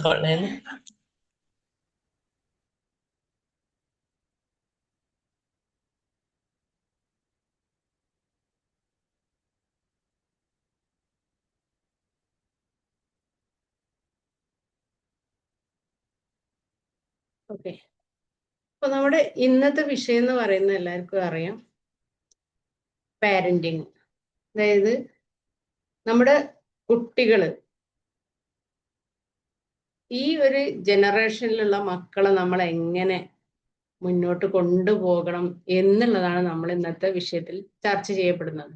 തൊള്ളേന്ന് okay. അപ്പൊ നമ്മുടെ ഇന്നത്തെ വിഷയം എന്ന് പറയുന്നത് എല്ലാവർക്കും അറിയാം, പാരന്റിങ്. അതായത് നമ്മുടെ കുട്ടികള്, ഈ ഒരു ജനറേഷനിലുള്ള മക്കളെ നമ്മൾ എങ്ങനെ മുന്നോട്ട് കൊണ്ടുപോകണം എന്നുള്ളതാണ് നമ്മൾ ഇന്നത്തെ വിഷയത്തിൽ ചർച്ച ചെയ്യപ്പെടുന്നത്.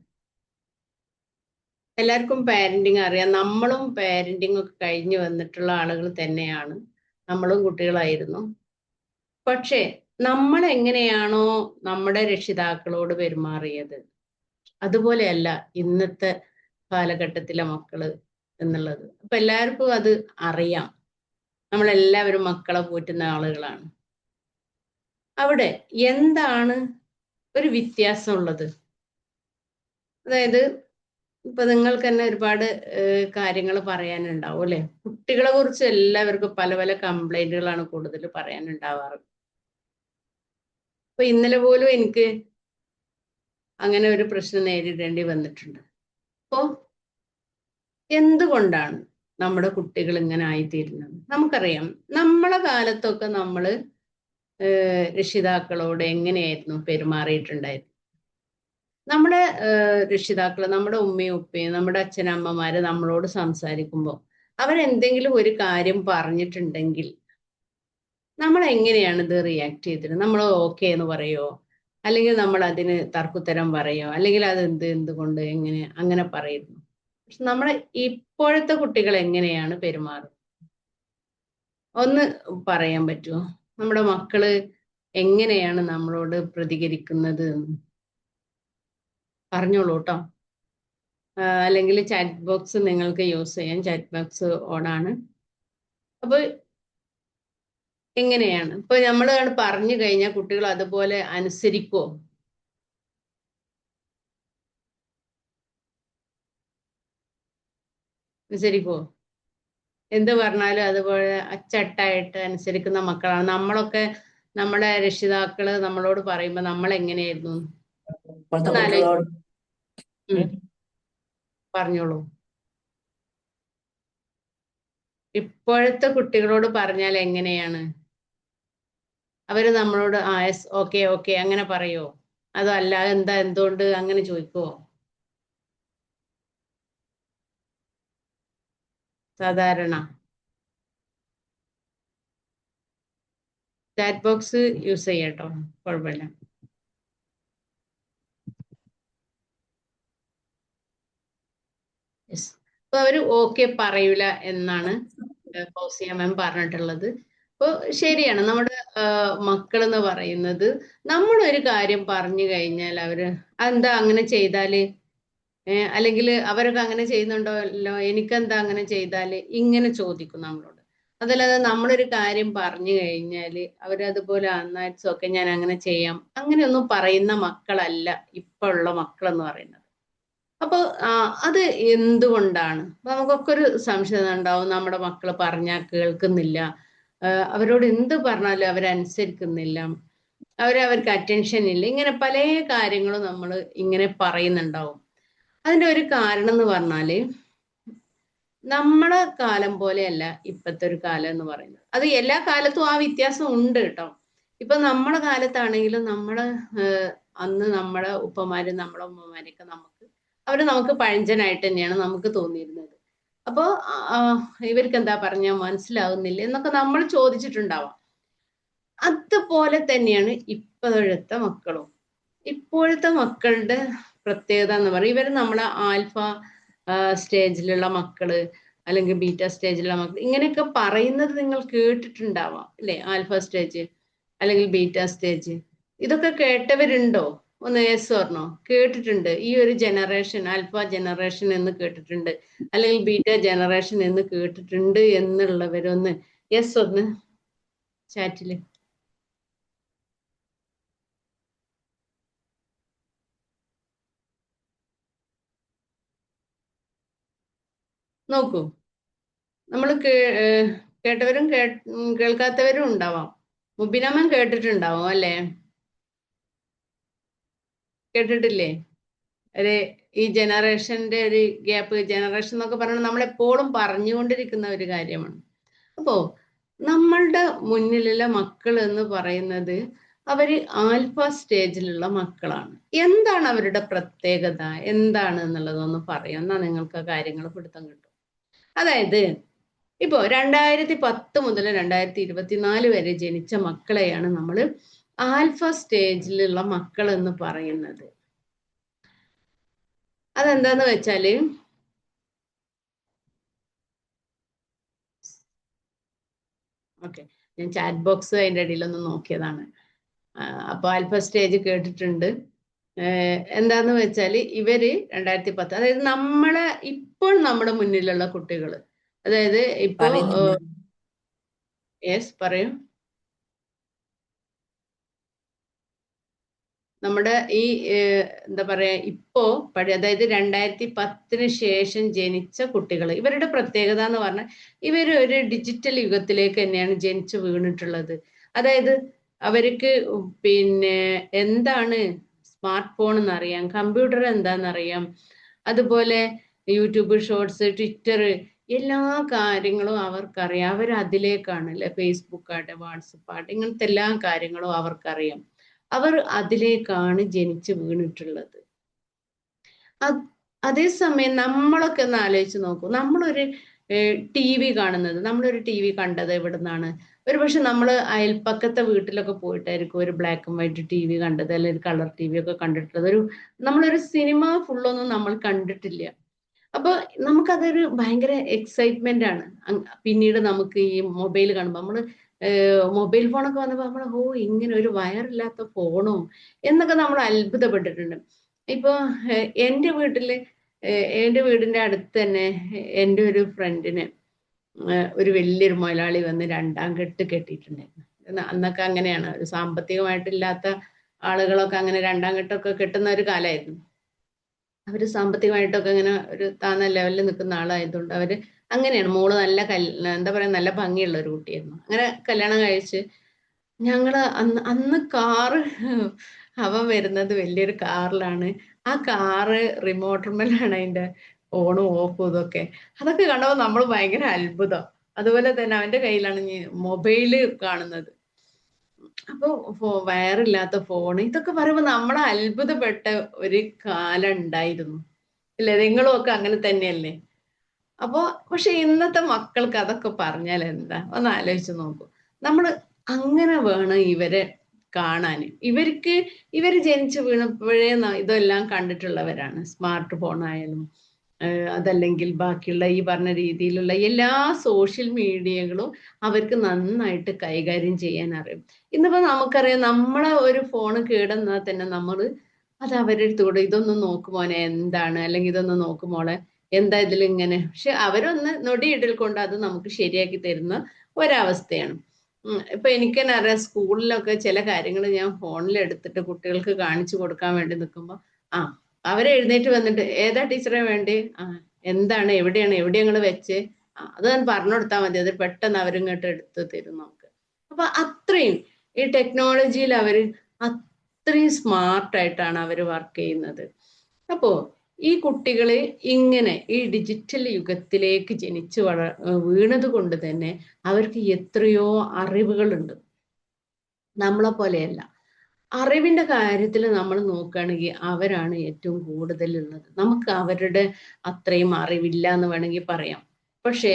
എല്ലാവർക്കും പാരന്റിങ് അറിയാം. നമ്മളും പാരന്റിങ് ഒക്കെ കഴിഞ്ഞു വന്നിട്ടുള്ള ആളുകൾ തന്നെയാണ്. നമ്മളും കുട്ടികളായിരുന്നു. പക്ഷേ നമ്മൾ എങ്ങനെയാണോ നമ്മുടെ രക്ഷിതാക്കളോട് പെരുമാറിയത്, അതുപോലെയല്ല ഇന്നത്തെ കാലഘട്ടത്തിലെ മക്കള് എന്നുള്ളത്. അപ്പൊ എല്ലാവർക്കും അത് അറിയാം. നമ്മളെല്ലാവരും മക്കളെ പോറ്റുന്ന ആളുകളാണ്. അവിടെ എന്താണ് ഒരു വ്യത്യാസമുള്ളത്? അതായത് ഇപ്പൊ നിങ്ങൾക്ക് തന്നെ ഒരുപാട് കാര്യങ്ങൾ പറയാനുണ്ടാവും അല്ലെ? കുട്ടികളെ കുറിച്ച് എല്ലാവർക്കും പല പല കംപ്ലൈന്റുകളാണ് കൂടുതൽ പറയാനുണ്ടാവാറ്. അപ്പൊ ഇന്നലെ പോലും എനിക്ക് അങ്ങനെ ഒരു പ്രശ്നം നേരിടേണ്ടി വന്നിട്ടുണ്ട്. അപ്പോ എന്തുകൊണ്ടാണ് നമ്മുടെ കുട്ടികൾ ഇങ്ങനെ ആയിത്തീരുന്നത്? നമുക്കറിയാം, നമ്മളെ കാലത്തൊക്കെ നമ്മള് രക്ഷിതാക്കളോട് എങ്ങനെയായിരുന്നു പെരുമാറിയിട്ടുണ്ടായിരുന്നത്? നമ്മുടെ രക്ഷിതാക്കള്, നമ്മുടെ ഉമ്മയും ഉപ്പയും നമ്മുടെ അച്ഛനമ്മമാര് നമ്മളോട് സംസാരിക്കുമ്പോൾ അവരെന്തെങ്കിലും ഒരു കാര്യം പറഞ്ഞിട്ടുണ്ടെങ്കിൽ നമ്മൾ എങ്ങനെയാണ് ഇത് റിയാക്ട് ചെയ്തത്? നമ്മൾ ഓക്കെ എന്ന് പറയോ, അല്ലെങ്കിൽ നമ്മൾ അതിന് തർക്കുത്തരം പറയോ, അല്ലെങ്കിൽ അത് എന്തുകൊണ്ട് എങ്ങനെ അങ്ങനെ പറയുന്നു? പക്ഷെ നമ്മുടെ ഇപ്പോഴത്തെ കുട്ടികൾ എങ്ങനെയാണ് പെരുമാറുന്നത്? ഒന്ന് പറയാൻ പറ്റുമോ? നമ്മുടെ മക്കള് എങ്ങനെയാണ് നമ്മളോട് പ്രതികരിക്കുന്നത് എന്ന് പറഞ്ഞോളൂ കേട്ടോ. അല്ലെങ്കിൽ ചാറ്റ് ബോക്സ് നിങ്ങൾക്ക് യൂസ് ചെയ്യാം. ചാറ്റ് ബോക്സ് ഓൺ ആണ്. അപ്പൊ എങ്ങനെയാണ് ഇപ്പൊ നമ്മൾ പറഞ്ഞു കഴിഞ്ഞാൽ കുട്ടികൾ അതുപോലെ അനുസരിക്കോ? അനുസരിക്കോ? എന്ത് പറഞ്ഞാലും അതുപോലെ അച്ചട്ടായിട്ട് അനുസരിക്കുന്ന മക്കളാണ്. നമ്മളൊക്കെ നമ്മുടെ രക്ഷിതാക്കള് നമ്മളോട് പറയുമ്പോ നമ്മൾ എങ്ങനെയായിരുന്നു? ഇപ്പോഴത്തെ എന്നാലേ കുട്ടികളോട് പറഞ്ഞോളൂ. ഇപ്പോഴത്തെ കുട്ടികളോട് പറഞ്ഞാൽ എങ്ങനെയാണ്? അവര് നമ്മളോട് യെസ്, ഓക്കെ ഓക്കെ അങ്ങനെ പറയോ? അതോ അല്ലാതെ എന്തുകൊണ്ട് അങ്ങനെ ചോദിക്കുവോ? സാധാരണ ചാറ്റ് ബോക്സ് യൂസ് ചെയ്യട്ടോ, കുഴപ്പമില്ല. യെസ്. അപ്പൊ അവര് ഓക്കെ പറയൂല എന്നാണ് ഫൗസിയ മാം പറഞ്ഞിട്ടുള്ളത്. അപ്പൊ ശരിയാണ്. നമ്മുടെ മക്കൾ എന്ന് പറയുന്നത്, നമ്മളൊരു കാര്യം പറഞ്ഞു കഴിഞ്ഞാൽ അവര് അതെന്താ അങ്ങനെ ചെയ്താല്, അല്ലെങ്കിൽ അവരൊക്കെ അങ്ങനെ ചെയ്യുന്നുണ്ടല്ലോ, എനിക്കെന്താ അങ്ങനെ ചെയ്താല്, ഇങ്ങനെ ചോദിക്കും നമ്മളോട്. അതല്ലാതെ നമ്മളൊരു കാര്യം പറഞ്ഞു കഴിഞ്ഞാല് അവരതുപോലെ ഇറ്റ്സ് ഓക്കെ ഞാൻ അങ്ങനെ ചെയ്യാം അങ്ങനെയൊന്നും പറയുന്ന മക്കളല്ല ഇപ്പൊ ഉള്ള മക്കളെന്ന് പറയുന്നത്. അപ്പൊ അത് എന്തുകൊണ്ടാണ്? അപ്പൊ നമുക്കൊക്കെ ഒരു സംശയം ഉണ്ടാവും, നമ്മുടെ മക്കള് പറഞ്ഞാൽ കേൾക്കുന്നില്ല, അവരോട് എന്ത് പറഞ്ഞാലും അവരനുസരിക്കുന്നില്ല, അവർക്ക് അറ്റൻഷൻ ഇല്ല, ഇങ്ങനെ പല കാര്യങ്ങളും നമ്മൾ ഇങ്ങനെ പറയുന്നുണ്ടാവും. അതിന്റെ ഒരു കാരണം എന്ന് പറഞ്ഞാല്, നമ്മളെ കാലം പോലെയല്ല ഇപ്പത്തെ ഒരു കാലം എന്ന് പറയുന്നത്. അത് എല്ലാ കാലത്തും ആ വ്യത്യാസം ഉണ്ട് കേട്ടോ. ഇപ്പൊ നമ്മളെ കാലത്താണെങ്കിലും നമ്മള് അന്ന് നമ്മളെ ഉപ്പമാരും നമ്മളെ ഉമ്മമാരൊക്കെ അവര് നമുക്ക് പഴഞ്ചനായിട്ട് തന്നെയാണ് നമുക്ക് തോന്നിയിരുന്നത്. അപ്പോ ഇവർക്ക് എന്താ പറഞ്ഞാൽ മനസ്സിലാവുന്നില്ല എന്നൊക്കെ നമ്മൾ ചോദിച്ചിട്ടുണ്ടാവാം. അതുപോലെ തന്നെയാണ് ഇപ്പോഴത്തെ മക്കളും. ഇപ്പോഴത്തെ മക്കളുടെ പ്രത്യേകത എന്ന് പറയും, ഇവർ നമ്മളെ ആൽഫ സ്റ്റേജിലുള്ള മക്കള് അല്ലെങ്കിൽ ബീറ്റ സ്റ്റേജിലുള്ള മക്കൾ ഇങ്ങനെയൊക്കെ പറയുന്നത് നിങ്ങൾ കേട്ടിട്ടുണ്ടാവാം അല്ലെ? ആൽഫ സ്റ്റേജ് അല്ലെങ്കിൽ ബീറ്റ സ്റ്റേജ്, ഇതൊക്കെ കേട്ടവരുണ്ടോ? ഒന്ന് യെസ് പറഞ്ഞോ. കേട്ടിട്ടുണ്ട്. ഈ ഒരു ജനറേഷൻ ആൽഫ ജനറേഷൻ എന്ന് കേട്ടിട്ടുണ്ട്, അല്ലെങ്കിൽ ബീറ്റ ജനറേഷൻ എന്ന് കേട്ടിട്ടുണ്ട് എന്നുള്ളവരൊന്ന് യെസ് ഒന്ന് ചാറ്റില് നോക്കൂ. നമ്മൾ കേട്ടവരും കേൾക്കാത്തവരും ഉണ്ടാവാം. മുബിനമ്മൻ കേട്ടിട്ടുണ്ടാവും അല്ലേ? കേട്ടിട്ടില്ലേ? ഒരു ഈ ജനറേഷന്റെ ഒരു ഗ്യാപ്പ്, ജനറേഷൻ എന്നൊക്കെ പറയുന്നത് നമ്മളെപ്പോഴും പറഞ്ഞുകൊണ്ടിരിക്കുന്ന ഒരു കാര്യമാണ്. അപ്പോ നമ്മളുടെ മുന്നിലുള്ള മക്കൾ എന്ന് പറയുന്നത് അവര് ആൽഫ സ്റ്റേജിലുള്ള മക്കളാണ്. എന്താണ് അവരുടെ പ്രത്യേകത, എന്താണ് എന്നുള്ളതൊന്ന് പറയാം, എന്നാ നിങ്ങൾക്ക് കാര്യങ്ങൾ പിടുത്തം കിട്ടും. അതായത് ഇപ്പോ 2010 മുതൽ 2024 വരെ ജനിച്ച മക്കളെയാണ് നമ്മൾ ആൽഫ സ്റ്റേജിലുള്ള മക്കൾ എന്ന് പറയുന്നത്. അതെന്താന്ന് വെച്ചാല് ഓക്കെ, ഞാൻ ചാറ്റ് ബോക്സ് അതിൻ്റെ ഇടയിലൊന്ന് നോക്കിയതാണ്. അപ്പൊ ആൽഫ സ്റ്റേജ് കേട്ടിട്ടുണ്ട്. എന്താന്ന് വെച്ചാല് ഇവര് 2010, അതായത് നമ്മളെ ഇപ്പോൾ നമ്മുടെ മുന്നിലുള്ള കുട്ടികൾ, അതായത് ഇപ്പോ പറയുന്നില്ല. യെസ് പറയൂ. നമ്മുടെ ഈ എന്താ പറയാ ഇപ്പോ അതായത് 2010 ശേഷം ജനിച്ച കുട്ടികൾ, ഇവരുടെ പ്രത്യേകത എന്ന് പറഞ്ഞാൽ ഇവർ ഒരു ഡിജിറ്റൽ യുഗത്തിലേക്ക് തന്നെയാണ് ജനിച്ചു വീണിട്ടുള്ളത്. അതായത് അവർക്ക് പിന്നെ എന്താണ് സ്മാർട്ട് ഫോൺ എന്നറിയാം, കമ്പ്യൂട്ടർ എന്താണെന്നറിയാം, അതുപോലെ യൂട്യൂബ് ഷോർട്സ്, ട്വിറ്റർ, എല്ലാ കാര്യങ്ങളും അവർക്കറിയാം. അവർ അതിലേക്കാണ് അല്ലെ, ഫേസ്ബുക്ക് ആട്ടെ, വാട്സപ്പ് ആട്ടെ, ഇങ്ങനത്തെ എല്ലാ കാര്യങ്ങളും അവർക്കറിയാം. അവർ അതിലേക്കാണ് ജനിച്ചു വീണിട്ടുള്ളത്. അതേസമയം നമ്മളൊക്കെ ഒന്ന് ആലോചിച്ച് നോക്കൂ. നമ്മളൊരു TV കാണുന്നത്, നമ്മളൊരു TV കണ്ടത് എവിടെ നിന്നാണ്? ഒരുപക്ഷെ നമ്മൾ അയൽപ്പക്കത്തെ വീട്ടിലൊക്കെ പോയിട്ടായിരിക്കും ഒരു ബ്ലാക്ക് ആൻഡ് വൈറ്റ് TV കണ്ടത്, അല്ലെങ്കിൽ ഒരു കളർ TV ഒക്കെ കണ്ടിട്ടുള്ളത്. നമ്മളൊരു സിനിമ ഫുള്ളൊന്നും നമ്മൾ കണ്ടിട്ടില്ല. അപ്പൊ നമുക്കതൊരു ഭയങ്കര എക്സൈറ്റ്മെന്റ് ആണ്. പിന്നീട് നമുക്ക് ഈ മൊബൈൽ കാണുമ്പോൾ നമ്മള് മൊബൈൽ ഫോണൊക്കെ വന്നപ്പോ നമ്മൾ ഇങ്ങനെ ഒരു വയറില്ലാത്ത ഫോണോ എന്നൊക്കെ നമ്മൾ അത്ഭുതപ്പെട്ടിട്ടുണ്ട്. ഇപ്പൊ എൻ്റെ വീട്ടില് എൻ്റെ വീടിന്റെ അടുത്ത് തന്നെ എൻ്റെ ഒരു ഫ്രണ്ടിന് ഒരു വലിയൊരു മുതലാളി വന്ന് 2ാം കെട്ട് കെട്ടിയിട്ടുണ്ടായിരുന്നു. അന്നൊക്കെ അങ്ങനെയാണ്, ഒരു സാമ്പത്തികമായിട്ടില്ലാത്ത ആളുകളൊക്കെ അങ്ങനെ 2ാം കെട്ടൊക്കെ കെട്ടുന്ന ഒരു കാലമായിരുന്നു. അവര് സാമ്പത്തികമായിട്ടൊക്കെ ഇങ്ങനെ ഒരു താഴ്ന്ന ലെവലിൽ നിൽക്കുന്ന ആളായതുകൊണ്ട് അവര് അങ്ങനെയാണ്. മോള് നല്ല എന്താ പറയാ, നല്ല ഭംഗിയുള്ള ഒരു കുട്ടിയായിരുന്നു. അങ്ങനെ കല്യാണം കഴിച്ച് ഞങ്ങള് അന്ന് കാറ് അവൻ വരുന്നത് വലിയൊരു കാറിലാണ്. ആ കാറ് റിമോട്ടുമ്മലാണ് അതിന്റെ ഓണും ഓഫും ഇതൊക്കെ. അതൊക്കെ കണ്ടപ്പോൾ നമ്മൾ ഭയങ്കര അത്ഭുതം. അതുപോലെ തന്നെ അവന്റെ കയ്യിലാണ് മൊബൈല് കാണുന്നത്. അപ്പൊ വയറില്ലാത്ത ഫോൺ, ഇതൊക്കെ പറയുമ്പോ നമ്മളെ അത്ഭുതപ്പെട്ട ഒരു കാലം ഉണ്ടായിരുന്നു അല്ലേ? നിങ്ങളും ഒക്കെ അങ്ങനെ തന്നെയല്ലേ? അപ്പൊ പക്ഷെ ഇന്നത്തെ മക്കൾക്ക് അതൊക്കെ പറഞ്ഞാൽ എന്താ, ഒന്ന് ആലോചിച്ച് നോക്കൂ. നമ്മള് അങ്ങനെ വേണം ഇവരെ കാണാൻ. ഇവര് ജനിച്ചു വീണപ്പോഴേ ഇതെല്ലാം കണ്ടിട്ടുള്ളവരാണ്. സ്മാർട്ട് ഫോൺ ആയാലും അതല്ലെങ്കിൽ ബാക്കിയുള്ള ഈ പറഞ്ഞ രീതിയിലുള്ള എല്ലാ സോഷ്യൽ മീഡിയകളും അവർക്ക് നന്നായിട്ട് കൈകാര്യം ചെയ്യാൻ അറിയും. ഇന്നിപ്പോ നമുക്കറിയാം, നമ്മളെ ഒരു ഫോണ് കേടെന്നാൽ തന്നെ നമ്മൾ അത് അവരുടെ അടുത്തുകൂടെ ഇതൊന്ന് നോക്കുമോനെ എന്താണ്, അല്ലെങ്കിൽ ഇതൊന്ന് നോക്കുമോളെ എന്താ ഇതിലിങ്ങനെ, പക്ഷെ അവരൊന്ന് നൊടിയിടൽ കൊണ്ട് അത് നമുക്ക് ശരിയാക്കി തരുന്ന ഒരവസ്ഥയാണ്. ഇപ്പൊ എനിക്ക് തന്നെ അറിയാം, സ്കൂളിലൊക്കെ ചില കാര്യങ്ങൾ ഞാൻ ഫോണിൽ എടുത്തിട്ട് കുട്ടികൾക്ക് കാണിച്ചു കൊടുക്കാൻ വേണ്ടി നിൽക്കുമ്പോൾ അവരെ എഴുന്നേറ്റ് വന്നിട്ട് ഏതാ ടീച്ചറെ വേണ്ടി, എന്താണ്, എവിടെയാണ് ഞങ്ങൾ വെച്ച്, അത് ഞാൻ പറഞ്ഞു കൊടുത്താൽ മതി, അത് പെട്ടെന്ന് അവരിങ്ങോട്ട് എടുത്ത് തരും നമുക്ക്. അപ്പൊ അത്രയും ഈ ടെക്നോളജിയിൽ അവര് അത്രയും സ്മാർട്ടായിട്ടാണ് അവർ വർക്ക് ചെയ്യുന്നത്. അപ്പോ ഈ കുട്ടികള് ഇങ്ങനെ ഈ ഡിജിറ്റൽ യുഗത്തിലേക്ക് ജനിച്ചു വീണത് കൊണ്ട് തന്നെ അവർക്ക് എത്രയോ അറിവുകളുണ്ട്. നമ്മളെ പോലെയല്ല. അറിവിന്റെ കാര്യത്തിൽ നമ്മൾ നോക്കുകയാണെങ്കിൽ അവരാണ് ഏറ്റവും കൂടുതലുള്ളത്. നമുക്ക് അവരുടെ അത്രയും അറിവില്ല എന്ന് വേണമെങ്കിൽ പറയാം. പക്ഷേ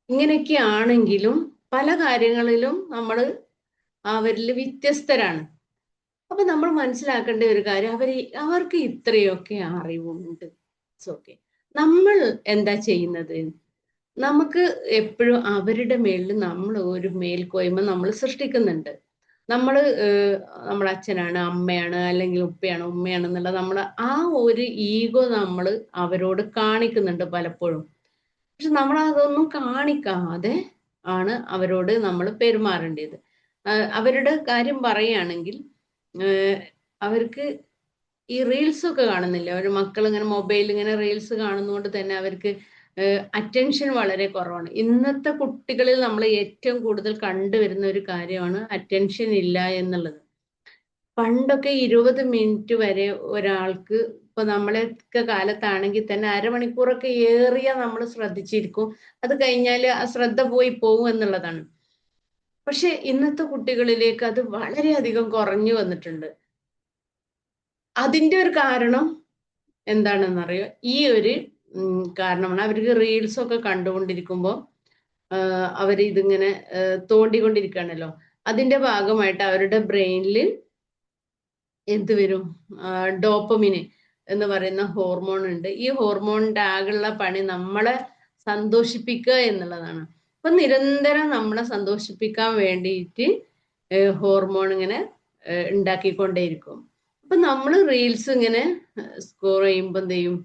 ഇങ്ങനെയൊക്കെ ആണെങ്കിലും പല കാര്യങ്ങളിലും നമ്മൾ അവരിൽ വ്യത്യസ്തരാണ്. അപ്പൊ നമ്മൾ മനസ്സിലാക്കേണ്ട ഒരു കാര്യം, അവർക്ക് ഇത്രയൊക്കെ അറിവുണ്ട്. ഓക്കെ, നമ്മൾ എന്താ ചെയ്യുന്നത്? നമുക്ക് എപ്പോഴും അവരുടെ മേലിൽ നമ്മൾ ഒരു മേൽക്കോയ്മ നമ്മൾ സൃഷ്ടിക്കുന്നുണ്ട്. നമ്മള് നമ്മുടെ അച്ഛനാണ്, അമ്മയാണ്, അല്ലെങ്കിൽ ഉപ്പയാണ്, ഉമ്മയാണ് എന്നുള്ള നമ്മൾ ആ ഒരു ഈഗോ നമ്മൾ അവരോട് കാണിക്കുന്നുണ്ട് പലപ്പോഴും. പക്ഷെ നമ്മൾ അതൊന്നും കാണിക്കാതെ ആണ് അവരോട് നമ്മൾ പെരുമാറേണ്ടത്. അവരുടെ കാര്യം പറയുകയാണെങ്കിൽ അവർക്ക് ഈ റീൽസ് ഒക്കെ കാണുന്നില്ല, ഒരു മക്കൾ ഇങ്ങനെ മൊബൈൽ ഇങ്ങനെ റീൽസ് കാണുന്നതുകൊണ്ട് തന്നെ അവർക്ക് അറ്റൻഷൻ വളരെ കുറവാണ്. ഇന്നത്തെ കുട്ടികളിൽ നമ്മൾ ഏറ്റവും കൂടുതൽ കണ്ടുവരുന്ന ഒരു കാര്യമാണ് അറ്റൻഷൻ ഇല്ല എന്നുള്ളത്. പണ്ടൊക്കെ 20 മിനിറ്റ് വരെ ഒരാൾക്ക്, ഇപ്പൊ നമ്മളെയൊക്കെ കാലത്താണെങ്കിൽ തന്നെ അരമണിക്കൂറൊക്കെ ഏറിയ നമ്മൾ ശ്രദ്ധിച്ചിരിക്കും. അത് കഴിഞ്ഞാൽ ആ ശ്രദ്ധ പോയി പോകും എന്നുള്ളതാണ്. പക്ഷെ ഇന്നത്തെ കുട്ടികളിലേക്ക് അത് വളരെയധികം കുറഞ്ഞു വന്നിട്ടുണ്ട്. അതിന്റെ ഒരു കാരണം എന്താണെന്നറിയോ? ഈ ഒരു കാരണമാണ്. അവർക്ക് റീൽസ് ഒക്കെ കണ്ടുകൊണ്ടിരിക്കുമ്പോൾ അവർ ഇതിങ്ങനെ തോണ്ടിക്കൊണ്ടിരിക്കുകയാണല്ലോ. അതിന്റെ ഭാഗമായിട്ട് അവരുടെ ബ്രെയിനിൽ എന്ത് വരും? ഡോപ്പമിന് എന്ന് പറയുന്ന ഹോർമോൺ ഉണ്ട്. ഈ ഹോർമോണിന്റെ ആകെയുള്ള പണി നമ്മളെ സന്തോഷിപ്പിക്കുക എന്നുള്ളതാണ്. അപ്പൊ നിരന്തരം നമ്മളെ സന്തോഷിപ്പിക്കാൻ വേണ്ടിയിട്ട് ഹോർമോൺ ഇങ്ങനെ ഉണ്ടാക്കിക്കൊണ്ടേയിരിക്കും. അപ്പൊ നമ്മൾ റീൽസ് ഇങ്ങനെ സ്കോർ ചെയ്യുമ്പോൾ എന്ത് ചെയ്യും?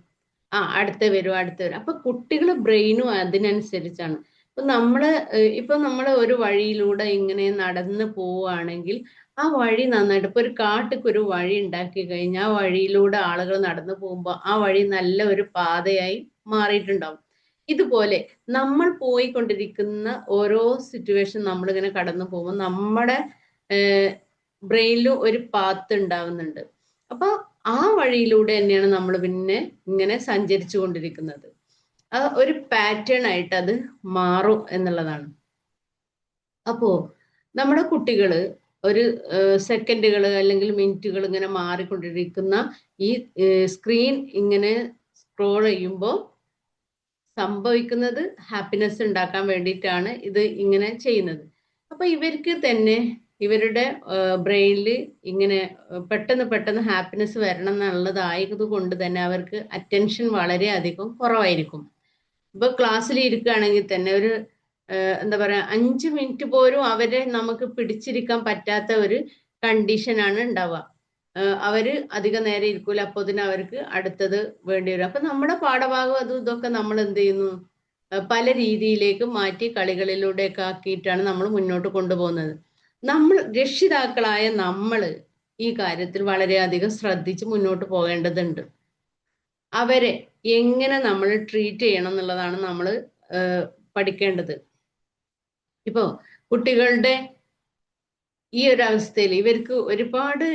അടുത്ത വരും. അപ്പൊ കുട്ടികളെ ബ്രെയിനും അതിനനുസരിച്ചാണ്. ഇപ്പൊ നമ്മള് ഒരു വഴിയിലൂടെ ഇങ്ങനെ നടന്ന് പോവുകയാണെങ്കിൽ ആ വഴി നന്നായിട്ട്, ഇപ്പൊ ഒരു കാട്ടിക്ക് ഒരു വഴി ഉണ്ടാക്കി കഴിഞ്ഞാൽ ആ വഴിയിലൂടെ ആളുകൾ നടന്നു പോകുമ്പോൾ ആ വഴി നല്ല ഒരു പാതയായി മാറിയിട്ടുണ്ടാവും. ഇതുപോലെ നമ്മൾ പോയിക്കൊണ്ടിരിക്കുന്ന ഓരോ സിറ്റുവേഷൻ നമ്മളിങ്ങനെ കടന്നു പോകുമ്പോൾ നമ്മുടെ ബ്രെയിനിൽ ഒരു പാത്ത് ഉണ്ടാവുന്നുണ്ട്. അപ്പൊ ആ വഴിയിലൂടെ തന്നെയാണ് നമ്മൾ പിന്നെ ഇങ്ങനെ സഞ്ചരിച്ചു കൊണ്ടിരിക്കുന്നത്. അത് ഒരു പാറ്റേൺ ആയിട്ട് അത് മാറും എന്നുള്ളതാണ്. അപ്പോ നമ്മുടെ കുട്ടികള് ഒരു സെക്കൻഡുകൾ അല്ലെങ്കിൽ മിനിറ്റുകൾ ഇങ്ങനെ മാറിക്കൊണ്ടിരിക്കുന്ന ഈ സ്ക്രീൻ ഇങ്ങനെ സ്ക്രോൾ ചെയ്യുമ്പോൾ സംഭവിക്കുന്നത് ഹാപ്പിനെസ് ഉണ്ടാക്കാൻ വേണ്ടിയിട്ടാണ് ഇത് ഇങ്ങനെ ചെയ്യുന്നത്. അപ്പൊ ഇവർക്ക് തന്നെ ഇവരുടെ ബ്രെയിനിൽ ഇങ്ങനെ പെട്ടെന്ന് ഹാപ്പിനെസ് വരണം എന്നുള്ളതായത് കൊണ്ട് തന്നെ അവർക്ക് അറ്റൻഷൻ വളരെ അധികം കുറവായിരിക്കും. ഇപ്പൊ ക്ലാസ്സിൽ ഇരിക്കുകയാണെങ്കിൽ തന്നെ ഒരു എന്താ പറയാ 5 മിനിറ്റ് പോലും അവരെ നമുക്ക് പിടിച്ചിരിക്കാൻ പറ്റാത്ത ഒരു കണ്ടീഷനാണ് ഉണ്ടാവുക. അവര് അധിക നേരം ഇരിക്കൂല. അപ്പൊ തന്നെ അവർക്ക് അടുത്തത് വേണ്ടി വരും. അപ്പൊ നമ്മുടെ പാഠഭാഗം അതും ഇതൊക്കെ നമ്മൾ എന്ത് ചെയ്യുന്നു? പല രീതിയിലേക്ക് മാറ്റി കളികളിലൂടെയൊക്കെ ആക്കിയിട്ടാണ് നമ്മൾ മുന്നോട്ട് കൊണ്ടുപോകുന്നത്. രക്ഷിതാക്കളായ നമ്മൾ ഈ കാര്യത്തിൽ വളരെയധികം ശ്രദ്ധിച്ച് മുന്നോട്ട് പോകേണ്ടതുണ്ട്. അവരെ എങ്ങനെ നമ്മൾ ട്രീറ്റ് ചെയ്യണം എന്നുള്ളതാണ് നമ്മൾ പഠിക്കേണ്ടത്. ഇപ്പോ കുട്ടികളുടെ ഈ ഒരു അവസ്ഥയിൽ ഇവർക്ക് ഒരുപാട്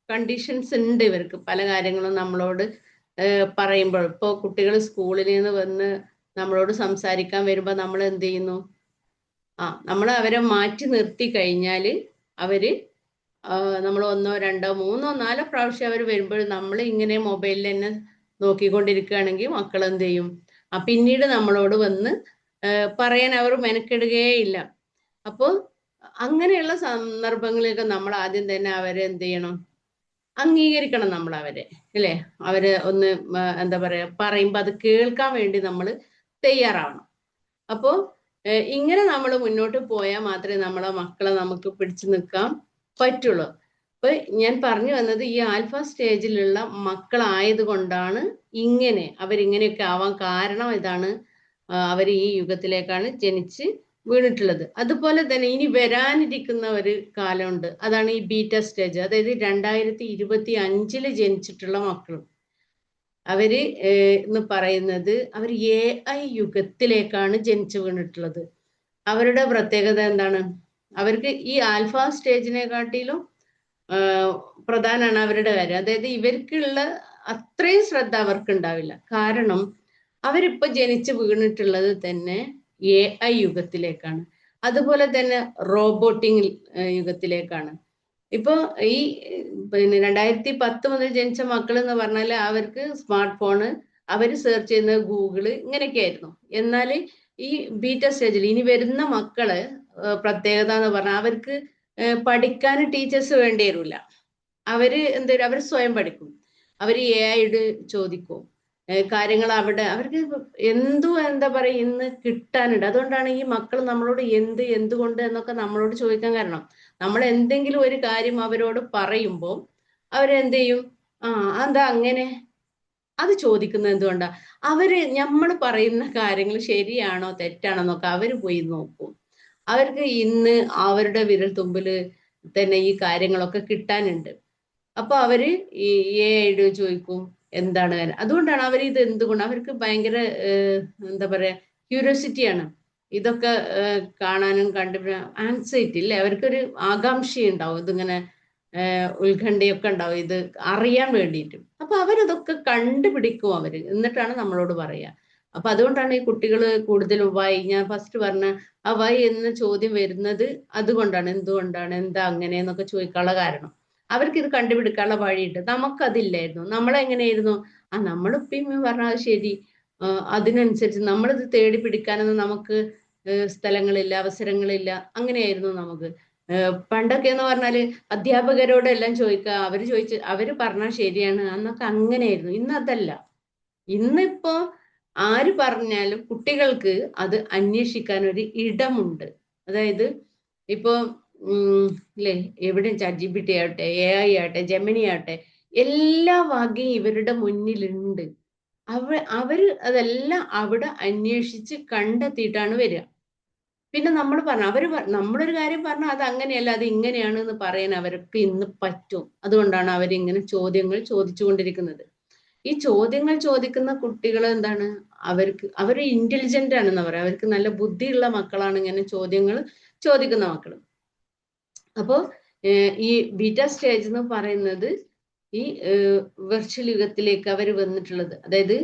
കണ്ടീഷൻസ് ഉണ്ട്. ഇവർക്ക് പല കാര്യങ്ങളും നമ്മളോട് പറയുമ്പോൾ, ഇപ്പോൾ കുട്ടികൾ സ്കൂളിൽ നിന്ന് വന്ന് നമ്മളോട് സംസാരിക്കാൻ വരുമ്പോൾ നമ്മൾ എന്ത് ചെയ്യുന്നു? നമ്മൾ അവരെ മാറ്റി നിർത്തി കഴിഞ്ഞാൽ അവര് നമ്മൾ 1, 2, 3, 4 പ്രാവശ്യം അവർ വരുമ്പോൾ നമ്മൾ ഇങ്ങനെ മൊബൈലിൽ തന്നെ നോക്കിക്കൊണ്ടിരിക്കുകയാണെങ്കിൽ മക്കൾ എന്ത് ചെയ്യും? പിന്നീട് നമ്മളോട് വന്ന് പറയാൻ അവർ മെനക്കെടുകയേ ഇല്ല. അപ്പോൾ അങ്ങനെയുള്ള സന്ദർഭങ്ങളിലൊക്കെ നമ്മൾ ആദ്യം തന്നെ അവരെ എന്ത് ചെയ്യണം? അംഗീകരിക്കണം നമ്മൾ അവരെ, അല്ലേ? അവരെ ഒന്ന് എന്താ പറയാ പറയുമ്പോൾ അത് കേൾക്കാൻ വേണ്ടി നമ്മൾ തയ്യാറാവണം. അപ്പോൾ ഇങ്ങനെ നമ്മൾ മുന്നോട്ട് പോയാൽ മാത്രമേ നമ്മളെ മക്കളെ നമുക്ക് പിടിച്ചു നിൽക്കാൻ പറ്റുള്ളൂ. അപ്പൊ ഞാൻ പറഞ്ഞു വന്നത് ഈ ആൽഫ സ്റ്റേജിലുള്ള മക്കളായത് കൊണ്ടാണ് അവരിങ്ങനെയൊക്കെ ആവാൻ കാരണം ഇതാണ്. അവർ ഈ യുഗത്തിലേക്കാണ് ജനിച്ച് വീണിട്ടുള്ളത്. അതുപോലെ തന്നെ ഇനി വരാനിരിക്കുന്ന ഒരു കാലമുണ്ട്. അതാണ് ഈ ബീറ്റ സ്റ്റേജ്. അതായത് 2025 ജനിച്ചിട്ടുള്ള മക്കളും അവര് എന്ന് പറയുന്നത് അവർ AI യുഗത്തിലേക്കാണ് ജനിച്ചു വീണിട്ടുള്ളത്. അവരുടെ പ്രത്യേകത എന്താണ്? അവർക്ക് ഈ ആൽഫ സ്റ്റേജിനെക്കാട്ടിലും പ്രധാനമാണ് അവരുടെ കാര്യം. അതായത് ഇവർക്കുള്ള അത്രയും ശ്രദ്ധ അവർക്ക് ഉണ്ടാവില്ല. കാരണം അവരിപ്പോ ജനിച്ചു വീണിട്ടുള്ളത് തന്നെ AI യുഗത്തിലേക്കാണ്. അതുപോലെ തന്നെ റോബോട്ടിക് യുഗത്തിലേക്കാണ്. ഇപ്പൊ ഈ 2010 മുതൽ ജനിച്ച മക്കൾ എന്ന് പറഞ്ഞാൽ അവർക്ക് സ്മാർട്ട് ഫോണ്, അവര് സെർച്ച് ചെയ്യുന്നത് ഗൂഗിള്, ഇങ്ങനെയൊക്കെ ആയിരുന്നു. എന്നാൽ ഈ ബീറ്റ സ്റ്റേജിൽ ഇനി വരുന്ന മക്കള് പ്രത്യേകത എന്ന് പറഞ്ഞാൽ അവർക്ക് പഠിക്കാൻ ടീച്ചേഴ്സ് വേണ്ടി വരില്ല. അവർ സ്വയം പഠിക്കും. അവർ AI ചോദിക്കും കാര്യങ്ങൾ. അവർക്ക് എന്താ പറയാ ഇന്ന് കിട്ടാനുണ്ട്. അതുകൊണ്ടാണ് ഈ മക്കൾ നമ്മളോട് എന്തുകൊണ്ട് എന്നൊക്കെ നമ്മളോട് ചോദിക്കാൻ കാരണം. നമ്മൾ എന്തെങ്കിലും ഒരു കാര്യം അവരോട് പറയുമ്പോൾ അവരെന്ത് ചെയ്യും? എന്താ അങ്ങനെ? അത് ചോദിക്കുന്നത് എന്തുകൊണ്ടാ? നമ്മൾ പറയുന്ന കാര്യങ്ങൾ ശരിയാണോ തെറ്റാണോ എന്നൊക്കെ അവര് പോയി നോക്കും. അവർക്ക് ഇന്ന് അവരുടെ വിരൽ തുമ്പില് തന്നെ ഈ കാര്യങ്ങളൊക്കെ കിട്ടാനുണ്ട്. അപ്പൊ അവര് ഈ AI ചോദിക്കും, എന്താണ് അതുകൊണ്ടാണ് അവർ ഇത് എന്തുകൊണ്ട് അവർക്ക് ഭയങ്കര എന്താ പറയാ ക്യൂരിയോസിറ്റിയാണ് ഇതൊക്കെ കാണാനും കണ്ടുപിടിക്കാനും. ആൻസൈറ്റി ഇല്ലേ, അവർക്കൊരു ആകാംക്ഷ ഉണ്ടാവും, ഇതിങ്ങനെ ഉത്കണ്ഠയൊക്കെ ഉണ്ടാവും ഇത് അറിയാൻ വേണ്ടിയിട്ട്. അപ്പൊ അവരതൊക്കെ കണ്ടുപിടിക്കും അവര്, എന്നിട്ടാണ് നമ്മളോട് പറയാ. അപ്പൊ അതുകൊണ്ടാണ് ഈ കുട്ടികൾ കൂടുതലും വൈ, ഞാൻ ഫസ്റ്റ് പറഞ്ഞ ആ വൈ എന്ന ചോദ്യം വരുന്നത് അതുകൊണ്ടാണ്. എന്തുകൊണ്ടാണ്, എന്താ അങ്ങനെ എന്നൊക്കെ ചോദിക്കാനുള്ള കാരണം അവർക്ക് ഇത് കണ്ടുപിടിക്കാനുള്ള വഴിയുണ്ട്. നമുക്കതില്ലായിരുന്നു. നമ്മളെങ്ങനെയായിരുന്നു, ആ നമ്മളിപ്പം പറഞ്ഞാൽ ശരി, അതിനനുസരിച്ച് നമ്മളിത് തേടി പിടിക്കാനൊന്നും നമുക്ക് സ്ഥലങ്ങളില്ല, അവസരങ്ങളില്ല. അങ്ങനെയായിരുന്നു നമുക്ക്. പണ്ടൊക്കെ എന്ന് പറഞ്ഞാല് അധ്യാപകരോടെല്ലാം ചോദിക്കുക, അവര് പറഞ്ഞാൽ ശരിയാണ് അന്നൊക്കെ അങ്ങനെയായിരുന്നു. ഇന്ന് അതല്ല. ഇന്നിപ്പോ ആര് പറഞ്ഞാലും കുട്ടികൾക്ക് അത് അന്വേഷിക്കാൻ ഒരു ഇടമുണ്ട്. അതായത് ഇപ്പൊ ഇല്ലേ, എവിടെയും ChatGPT ആവട്ടെ, AI ആവട്ടെ, ജെമിനി ആവട്ടെ, എല്ലാ വകയും ഇവരുടെ മുന്നിലുണ്ട്. അവര് അതെല്ലാം അവിടെ അന്വേഷിച്ച് കണ്ടെത്തിയിട്ടാണ് വരിക. പിന്നെ നമ്മൾ പറഞ്ഞു നമ്മളൊരു കാര്യം പറഞ്ഞാൽ അത് അങ്ങനെയല്ല, അത് ഇങ്ങനെയാണ് എന്ന് പറയാൻ അവർക്ക് ഇന്ന് പറ്റും. അതുകൊണ്ടാണ് അവരിങ്ങനെ ചോദ്യങ്ങൾ ചോദിച്ചുകൊണ്ടിരിക്കുന്നത്. ഈ ചോദ്യങ്ങൾ ചോദിക്കുന്ന കുട്ടികൾ എന്താണ്, അവർ ഇന്റലിജന്റ് ആണെന്ന് പറയാം. അവർക്ക് നല്ല ബുദ്ധിയുള്ള മക്കളാണ് ഇങ്ങനെ ചോദ്യങ്ങൾ ചോദിക്കുന്ന മക്കൾ. അപ്പോ ഈ ബീറ്റ സ്റ്റേജ് എന്ന് പറയുന്നത് ഈ വെർച്വൽ യുഗത്തിലേക്ക് അവർ വന്നിട്ടുള്ളത്. അതായത്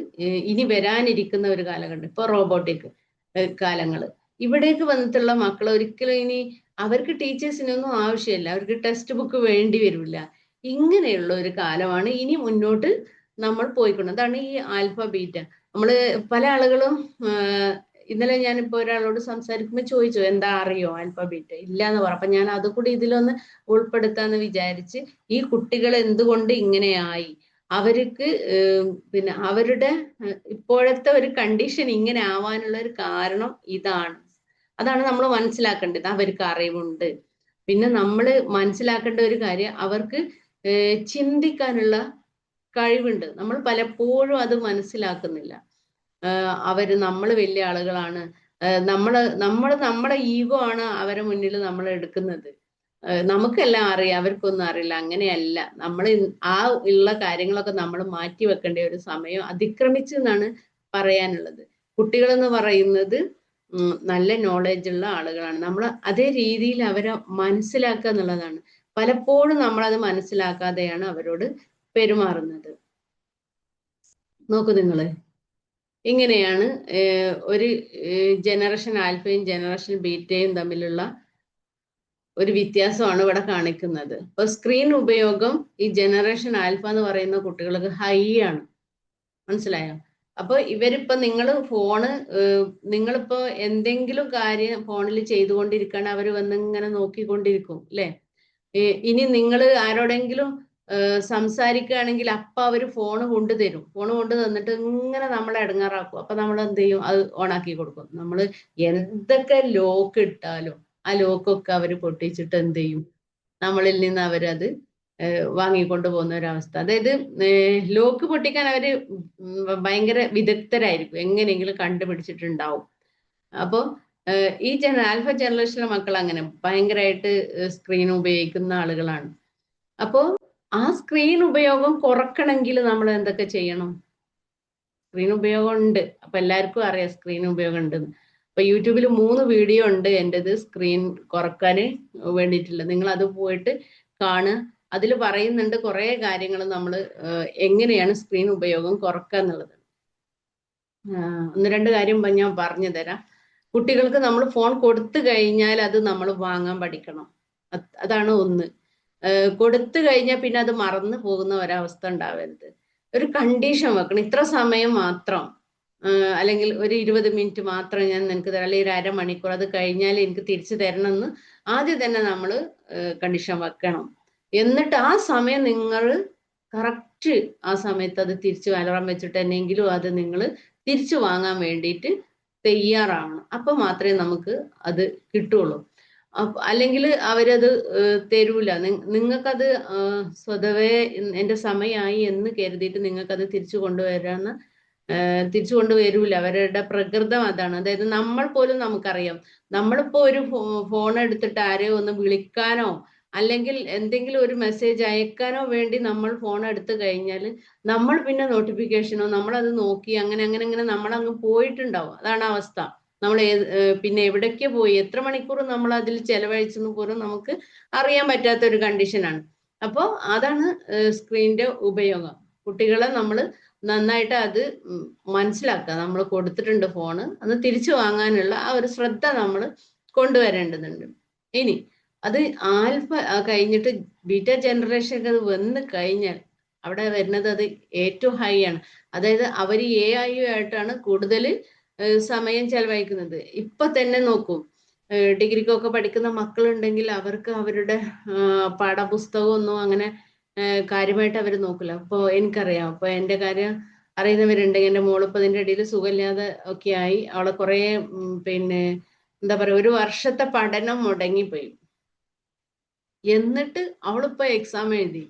ഇനി വരാനിരിക്കുന്ന ഒരു കാലഘട്ടം, ഇപ്പൊ റോബോട്ടിക് കാലങ്ങള്, ഇവിടേക്ക് വന്നിട്ടുള്ള മക്കൾ ഒരിക്കലും ഇനി അവർക്ക് ടീച്ചേഴ്സിനൊന്നും ആവശ്യമില്ല, അവർക്ക് ടെക്സ്റ്റ് ബുക്ക് വേണ്ടി വരില്ല. ഇങ്ങനെയുള്ള ഒരു കാലമാണ് ഇനി മുന്നോട്ട് നമ്മൾ പോയിക്കൊണ്ട്. അതാണ് ഈ ആൽഫ ബീറ്റ. നമ്മള് പല ആളുകളും ഇന്നലെ ഞാനിപ്പോ ഒരാളോട് സംസാരിക്കുമ്പോൾ ചോദിച്ചു, എന്താ അറിയോ ആൽഫ ബീറ്റ? ഇല്ല എന്ന് പറഞ്ഞു. അപ്പൊ ഞാൻ അതുകൂടി ഇതിലൊന്ന് ഉൾപ്പെടുത്താന്ന് വിചാരിച്ച്, ഈ കുട്ടികൾ എന്തുകൊണ്ട് ഇങ്ങനെയായി, അവർക്ക് പിന്നെ അവരുടെ ഇപ്പോഴത്തെ ഒരു കണ്ടീഷൻ ഇങ്ങനെ ആവാനുള്ള ഒരു കാരണം ഇതാണ്. അതാണ് നമ്മൾ മനസ്സിലാക്കേണ്ടത്. അവർക്ക് അറിവുണ്ട്. പിന്നെ നമ്മൾ മനസ്സിലാക്കേണ്ട ഒരു കാര്യം, അവർക്ക് ചിന്തിക്കാനുള്ള കഴിവുണ്ട്. നമ്മൾ പലപ്പോഴും അത് മനസ്സിലാക്കുന്നില്ല. നമ്മൾ വലിയ ആളുകളാണ്, നമ്മുടെ ഈഗോ ആണ് അവരെ മുന്നിൽ നമ്മൾ എടുക്കുന്നത്. നമുക്കെല്ലാം അറിയാം, അവർക്കൊന്നും അറിയില്ല. അങ്ങനെയല്ല. നമ്മൾ ആ ഉള്ള കാര്യങ്ങളൊക്കെ നമ്മൾ മാറ്റി വെക്കേണ്ട ഒരു സമയം അതിക്രമിച്ചു എന്നാണ് പറയാനുള്ളത്. കുട്ടികൾ എന്ന് പറയുന്നത് നല്ല നോളജ് ഉള്ള ആളുകളാണ്. നമ്മൾ അതേ രീതിയിൽ അവരെ മനസ്സിലാക്കുക എന്നുള്ളതാണ്. പലപ്പോഴും നമ്മളത് മനസ്സിലാക്കാതെയാണ് അവരോട് പെരുമാറുന്നത്. നോക്കൂ നിങ്ങള്, ഇങ്ങനെയാണ് ഒരു ജനറേഷൻ ആൽഫയും ജനറേഷൻ ബീറ്റയും തമ്മിലുള്ള ഒരു വ്യത്യാസമാണ് ഇവിടെ കാണിക്കുന്നത്. ഇപ്പൊ സ്ക്രീൻ ഉപയോഗം ഈ ജനറേഷൻ ആൽഫ എന്ന് പറയുന്ന കുട്ടികൾക്ക് ഹൈ ആണ്. മനസ്സിലായോ? അപ്പൊ ഇവരിപ്പോ നിങ്ങളിപ്പോ എന്തെങ്കിലും കാര്യം ഫോണിൽ ചെയ്തുകൊണ്ടിരിക്കുകയാണ്, അവർ വന്ന് ഇങ്ങനെ നോക്കിക്കൊണ്ടിരിക്കും അല്ലെ. ഇനി നിങ്ങൾ ആരോടെങ്കിലും സംസാരിക്കുകയാണെങ്കിൽ അപ്പൊ അവര് ഫോൺ കൊണ്ടുതരും. ഫോൺ കൊണ്ടു തന്നിട്ട് ഇങ്ങനെ നമ്മളെ ഇടങ്ങാറാക്കും. അപ്പൊ നമ്മൾ എന്ത് ചെയ്യും, അത് ഓണാക്കി കൊടുക്കും. നമ്മൾ എന്തൊക്കെ ലോക്ക് ഇട്ടാലും ആ ലോക്കൊക്കെ അവര് പൊട്ടിച്ചിട്ട് എന്ത് ചെയ്യും, നമ്മളിൽ നിന്ന് അവരത് വാങ്ങിക്കൊണ്ടു പോകുന്ന ഒരവസ്ഥ. അതായത് ലോക്ക് പൊട്ടിക്കാൻ അവര് ഭയങ്കര വിദഗ്ധരായിരിക്കും, എങ്ങനെയെങ്കിലും കണ്ടുപിടിച്ചിട്ടുണ്ടാവും. അപ്പോ ഈ ആൽഫ ജനറേഷനിലെ മക്കൾ അങ്ങനെ ഭയങ്കരമായിട്ട് സ്ക്രീൻ ഉപയോഗിക്കുന്ന ആളുകളാണ്. അപ്പോ ആ സ്ക്രീൻ ഉപയോഗം കുറക്കണമെങ്കിൽ നമ്മൾ എന്തൊക്കെ ചെയ്യണം? സ്ക്രീൻ ഉപയോഗം ഉണ്ട്, അപ്പൊ എല്ലാവർക്കും അറിയാം സ്ക്രീൻ ഉപയോഗം ഉണ്ടെന്ന്. അപ്പൊ യൂട്യൂബിൽ 3 വീഡിയോ ഉണ്ട് എൻ്റെത് സ്ക്രീൻ കുറക്കാൻ വേണ്ടിയിട്ടുള്ള. നിങ്ങൾ അത് പോയിട്ട് കാണുക. അതിൽ പറയുന്നുണ്ട് കുറെ കാര്യങ്ങൾ നമ്മൾ എങ്ങനെയാണ് സ്ക്രീൻ ഉപയോഗം കുറക്കുക എന്നുള്ളത്. 1-2 കാര്യം ഞാൻ പറഞ്ഞു തരാം. കുട്ടികൾക്ക് നമ്മൾ ഫോൺ കൊടുത്തു കഴിഞ്ഞാൽ അത് നമ്മൾ വാങ്ങാൻ പഠിക്കണം. അതാണ് ഒന്ന്. കൊടുത്തു കഴിഞ്ഞാൽ പിന്നെ അത് മറന്നു പോകുന്ന ഒരവസ്ഥ ഉണ്ടാവരുത്. ഒരു കണ്ടീഷൻ വെക്കണം, ഇത്ര സമയം മാത്രം, അല്ലെങ്കിൽ ഒരു 20 മിനിറ്റ് മാത്രം ഞാൻ നിനക്ക് തരാം, അല്ലെങ്കിൽ 1/2 മണിക്കൂർ, അത് കഴിഞ്ഞാൽ എനിക്ക് തിരിച്ചു തരണം എന്ന് ആദ്യം തന്നെ നമ്മൾ കണ്ടീഷൻ വെക്കണം. എന്നിട്ട് ആ സമയം നിങ്ങൾ കറക്റ്റ് ആ സമയത്ത് അത് തിരിച്ചു അലാറം വെച്ചിട്ട് തന്നെയെങ്കിലും അത് നിങ്ങൾ തിരിച്ചു വാങ്ങാൻ വേണ്ടിയിട്ട് തയ്യാറാവണം. അപ്പൊ മാത്രമേ നമുക്ക് അത് കിട്ടുള്ളൂ. അല്ലെങ്കിൽ അവരത് തരൂല. നിങ്ങൾക്കത് സ്വതവേ എൻ്റെ സമയമായി എന്ന് കരുതിയിട്ട് നിങ്ങൾക്കത് തിരിച്ചു കൊണ്ടുവരൂല. അവരുടെ പ്രകൃതം അതാണ്. അതായത് നമ്മൾ പോലും നമുക്കറിയാം, നമ്മളിപ്പോ ഒരു ഫോൺ എടുത്തിട്ട് ആരെയോ ഒന്ന് വിളിക്കാനോ അല്ലെങ്കിൽ എന്തെങ്കിലും ഒരു മെസ്സേജ് അയക്കാനോ വേണ്ടി നമ്മൾ ഫോൺ എടുത്തു കഴിഞ്ഞാൽ നമ്മൾ പിന്നെ നോട്ടിഫിക്കേഷനോ നമ്മളത് നോക്കി അങ്ങനെ അങ്ങനെ അങ്ങനെ നമ്മളങ്ങ് പോയിട്ടുണ്ടാവും. അതാണ് അവസ്ഥ. നമ്മൾ പിന്നെ എവിടേക്ക് പോയി എത്ര മണിക്കൂർ നമ്മൾ അതിൽ ചെലവഴിച്ചെന്ന് പോലും നമുക്ക് അറിയാൻ പറ്റാത്ത ഒരു കണ്ടീഷനാണ്. അപ്പോൾ അതാണ് സ്ക്രീനിന്റെ ഉപയോഗം. കുട്ടികളെ നമ്മൾ നന്നായിട്ട് അത് മനസ്സിലാക്കുക. നമ്മൾ കൊടുത്തിട്ടുണ്ട് ഫോണ്, അത് തിരിച്ചു വാങ്ങാനുള്ള ആ ഒരു ശ്രദ്ധ നമ്മൾ കൊണ്ടുവരേണ്ടതുണ്ട്. ഇനി അത് ആൽഫ കഴിഞ്ഞിട്ട് ബീറ്റ ജനറേഷൻ അത് വന്ന് കഴിഞ്ഞാൽ അവിടെ വരുന്നത് അത് ഏറ്റവും ഹൈ ആണ്. അതായത് അവർ AI ആയിട്ടാണ് കൂടുതൽ സമയം ചെലവഴിക്കുന്നത്. ഇപ്പൊ തന്നെ നോക്കൂ, ഡിഗ്രിക്കൊക്കെ പഠിക്കുന്ന മക്കളുണ്ടെങ്കിൽ അവർക്ക് അവരുടെ പാഠപുസ്തകം ഒന്നും അങ്ങനെ കാര്യമായിട്ട് അവർ നോക്കില്ല. അപ്പോൾ എനിക്കറിയാം, അപ്പൊ എൻ്റെ കാര്യം അറിയുന്നവരുണ്ടെങ്കിൽ എൻ്റെ മോളിപ്പോൾ അതിൻ്റെ ഇടയിൽ സുഖമില്ലാതെ ഒക്കെ ആയി. അവളെ കുറേ പിന്നെ എന്താ പറയുക, ഒരു വർഷത്തെ പഠനം മുടങ്ങിപ്പോയി. എന്നിട്ട് അവളിപ്പോ എക്സാം എഴുതി,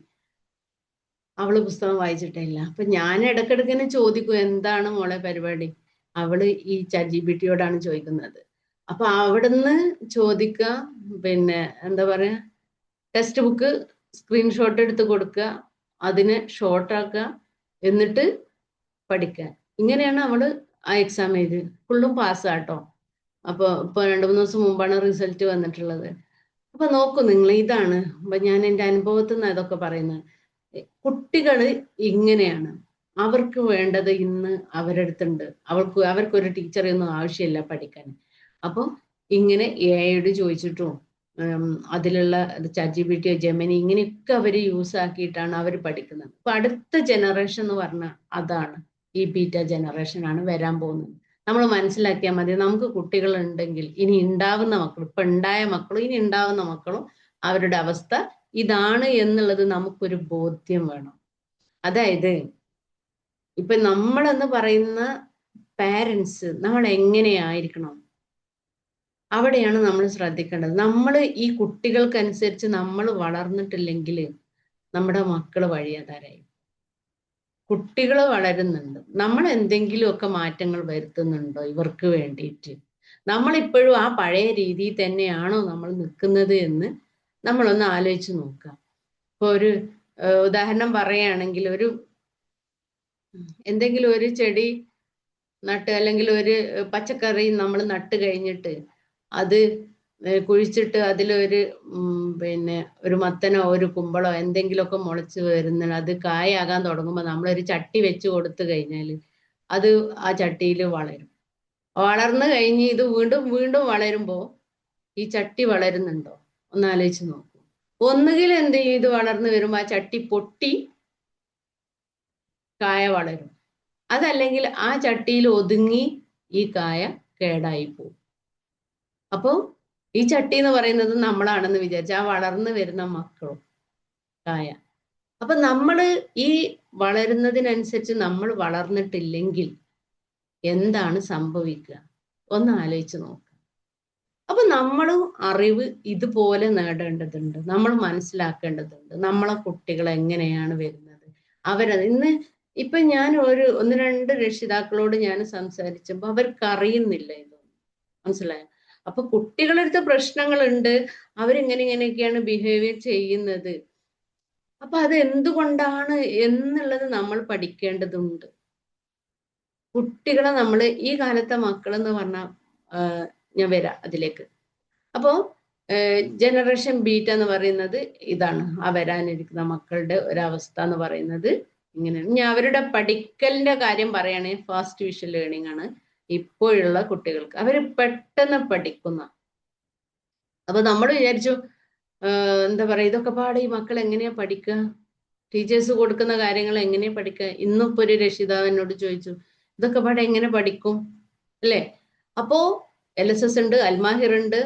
അവള് പുസ്തകം വായിച്ചിട്ടില്ല. അപ്പൊ ഞാൻ ഇടക്കിടക്കിനെ ചോദിക്കും, എന്താണ് മോളെ പരിപാടി? അവള് ഈ ChatGPT-യോടാണ് ചോദിക്കുന്നത്. അപ്പൊ അവിടുന്ന് ചോദിക്കുക, പിന്നെ എന്താ പറയാ, ടെക്സ്റ്റ് ബുക്ക് സ്ക്രീൻഷോട്ട് എടുത്ത് കൊടുക്കുക, അതിനെ ഷോർട്ട് ആക്കുക, എന്നിട്ട് പഠിക്കുക. ഇങ്ങനെയാണ് അവള് ആ എക്സാം എഴുതി. ഫുള്ളും പാസ്സാട്ടോ. അപ്പൊ ഇപ്പൊ 2-3 ദിവസം മുമ്പാണ് റിസൾട്ട് വന്നിട്ടുള്ളത്. അപ്പൊ നോക്കൂ നിങ്ങൾ, ഇതാണ് ഞാൻ എൻ്റെ അനുഭവത്തിൽ നിന്ന് അതൊക്കെ പറയുന്നത്. കുട്ടികള് ഇങ്ങനെയാണ്. അവർക്ക് വേണ്ടത് ഇന്ന് അവരുടെ അടുത്തുണ്ട്. അവർക്കൊരു ടീച്ചറെ ഒന്നും ആവശ്യമില്ല പഠിക്കാൻ. അപ്പൊ ഇങ്ങനെ AI-യോട് ചോദിച്ചിട്ടും അതിലുള്ള ChatGPT, ജെമിനി ഇങ്ങനെയൊക്കെ അവര് യൂസ് ആക്കിയിട്ടാണ് അവർ പഠിക്കുന്നത്. അപ്പൊ അടുത്ത ജനറേഷൻ എന്ന് പറഞ്ഞാൽ അതാണ്, ഈ ബീറ്റ ജനറേഷൻ ആണ് വരാൻ പോകുന്നത്. നമ്മൾ മനസ്സിലാക്കിയാൽ മതി. നമുക്ക് കുട്ടികൾ ഉണ്ടെങ്കിൽ ഇനി ഉണ്ടാവുന്ന മക്കൾ, ഇപ്പൊ ഉണ്ടായ മക്കളും ഇനി ഉണ്ടാവുന്ന മക്കളും അവരുടെ അവസ്ഥ ഇതാണ് എന്നുള്ളത് നമുക്കൊരു ബോധ്യം വേണം. അതായത് ഇപ്പൊ നമ്മളെന്ന് പറയുന്ന പാരൻസ് നമ്മൾ എങ്ങനെയായിരിക്കണം, അവിടെയാണ് നമ്മൾ ശ്രദ്ധിക്കേണ്ടത്. നമ്മൾ ഈ കുട്ടികൾക്കനുസരിച്ച് നമ്മൾ വളർന്നിട്ടില്ലെങ്കിൽ നമ്മുടെ മക്കള് വഴിയാധാരായി. കുട്ടികൾ വളരുന്നുണ്ട്, നമ്മൾ എന്തെങ്കിലുമൊക്കെ മാറ്റങ്ങൾ വരുത്തുന്നുണ്ടോ ഇവർക്ക് വേണ്ടിയിട്ട്? നമ്മളിപ്പോഴും ആ പഴയ രീതിയിൽ തന്നെയാണോ നമ്മൾ നിൽക്കുന്നത് എന്ന് നമ്മളൊന്ന് ആലോചിച്ച് നോക്കാം. ഇപ്പൊ ഒരു ഉദാഹരണം പറയുകയാണെങ്കിൽ, എന്തെങ്കിലും ഒരു ചെടി നട്ട് അല്ലെങ്കിൽ ഒരു പച്ചക്കറി നമ്മൾ നട്ട് കഴിഞ്ഞിട്ട് അത് കുഴിച്ചിട്ട് അതിലൊരു പിന്നെ ഒരു മത്തനോ ഒരു കുമ്പളോ എന്തെങ്കിലുമൊക്കെ മുളച്ച് വരുന്ന അത് കായാകാൻ തുടങ്ങുമ്പോൾ നമ്മളൊരു ചട്ടി വെച്ച് കൊടുത്തു കഴിഞ്ഞാൽ അത് ആ ചട്ടിയിൽ വളരും. വളർന്നു കഴിഞ്ഞ് ഇത് വീണ്ടും വീണ്ടും വളരുമ്പോൾ ഈ ചട്ടി വളരുന്നുണ്ടോ ഒന്ന് ആലോചിച്ച് നോക്കൂ. ഒന്നുകിൽ എന്ത് ചെയ്യും, ഇത് വളർന്നു വരുമ്പോൾ ആ ചട്ടി പൊട്ടി കായ വളരും. അതല്ലെങ്കിൽ ആ ചട്ടിയിൽ ഒതുങ്ങി ഈ കായ കേടായി പോകും. അപ്പോൾ ഈ ചട്ടി എന്ന് പറയുന്നത് നമ്മളാണെന്ന് വിചാരിച്ച ആ വളർന്നു വരുന്ന മക്കളും കായ. അപ്പൊ നമ്മൾ ഈ വളരുന്നതിനനുസരിച്ച് നമ്മൾ വളർന്നിട്ടില്ലെങ്കിൽ എന്താണ് സംഭവിക്കുക ഒന്ന് ആലോചിച്ച് നോക്കുക. അപ്പൊ നമ്മളും അറിവ് ഇതുപോലെ നേടേണ്ടതുണ്ട്, നമ്മൾ മനസ്സിലാക്കേണ്ടതുണ്ട്. നമ്മളെ കുട്ടികൾ എങ്ങനെയാണ് വരുന്നത്, അവരത് ഇന്ന് ഇപ്പൊ ഞാൻ 1-2 രക്ഷിതാക്കളോട് ഞാൻ സംസാരിച്ചപ്പോൾ അവർക്ക് അറിയുന്നില്ല ഇതൊന്നും. മനസ്സിലായോ? അപ്പൊ കുട്ടികളടുത്ത പ്രശ്നങ്ങളുണ്ട്, ഇങ്ങനെയൊക്കെയാണ് ബിഹേവിയർ ചെയ്യുന്നത്. അപ്പൊ അത് എന്തുകൊണ്ടാണ് എന്നുള്ളത് നമ്മൾ പഠിക്കേണ്ടതുണ്ട്. കുട്ടികളെ നമ്മൾ ഈ കാലത്തെ മക്കളെന്ന് പറഞ്ഞാൽ ഞാൻ വരാം അതിലേക്ക്. അപ്പോ ജനറേഷൻ ബീറ്റ എന്ന് പറയുന്നത് ഇതാണ്, ആ വരാനിരിക്കുന്ന മക്കളുടെ ഒരവസ്ഥ എന്ന് പറയുന്നത് ഇങ്ങനെയാണ്. ഞാൻ അവരുടെ പഠിക്കലിന്റെ കാര്യം പറയുകയാണെങ്കിൽ ഫാസ്റ്റ് വിഷ്വൽ ലേണിംഗ് ആണ് ഇപ്പോഴുള്ള കുട്ടികൾക്ക്. അവര് പെട്ടെന്ന് പഠിക്കുന്ന. അപ്പൊ നമ്മൾ വിചാരിച്ചു എന്താ പറയാ, ഇതൊക്കെ പാടെ ഈ മക്കൾ എങ്ങനെയാ പഠിക്കുക, ടീച്ചേഴ്സ് കൊടുക്കുന്ന കാര്യങ്ങൾ എങ്ങനെയാ പഠിക്കുക? ഇന്നിപ്പോ ഒരു രക്ഷിതാവ് എന്നോട് ചോദിച്ചു, ഇതൊക്കെ പാടെ എങ്ങനെ പഠിക്കും അല്ലേ? അപ്പോ LSS ഉണ്ട്, അൽമാഹിർ ഉണ്ട്,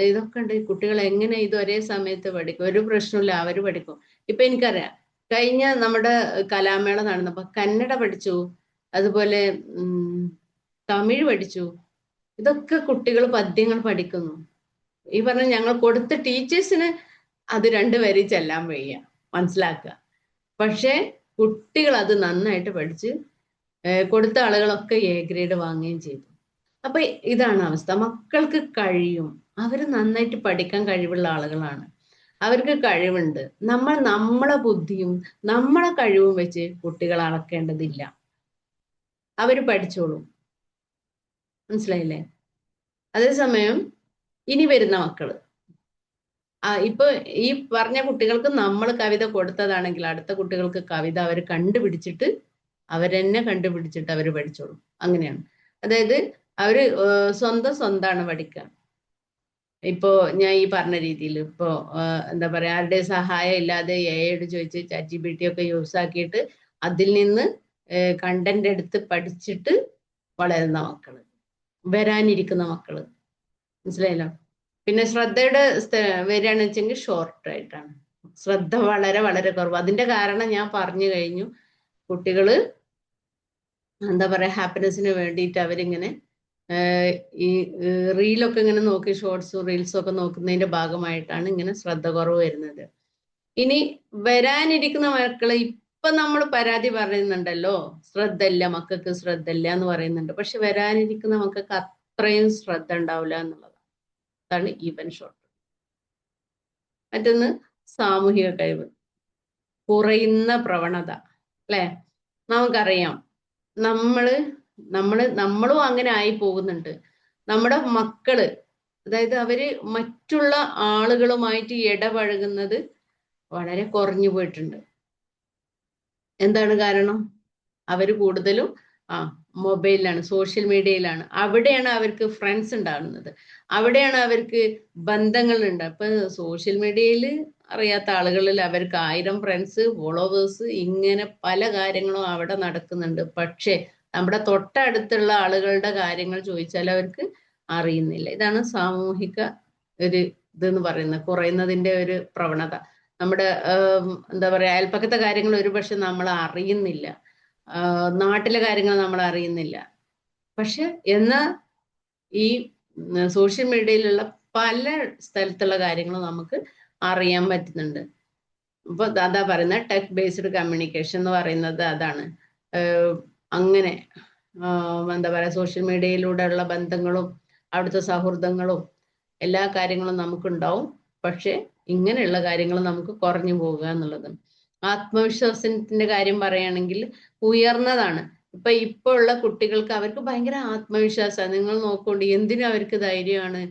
ഇതൊക്കെ ഉണ്ട്. കുട്ടികൾ എങ്ങനെ ഇത് ഒരേ സമയത്ത് പഠിക്കും? ഒരു പ്രശ്നമില്ല, അവര് പഠിക്കും. ഇപ്പൊ എനിക്കറിയാം, കഴിഞ്ഞ നമ്മുടെ കലാമേള നടന്നപ്പോ കന്നഡ പഠിച്ചു, അതുപോലെ തമിഴ് പഠിച്ചു. ഇതൊക്കെ കുട്ടികൾ പദ്യങ്ങൾ പഠിക്കുന്നു. ഈ പറഞ്ഞ ഞങ്ങൾ കൊടുത്ത ടീച്ചേഴ്സിന് അത് 2 വരി ചെല്ലാൻ വയ്യ, മനസ്സിലാക്കുക. പക്ഷെ കുട്ടികൾ അത് നന്നായിട്ട് പഠിച്ച് കൊടുത്ത ആളുകളൊക്കെ A ഗ്രേഡ് വാങ്ങുകയും ചെയ്തു. അപ്പൊ ഇതാണ് അവസ്ഥ. മക്കൾക്ക് കഴിയും, അവര് നന്നായിട്ട് പഠിക്കാൻ കഴിവുള്ള ആളുകളാണ്. അവർക്ക് കഴിവുണ്ട്. നമ്മൾ നമ്മളെ ബുദ്ധിയും നമ്മളെ കഴിവും വെച്ച് കുട്ടികളെ അളക്കേണ്ടതില്ല. അവര് പഠിച്ചോളും. മനസ്സിലായില്ലേ? അതേസമയം ഇനി വരുന്ന മക്കള് ഇപ്പൊ ഈ പറഞ്ഞ കുട്ടികൾക്ക് നമ്മൾ കവിത കൊടുത്തതാണെങ്കിൽ അടുത്ത കുട്ടികൾക്ക് കവിത അവർ കണ്ടുപിടിച്ചിട്ട് അവരെന്നെ കണ്ടുപിടിച്ചിട്ട് അവർ പഠിച്ചോളും. അങ്ങനെയാണ്. അതായത് അവര് സ്വന്തമാണ് പഠിക്കുക. ഇപ്പോ ഞാൻ ഈ പറഞ്ഞ രീതിയിൽ ഇപ്പോ എന്താ പറയാ, ആരുടെ സഹായം ഇല്ലാതെ എയോട് ചോദിച്ച് ChatGPT ഒക്കെ യൂസ് ആക്കിയിട്ട് അതിൽ നിന്ന് കണ്ടന്റ് എടുത്ത് പഠിച്ചിട്ട് വളരുന്ന മക്കള്, വരാനിരിക്കുന്ന മക്കള്. മനസ്സിലായല്ലോ? പിന്നെ ശ്രദ്ധയുടെ വരികയാണെന്ന് വെച്ചെങ്കിൽ ഷോർട്ട് ആയിട്ടാണ്. ശ്രദ്ധ വളരെ വളരെ കുറവ്. അതിന്റെ കാരണം ഞാൻ പറഞ്ഞു കഴിഞ്ഞു. കുട്ടികള് എന്താ പറയാ, ഹാപ്പിനെസ്സിന് വേണ്ടിയിട്ട് അവരിങ്ങനെ ഈ റീലൊക്കെ ഇങ്ങനെ നോക്കി, ഷോർട്സും റീൽസും ഒക്കെ നോക്കുന്നതിന്റെ ഭാഗമായിട്ടാണ് ഇങ്ങനെ ശ്രദ്ധ കുറവ് വരുന്നത്. ഇനി വരാനിരിക്കുന്ന മക്കള് ഇപ്പൊ നമ്മൾ പരാതി പറയുന്നുണ്ടല്ലോ, ശ്രദ്ധ ഇല്ല, മക്കൾക്ക് ശ്രദ്ധ ഇല്ല എന്ന് പറയുന്നുണ്ട്. പക്ഷെ വരാനിരിക്കുന്ന മക്കൾക്ക് അത്രയും ശ്രദ്ധ ഉണ്ടാവില്ല എന്നുള്ളതാണ്. അതാണ് ഈവൻ ഷോർട്ട്. മറ്റൊന്ന് സാമൂഹിക കഴിവ് കുറയുന്ന പ്രവണത, അല്ലെ? നമുക്കറിയാം, നമ്മളും അങ്ങനെ ആയി പോകുന്നുണ്ട്. നമ്മുടെ മക്കള്, അതായത് അവര് മറ്റുള്ള ആളുകളുമായിട്ട് ഇടപഴകുന്നത് വളരെ കുറഞ്ഞു പോയിട്ടുണ്ട്. എന്താണ് കാരണം? അവര് കൂടുതലും മൊബൈലിലാണ്, സോഷ്യൽ മീഡിയയിലാണ്. അവിടെയാണ് അവർക്ക് ഫ്രണ്ട്സ് ഉണ്ടാകുന്നത്, അവിടെയാണ് അവർക്ക് ബന്ധങ്ങൾ ഉണ്ട്. അപ്പൊ സോഷ്യൽ മീഡിയയിൽ അറിയാത്ത ആളുകളിൽ അവർക്ക് 1000 ഫ്രണ്ട്സ്, ഫോളോവേഴ്സ്, ഇങ്ങനെ പല കാര്യങ്ങളും അവിടെ നടക്കുന്നുണ്ട്. പക്ഷെ നമ്മുടെ തൊട്ടടുത്തുള്ള ആളുകളുടെ കാര്യങ്ങൾ ചോദിച്ചാൽ അവർക്ക് അറിയുന്നില്ല. ഇതാണ് സാമൂഹിക ഒരു ഇതെന്ന് പറയുന്നത്, കുറയുന്നതിന്റെ ഒരു പ്രവണത. നമ്മുടെ എന്താ പറയാ, അയൽപ്പക്കത്തെ കാര്യങ്ങൾ ഒരുപക്ഷെ നമ്മൾ അറിയുന്നില്ല, നാട്ടിലെ കാര്യങ്ങൾ നമ്മൾ അറിയുന്നില്ല. പക്ഷെ എന്നാ ഈ സോഷ്യൽ മീഡിയയിലുള്ള പല സ്ഥലത്തുള്ള കാര്യങ്ങൾ നമുക്ക് അറിയാൻ പറ്റുന്നുണ്ട്. ഇപ്പൊ അതാ പറയുന്നത് ടെക് ബേസ്ഡ് കമ്മ്യൂണിക്കേഷൻ എന്ന് പറയുന്നത് അതാണ്. അങ്ങനെ എന്താ പറയാ, സോഷ്യൽ മീഡിയയിലൂടെയുള്ള ബന്ധങ്ങളും അവിടുത്തെ സൗഹൃദങ്ങളും എല്ലാ കാര്യങ്ങളും നമുക്കുണ്ടാവും. പക്ഷെ ഇങ്ങനെയുള്ള കാര്യങ്ങൾ നമുക്ക് കുറഞ്ഞു പോകുക എന്നുള്ളത്. ആത്മവിശ്വാസത്തിന്റെ കാര്യം പറയുകയാണെങ്കിൽ ഉയർന്നതാണ്. ഇപ്പൊ ഉള്ള കുട്ടികൾക്ക് അവർക്ക് ഭയങ്കര ആത്മവിശ്വാസമാണ്. നിങ്ങൾ നോക്കോണ്ട് എന്തിനും അവർക്ക് ധൈര്യമാണ്,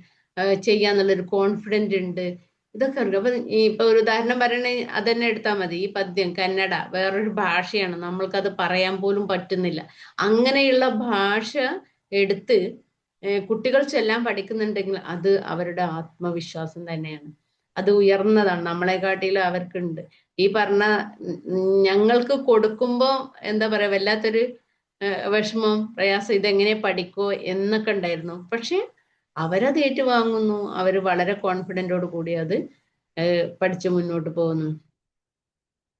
ചെയ്യാന്നുള്ളൊരു കോൺഫിഡന്റ് ഉണ്ട്. ഇതൊക്കെ ഉണ്ട്. അപ്പൊ ഇപ്പൊ ഒരു ഉദാഹരണം പറയണേ അതന്നെ എടുത്താൽ മതി. ഈ പദ്യം കന്നഡ വേറൊരു ഭാഷയാണ്, നമ്മൾക്കത് പറയാൻ പോലും പറ്റുന്നില്ല. അങ്ങനെയുള്ള ഭാഷ എടുത്ത് കുട്ടികൾ ചെല്ലാൻ പഠിക്കുന്നുണ്ടെങ്കിൽ അത് അവരുടെ ആത്മവിശ്വാസം തന്നെയാണ്. അത് ഉയർന്നതാണ്, നമ്മളെക്കാട്ടിലും അവർക്കുണ്ട്. ഈ പറഞ്ഞ ഞങ്ങൾക്ക് കൊടുക്കുമ്പോ എന്താ പറയാ, വല്ലാത്തൊരു വിഷമം, പ്രയാസം, ഇതെങ്ങനെ പഠിക്കോ എന്നൊക്കെ ഉണ്ടായിരുന്നു. പക്ഷെ അവരത് ഏറ്റുവാങ്ങുന്നു, അവര് വളരെ കോൺഫിഡന്റോട് കൂടി അത് പഠിച്ചു മുന്നോട്ട് പോകുന്നു.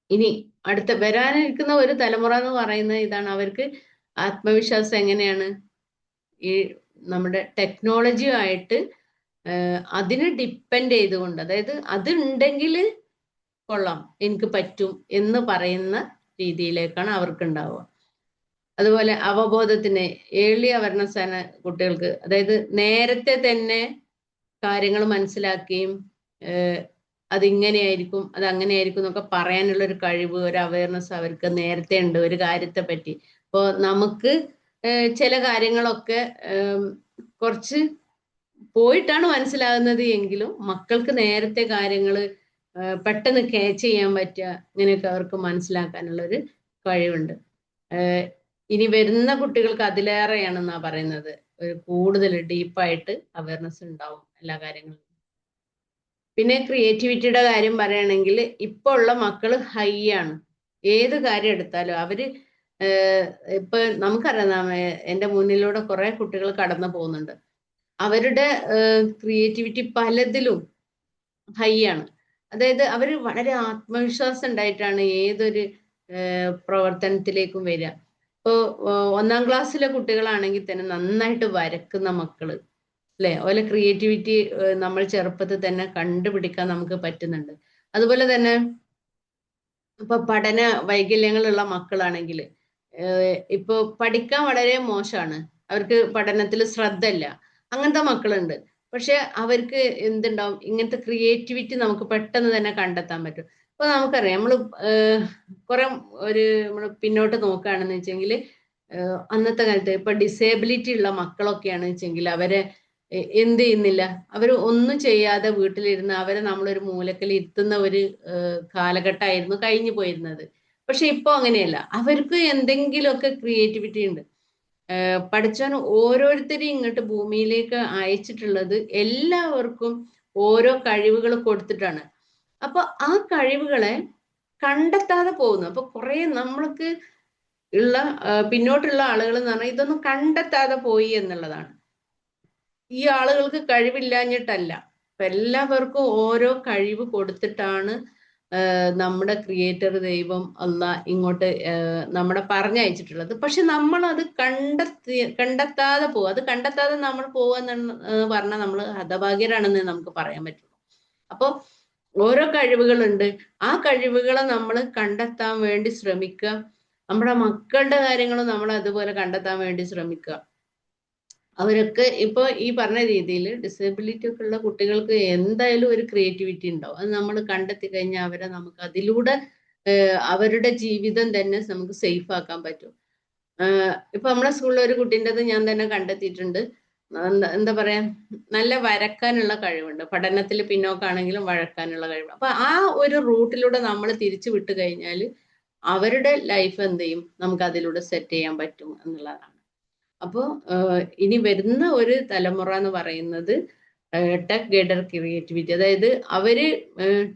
ഇനി അടുത്ത വരാനിരിക്കുന്ന ഒരു തലമുറ എന്ന് പറയുന്നത് ഇതാണ്. അവർക്ക് ആത്മവിശ്വാസം എങ്ങനെയാണ്? ഈ നമ്മുടെ ടെക്നോളജിയുമായിട്ട് അതിന് ഡിപ്പെൻഡ് ചെയ്തുകൊണ്ട്, അതായത് അത് ഉണ്ടെങ്കിൽ കൊള്ളാം, എനിക്ക് പറ്റും എന്ന് പറയുന്ന രീതിയിലേക്കാണ് അവർക്ക് ഉണ്ടാവുക. അതുപോലെ അവബോധത്തിന് ഏർലി അവയർനെസ് ആണ് കുട്ടികൾക്ക്, അതായത് നേരത്തെ തന്നെ കാര്യങ്ങൾ മനസ്സിലാക്കുകയും അതിങ്ങനെയായിരിക്കും, അത് അങ്ങനെയായിരിക്കും എന്നൊക്കെ പറയാനുള്ള ഒരു കഴിവ്, ഒരു അവയർനെസ് അവർക്ക് നേരത്തെ ഉണ്ട് ഒരു കാര്യത്തെ പറ്റി. ഇപ്പോൾ നമുക്ക് ചില കാര്യങ്ങളൊക്കെ കുറച്ച് പോയിട്ടാണ് മനസ്സിലാകുന്നത് എങ്കിലും മക്കൾക്ക് നേരത്തെ കാര്യങ്ങൾ പെട്ടെന്ന് ക്യാച്ച് ചെയ്യാൻ പറ്റുക, ഇങ്ങനെയൊക്കെ അവർക്ക് മനസ്സിലാക്കാനുള്ള ഒരു കഴിവുണ്ട്. ഇനി വരുന്ന കുട്ടികൾക്ക് അതിലേറെയാണെന്നാ പറയുന്നത്, ഒരു കൂടുതൽ ഡീപ്പായിട്ട് അവയർനെസ് ഉണ്ടാവും എല്ലാ കാര്യങ്ങളും. പിന്നെ ക്രിയേറ്റിവിറ്റിയുടെ കാര്യം പറയുകയാണെങ്കിൽ ഇപ്പോൾ ഉള്ള മക്കള് ഹൈ ആണ്. ഏത് കാര്യം എടുത്താലും അവര് ഇപ്പൊ നമുക്കറിയാം, എൻ്റെ മുന്നിലൂടെ കുറെ കുട്ടികൾ കടന്നു പോകുന്നുണ്ട്. അവരുടെ ക്രിയേറ്റിവിറ്റി പലതിലും ഹൈ ആണ്. അതായത് അവര് വളരെ ആത്മവിശ്വാസം ഉണ്ടായിട്ടാണ് ഏതൊരു പ്രവർത്തനത്തിലേക്കും വരിക. ഇപ്പോ 1ാം ക്ലാസ്സിലെ കുട്ടികളാണെങ്കിൽ തന്നെ നന്നായിട്ട് വരക്കുന്ന മക്കള്, അല്ലെ? അതുപോലെ ക്രിയേറ്റിവിറ്റി നമ്മൾ ചെറുപ്പത്തിൽ തന്നെ കണ്ടുപിടിക്കാൻ നമുക്ക് പറ്റുന്നുണ്ട്. അതുപോലെ തന്നെ ഇപ്പൊ പഠന വൈകല്യങ്ങളുള്ള മക്കളാണെങ്കിൽ ഇപ്പൊ പഠിക്കാൻ വളരെ മോശമാണ്, അവർക്ക് പഠനത്തിൽ ശ്രദ്ധ ഇല്ല, അങ്ങനത്തെ മക്കളുണ്ട്. പക്ഷെ അവർക്ക് എന്തുണ്ടാവും, ഇങ്ങനത്തെ ക്രിയേറ്റിവിറ്റി നമുക്ക് പെട്ടെന്ന് തന്നെ കണ്ടെത്താൻ പറ്റും. ഇപ്പൊ നമുക്കറിയാം, നമ്മള് കുറെ നമ്മൾ പിന്നോട്ട് നോക്കുകയാണെന്ന് വെച്ചെങ്കിൽ, അന്നത്തെ കാലത്ത് ഇപ്പൊ ഡിസേബിലിറ്റി ഉള്ള മക്കളൊക്കെയാണെന്ന് വെച്ചെങ്കിൽ അവരെ എന്ത് ചെയ്യുന്നില്ല, അവർ ഒന്നും ചെയ്യാതെ വീട്ടിലിരുന്ന് അവരെ നമ്മളൊരു മൂലക്കൽ ഇരുത്തുന്ന ഒരു കാലഘട്ടമായിരുന്നു കഴിഞ്ഞു പോയിരുന്നത്. പക്ഷെ ഇപ്പൊ അങ്ങനെയല്ല, അവർക്ക് എന്തെങ്കിലുമൊക്കെ ക്രിയേറ്റിവിറ്റി ഉണ്ട്. പഠിച്ചവൻ ഓരോരുത്തരെയും ഇങ്ങോട്ട് ഭൂമിയിലേക്ക് അയച്ചിട്ടുള്ളത് എല്ലാവർക്കും ഓരോ കഴിവുകൾ കൊടുത്തിട്ടാണ്. അപ്പൊ ആ കഴിവുകളെ കണ്ടെത്താതെ പോകുന്നു. അപ്പൊ കുറെ നമ്മൾക്ക് ഉള്ള പിന്നോട്ടുള്ള ആളുകൾ എന്ന് പറഞ്ഞാൽ ഇതൊന്നും കണ്ടെത്താതെ പോയി എന്നുള്ളതാണ്. ഈ ആളുകൾക്ക് കഴിവില്ലാഞ്ഞിട്ടല്ല, ഇപ്പൊ എല്ലാവർക്കും ഓരോ കഴിവ് കൊടുത്തിട്ടാണ് നമ്മുടെ ക്രിയേറ്റർ ദൈവം അള്ളാഹ് ഇങ്ങോട്ട് നമ്മളെ പറഞ്ഞയച്ചിട്ടുള്ളത്. പക്ഷെ നമ്മൾ അത് കണ്ടെത്താതെ പോകും. അത് കണ്ടെത്താതെ നമ്മൾ പോവാന്ന് പറഞ്ഞാൽ നമ്മൾ ഹതഭാഗ്യരാണെന്ന് നമുക്ക് പറയാൻ പറ്റുള്ളൂ. അപ്പൊ ഓരോ കഴിവുകളുണ്ട്, ആ കഴിവുകളെ നമ്മൾ കണ്ടെത്താൻ വേണ്ടി ശ്രമിക്കുക. നമ്മുടെ മക്കളുടെ കാര്യങ്ങളും നമ്മൾ അതുപോലെ കണ്ടെത്താൻ വേണ്ടി ശ്രമിക്കുക. അവരൊക്കെ ഇപ്പൊ ഈ പറഞ്ഞ രീതിയിൽ ഡിസേബിലിറ്റി ഒക്കെ ഉള്ള കുട്ടികൾക്ക് എന്തായാലും ഒരു ക്രിയേറ്റിവിറ്റി ഉണ്ടാവും. അത് നമ്മൾ കണ്ടെത്തി കഴിഞ്ഞാൽ അവരെ നമുക്ക് അതിലൂടെ അവരുടെ ജീവിതം തന്നെ നമുക്ക് സേഫ് ആക്കാൻ പറ്റും. ഇപ്പൊ നമ്മളെ സ്കൂളിൽ ഒരു കുട്ടീൻ്റെത് ഞാൻ തന്നെ കണ്ടെത്തിയിട്ടുണ്ട്. എന്താ പറയാ, നല്ല വരക്കാനുള്ള കഴിവുണ്ട്, പഠനത്തിൽ പിന്നോക്കാണെങ്കിലും വരക്കാനുള്ള കഴിവ്. അപ്പൊ ആ ഒരു റൂട്ടിലൂടെ നമ്മൾ തിരിച്ചു വിട്ടു കഴിഞ്ഞാൽ അവരുടെ ലൈഫ് എന്ത് ചെയ്യും, നമുക്ക് അതിലൂടെ സെറ്റ് ചെയ്യാൻ പറ്റും എന്നുള്ളതാണ്. അപ്പോൾ ഇനി വരുന്ന ഒരു തലമുറ എന്ന് പറയുന്നത് ടെക് ഗൈഡർ ക്രിയേറ്റിവിറ്റി, അതായത് അവര്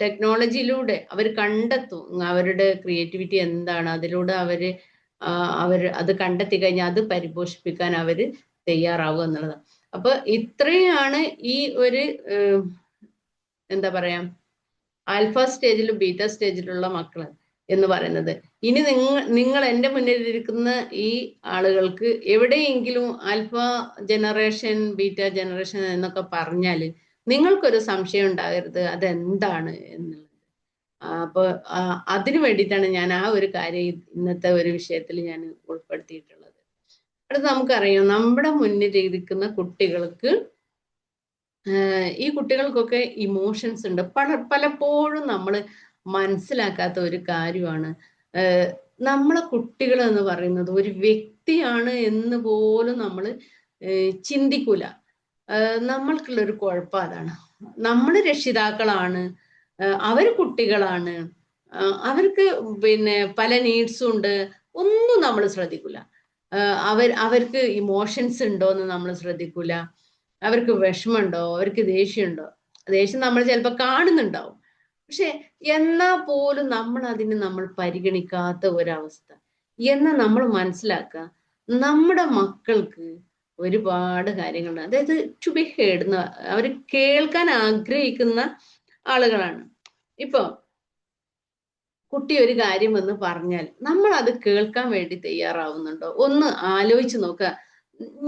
ടെക്നോളജിയിലൂടെ അവർ കണ്ടെത്തും അവരുടെ ക്രിയേറ്റിവിറ്റി എന്താണ്, അതിലൂടെ അവര് അത് കണ്ടെത്തി കഴിഞ്ഞാൽ അത് പരിപോഷിപ്പിക്കാൻ അവര് തയ്യാറാവുക എന്നുള്ളതാണ്. അപ്പൊ ഇത്രയാണ് ഈ ഒരു എന്താ പറയാ ആൽഫ സ്റ്റേജിലും ബീറ്റ സ്റ്റേജിലുള്ള മക്കള് എന്ന് പറയുന്നത്. ഇനി നിങ്ങൾ എൻ്റെ മുന്നിലിരിക്കുന്ന ഈ ആളുകൾക്ക് എവിടെയെങ്കിലും ആൽഫ ജനറേഷൻ ബീറ്റ ജനറേഷൻ എന്നൊക്കെ പറഞ്ഞാൽ നിങ്ങൾക്കൊരു സംശയം ഉണ്ടാകരുത് അതെന്താണ് എന്നുള്ളത്. അപ്പോൾ അതിനു വേണ്ടിയിട്ടാണ് ഞാൻ ആ ഒരു കാര്യം ഇന്നത്തെ ഒരു വിഷയത്തിൽ ഞാൻ ഉൾപ്പെടുത്തിയിട്ടുള്ളത്. അടുത്ത് നമുക്കറിയാം, നമ്മുടെ മുന്നിലിരിക്കുന്ന കുട്ടികൾക്ക് ഈ കുട്ടികൾക്കൊക്കെ ഇമോഷൻസ് ഉണ്ട്. പലപ്പോഴും നമ്മൾ മനസ്സിലാക്കാത്ത ഒരു കാര്യമാണ്, നമ്മളെ കുട്ടികൾ എന്ന് പറയുന്നത് ഒരു വ്യക്തിയാണ് എന്ന് പോലും നമ്മൾ ചിന്തിക്കൂല. നമ്മൾക്കുള്ള ഒരു കുഴപ്പം അതാണ്. നമ്മൾ രക്ഷിതാക്കളാണ്, അവർ കുട്ടികളാണ്, അവർക്ക് പിന്നെ പല നീഡ്സും ഉണ്ട്, ഒന്നും നമ്മൾ ശ്രദ്ധിക്കൂല. അവർക്ക് ഇമോഷൻസ് ഉണ്ടോ എന്ന് നമ്മൾ ശ്രദ്ധിക്കൂല. അവർക്ക് വിഷമമുണ്ടോ, അവർക്ക് ദേഷ്യമുണ്ടോ, ദേഷ്യം നമ്മൾ ചിലപ്പോൾ കാണുന്നുണ്ടാവും, പക്ഷെ എന്നാ പോലും നമ്മൾ പരിഗണിക്കാത്ത ഒരവസ്ഥ. എന്നാൽ നമ്മൾ മനസ്സിലാക്കുക, നമ്മുടെ മക്കൾക്ക് ഒരുപാട് കാര്യങ്ങളുണ്ട്. അതായത് ടു ബി ഹേർഡ്, അവർ കേൾക്കാൻ ആഗ്രഹിക്കുന്ന ആളുകളാണ്. ഇപ്പൊ കുട്ടി ഒരു കാര്യം എന്ന് പറഞ്ഞാൽ നമ്മൾ അത് കേൾക്കാൻ വേണ്ടി തയ്യാറാവുന്നുണ്ടോ? ഒന്ന് ആലോചിച്ച് നോക്കുക.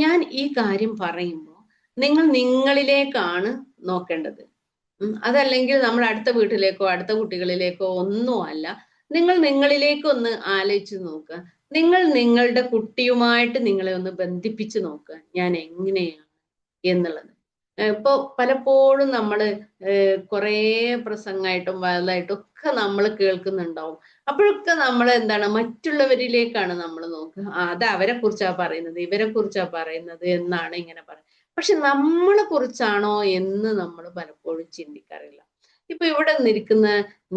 ഞാൻ ഈ കാര്യം പറയുമ്പോൾ നിങ്ങൾ നിങ്ങളിലേക്കാണ് നോക്കേണ്ടത്. അതല്ലെങ്കിൽ നമ്മൾ അടുത്ത വീട്ടിലേക്കോ അടുത്ത കുട്ടികളിലേക്കോ ഒന്നും അല്ല. നിങ്ങൾ നിങ്ങളിലേക്ക് ഒന്ന് ആലോചിച്ച് നോക്കുക. നിങ്ങൾ നിങ്ങളുടെ കുട്ടിയുമായിട്ട് നിങ്ങളെ ഒന്ന് ബന്ധിപ്പിച്ച് നോക്കുക, ഞാൻ എങ്ങനെയാണ് എന്നുള്ളത്. ഇപ്പൊ പലപ്പോഴും നമ്മള് കുറേ പ്രസംഗമായിട്ടും വലുതായിട്ടും ഒക്കെ നമ്മൾ കേൾക്കുന്നുണ്ടാവും. അപ്പോഴൊക്കെ നമ്മൾ എന്താണ്, മറ്റുള്ളവരിലേക്കാണ് നമ്മൾ നോക്കുക. അത് അവരെ കുറിച്ചാ പറയുന്നത്, ഇവരെ കുറിച്ചാ പറയുന്നത് എന്നാണ് ഇങ്ങനെ പറയുന്നത്. പക്ഷെ നമ്മളെ കുറിച്ചാണോ എന്ന് നമ്മൾ പലപ്പോഴും ചിന്തിക്കാറില്ല. ഇപ്പൊ ഇവിടെ നിൽക്കുന്ന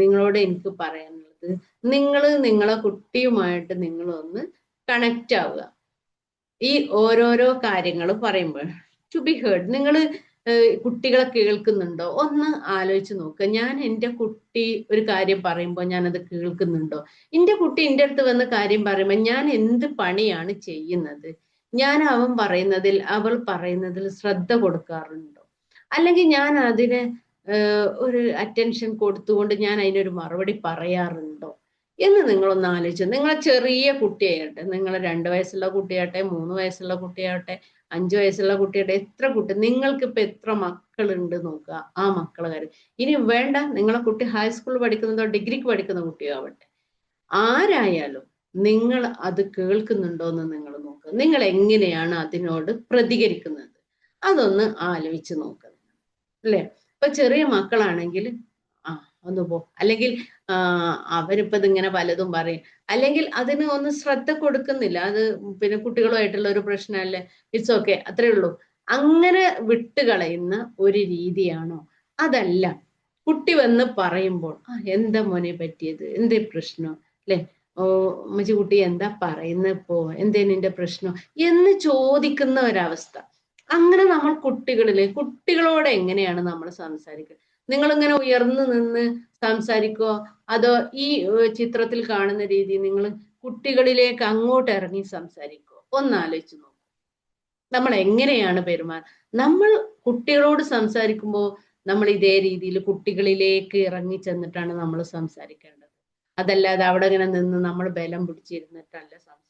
നിങ്ങളോട് എനിക്ക് പറയാനുള്ളത്, നിങ്ങളെ കുട്ടിയുമായിട്ട് നിങ്ങളൊന്ന് കണക്റ്റ് ആവുക. ഈ ഓരോരോ കാര്യങ്ങൾ പറയുമ്പോൾ ടു ബി ഹേർഡ്, നിങ്ങൾ കുട്ടികളെ കേൾക്കുന്നുണ്ടോ ഒന്ന് ആലോചിച്ച് നോക്കുക. ഞാൻ എൻ്റെ കുട്ടി ഒരു കാര്യം പറയുമ്പോൾ ഞാനത് കേൾക്കുന്നുണ്ടോ? എൻ്റെ കുട്ടി എൻ്റെ അടുത്ത് വന്ന് കാര്യം പറയുമ്പോൾ ഞാൻ എന്ത് പണിയാണ് ചെയ്യുന്നത്? ഞാൻ അവൻ പറയുന്നതിൽ അവൾ പറയുന്നതിൽ ശ്രദ്ധ കൊടുക്കാറുണ്ടോ? അല്ലെങ്കിൽ ഞാൻ അതിന് ഒരു അറ്റൻഷൻ കൊടുത്തുകൊണ്ട് ഞാൻ അതിനൊരു മറുപടി പറയാറുണ്ടോ എന്ന് നിങ്ങളൊന്ന് ആലോചിച്ചു. നിങ്ങളെ ചെറിയ കുട്ടിയാകട്ടെ, നിങ്ങൾ 2 വയസ്സുള്ള കുട്ടിയാകട്ടെ, 3 വയസ്സുള്ള കുട്ടിയാകട്ടെ, 5 വയസ്സുള്ള കുട്ടിയാകട്ടെ, എത്ര കുട്ടി, നിങ്ങൾക്കിപ്പോൾ എത്ര മക്കളുണ്ട് നോക്കുക, ആ മക്കളെ കാര്യം. ഇനി വേണ്ട, നിങ്ങളെ കുട്ടി ഹൈസ്കൂളിൽ പഠിക്കുന്നതോ ഡിഗ്രിക്ക് പഠിക്കുന്ന കുട്ടിയോ ആവട്ടെ, ആരായാലും നിങ്ങൾ അത് കേൾക്കുന്നുണ്ടോ എന്ന് നിങ്ങൾ നോക്കുക. നിങ്ങൾ എങ്ങനെയാണ് അതിനോട് പ്രതികരിക്കുന്നത്? അതൊന്ന് ആലോചിച്ച് നോക്കുക. അല്ലെ? ഇപ്പൊ ചെറിയ മക്കളാണെങ്കിൽ ആ ഒന്ന് പോ, അല്ലെങ്കിൽ അവരിപ്പോ ഇതിങ്ങനെ പലതും പറയും, അല്ലെങ്കിൽ അതിന് ഒന്ന് ശ്രദ്ധ കൊടുക്കുന്നില്ല, അത് പിന്നെ കുട്ടികളുമായിട്ടുള്ള ഒരു പ്രശ്നമല്ലേ, ഇറ്റ്സ് ഓക്കെ, അത്രേ ഉള്ളൂ, അങ്ങനെ വിട്ടുകളയുന്ന ഒരു രീതിയാണോ? അതല്ല, കുട്ടി വന്ന് പറയുമ്പോൾ എന്താ മോനെ പറ്റിയത്, എന്തേ പ്രശ്നം, അല്ലെ? ഓ ഉമ്മച്ചി കുട്ടി എന്താ പറയുന്നത്, ഇപ്പോ എന്തേ നിന്റെ പ്രശ്നം എന്ന് ചോദിക്കുന്ന ഒരവസ്ഥ. അങ്ങനെ നമ്മൾ കുട്ടികളോട് എങ്ങനെയാണ് നമ്മൾ സംസാരിക്കുക? നിങ്ങൾ ഇങ്ങനെ ഉയർന്നു നിന്ന് സംസാരിക്കോ, അതോ ഈ ചിത്രത്തിൽ കാണുന്ന രീതി നിങ്ങൾ കുട്ടികളിലേക്ക് അങ്ങോട്ട് ഇറങ്ങി സംസാരിക്കോ? ഒന്നാലോചിച്ച് നോക്കൂ. നമ്മൾ എങ്ങനെയാണ് നമ്മൾ കുട്ടികളോട് സംസാരിക്കുമ്പോൾ നമ്മൾ ഇതേ രീതിയിൽ കുട്ടികളിലേക്ക് ഇറങ്ങി ചെന്നിട്ടാണ് നമ്മൾ സംസാരിക്കേണ്ടത്. അതല്ലാതെ അവിടെ ഇങ്ങനെ നിന്ന് നമ്മൾ ബലം പിടിച്ചിരുന്നിട്ടല്ല സംസാരിക്കുന്നത്.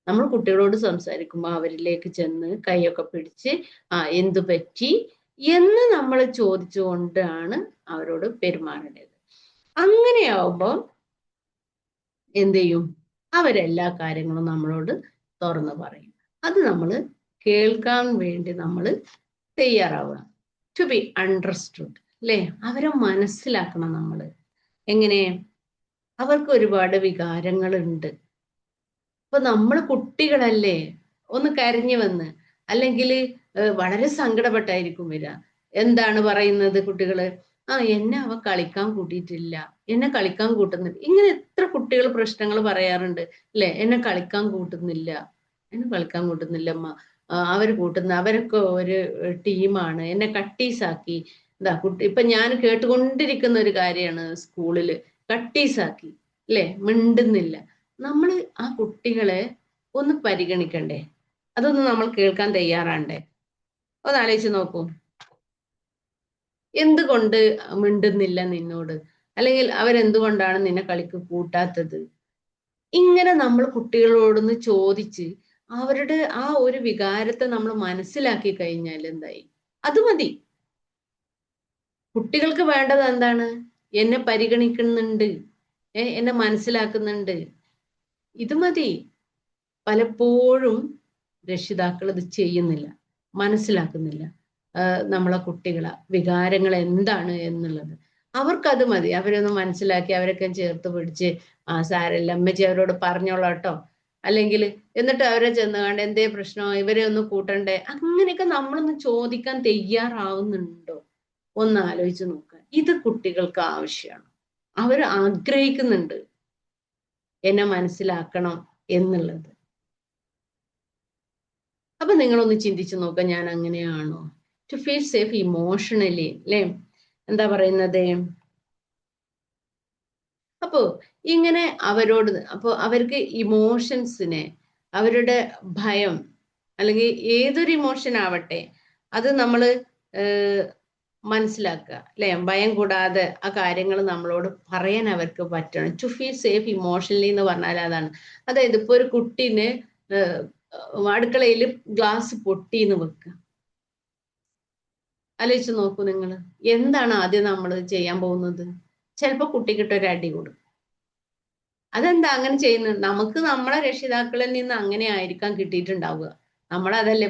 നമ്മൾ കുട്ടികളോട് സംസാരിക്കുമ്പോൾ അവരിലേക്ക് ചെന്ന് കൈയൊക്കെ പിടിച്ച് എന്തു പറ്റി എന്ന് നമ്മൾ ചോദിച്ചുകൊണ്ടാണ് അവരോട് പെരുമാറേണ്ടത്. അങ്ങനെയാവുമ്പോൾ എന്ത് ചെയ്യും? അവരെല്ലാ കാര്യങ്ങളും നമ്മളോട് തുറന്നു പറയും. അത് നമ്മൾ കേൾക്കാൻ വേണ്ടി നമ്മൾ തയ്യാറാവുക. ടു ബി അണ്ടർസ്റ്റുഡ്, അല്ലെ? അവരെ മനസ്സിലാക്കണം നമ്മൾ. എങ്ങനെ? അവർക്ക് ഒരുപാട് വികാരങ്ങളുണ്ട്. അപ്പൊ നമ്മൾ കുട്ടികളല്ലേ, ഒന്ന് കരഞ്ഞു വന്ന്, അല്ലെങ്കിൽ വളരെ സങ്കടപ്പെട്ടായിരിക്കും വരിക. എന്താണ് പറയുന്നത് കുട്ടികള്? എന്നെ അവ കളിക്കാൻ കൂട്ടിയിട്ടില്ല, എന്നെ കളിക്കാൻ കൂട്ടുന്നില്ല. ഇങ്ങനെ എത്ര കുട്ടികൾ പ്രശ്നങ്ങൾ പറയാറുണ്ട്, അല്ലെ? എന്നെ കളിക്കാൻ കൂട്ടുന്നില്ല, എന്നെ കളിക്കാൻ കൂട്ടുന്നില്ല അമ്മ, അവരൊക്കെ ഒരു ടീമാണ്, എന്നെ കട്ടീസാക്കി. എന്താ കുട്ടി ഇപ്പൊ ഞാൻ കേട്ടുകൊണ്ടിരിക്കുന്ന ഒരു കാര്യമാണ്, സ്കൂളില് കട്ടീസാക്കി, അല്ലെ? മിണ്ടുന്നില്ല. നമ്മൾ ആ കുട്ടികളെ ഒന്ന് പരിഗണിക്കണ്ടേ? അതൊന്ന് നമ്മൾ കേൾക്കാൻ തയ്യാറാണ്ടേ? ഒന്ന് ആലോചിച്ച് നോക്കൂ. എന്തുകൊണ്ട് മിണ്ടുന്നില്ല നിന്നോട്, അല്ലെങ്കിൽ അവരെന്തുകൊണ്ടാണ് നിന്നെ കളിക്ക് കൂട്ടാത്തത്? ഇങ്ങനെ നമ്മൾ കുട്ടികളോടൊന്ന് ചോദിച്ച് അവരുടെ ആ ഒരു വികാരത്തെ നമ്മൾ മനസ്സിലാക്കി കഴിഞ്ഞാൽ എന്തായി? അത് മതി. കുട്ടികൾക്ക് വേണ്ടത് എന്താണ്? എന്നെ പരിഗണിക്കുന്നുണ്ട്, എന്നെ മനസ്സിലാക്കുന്നുണ്ട്, ഇത് മതി. പലപ്പോഴും രക്ഷിതാക്കൾ ഇത് ചെയ്യുന്നില്ല, മനസ്സിലാക്കുന്നില്ല നമ്മളെ കുട്ടികളെ വികാരങ്ങൾ എന്താണ് എന്നുള്ളത്. അവർക്കത് മതി. അവരൊന്ന് മനസ്സിലാക്കി അവരൊക്കെ ചേർത്ത് പിടിച്ച് സാരമില്ല അമ്മച്ചി അവരോട് പറഞ്ഞോളാം കേട്ടോ, അല്ലെങ്കിൽ എന്നിട്ട് അവരെ ചെന്ന് കണ്ട് എന്തേ പ്രശ്നമോ, ഇവരെ ഒന്ന് കൂട്ടണ്ടേ, അങ്ങനെയൊക്കെ നമ്മളൊന്ന് ചോദിക്കാൻ തയ്യാറാവുന്നുണ്ടോ? ഒന്ന് ആലോചിച്ച് നോക്കുക. ഇത് കുട്ടികൾക്ക് ആവശ്യമാണ്. അവർ ആഗ്രഹിക്കുന്നുണ്ട് എന്നെ മനസ്സിലാക്കണം എന്നുള്ളത്. അപ്പൊ നിങ്ങളൊന്ന് ചിന്തിച്ചു നോക്കുക, ഞാൻ അങ്ങനെയാണോ? ടു ഫീൽ സേഫ് ഇമോഷണലി, അല്ലെ? എന്താ പറയുന്നത്? അപ്പോ ഇങ്ങനെ അപ്പോ അവർക്ക് ഇമോഷൻസിനെ, അവരുടെ ഭയം അല്ലെങ്കിൽ ഏതൊരു ഇമോഷൻ ആവട്ടെ, അത് നമ്മൾ മനസ്സിലാക്കുക, അല്ലെ? ഭയം കൂടാതെ ആ കാര്യങ്ങൾ നമ്മളോട് പറയാൻ അവർക്ക് പറ്റണം. ടു ഫീൽ സേഫ് ഇമോഷണലി എന്ന് പറഞ്ഞാൽ അതാണ്. അതായത് ഇപ്പൊ ഒരു കുട്ടീനെ അടുക്കളയിൽ ഗ്ലാസ് പൊട്ടിന്ന് വെക്കുക. ആലോചിച്ച് നോക്കൂ നിങ്ങൾ, എന്താണ് ആദ്യം നമ്മൾ ചെയ്യാൻ പോകുന്നത്? ചിലപ്പോ കുട്ടിക്കിട്ട് ഒരു അടി കൊടുക്കും. അതെന്താ അങ്ങനെ ചെയ്യുന്നത്? നമുക്ക് നമ്മളെ രക്ഷിതാക്കളിൽ നിന്ന് അങ്ങനെ ആയിരിക്കാം കിട്ടിയിട്ടുണ്ടാവുക. നമ്മളതല്ലേ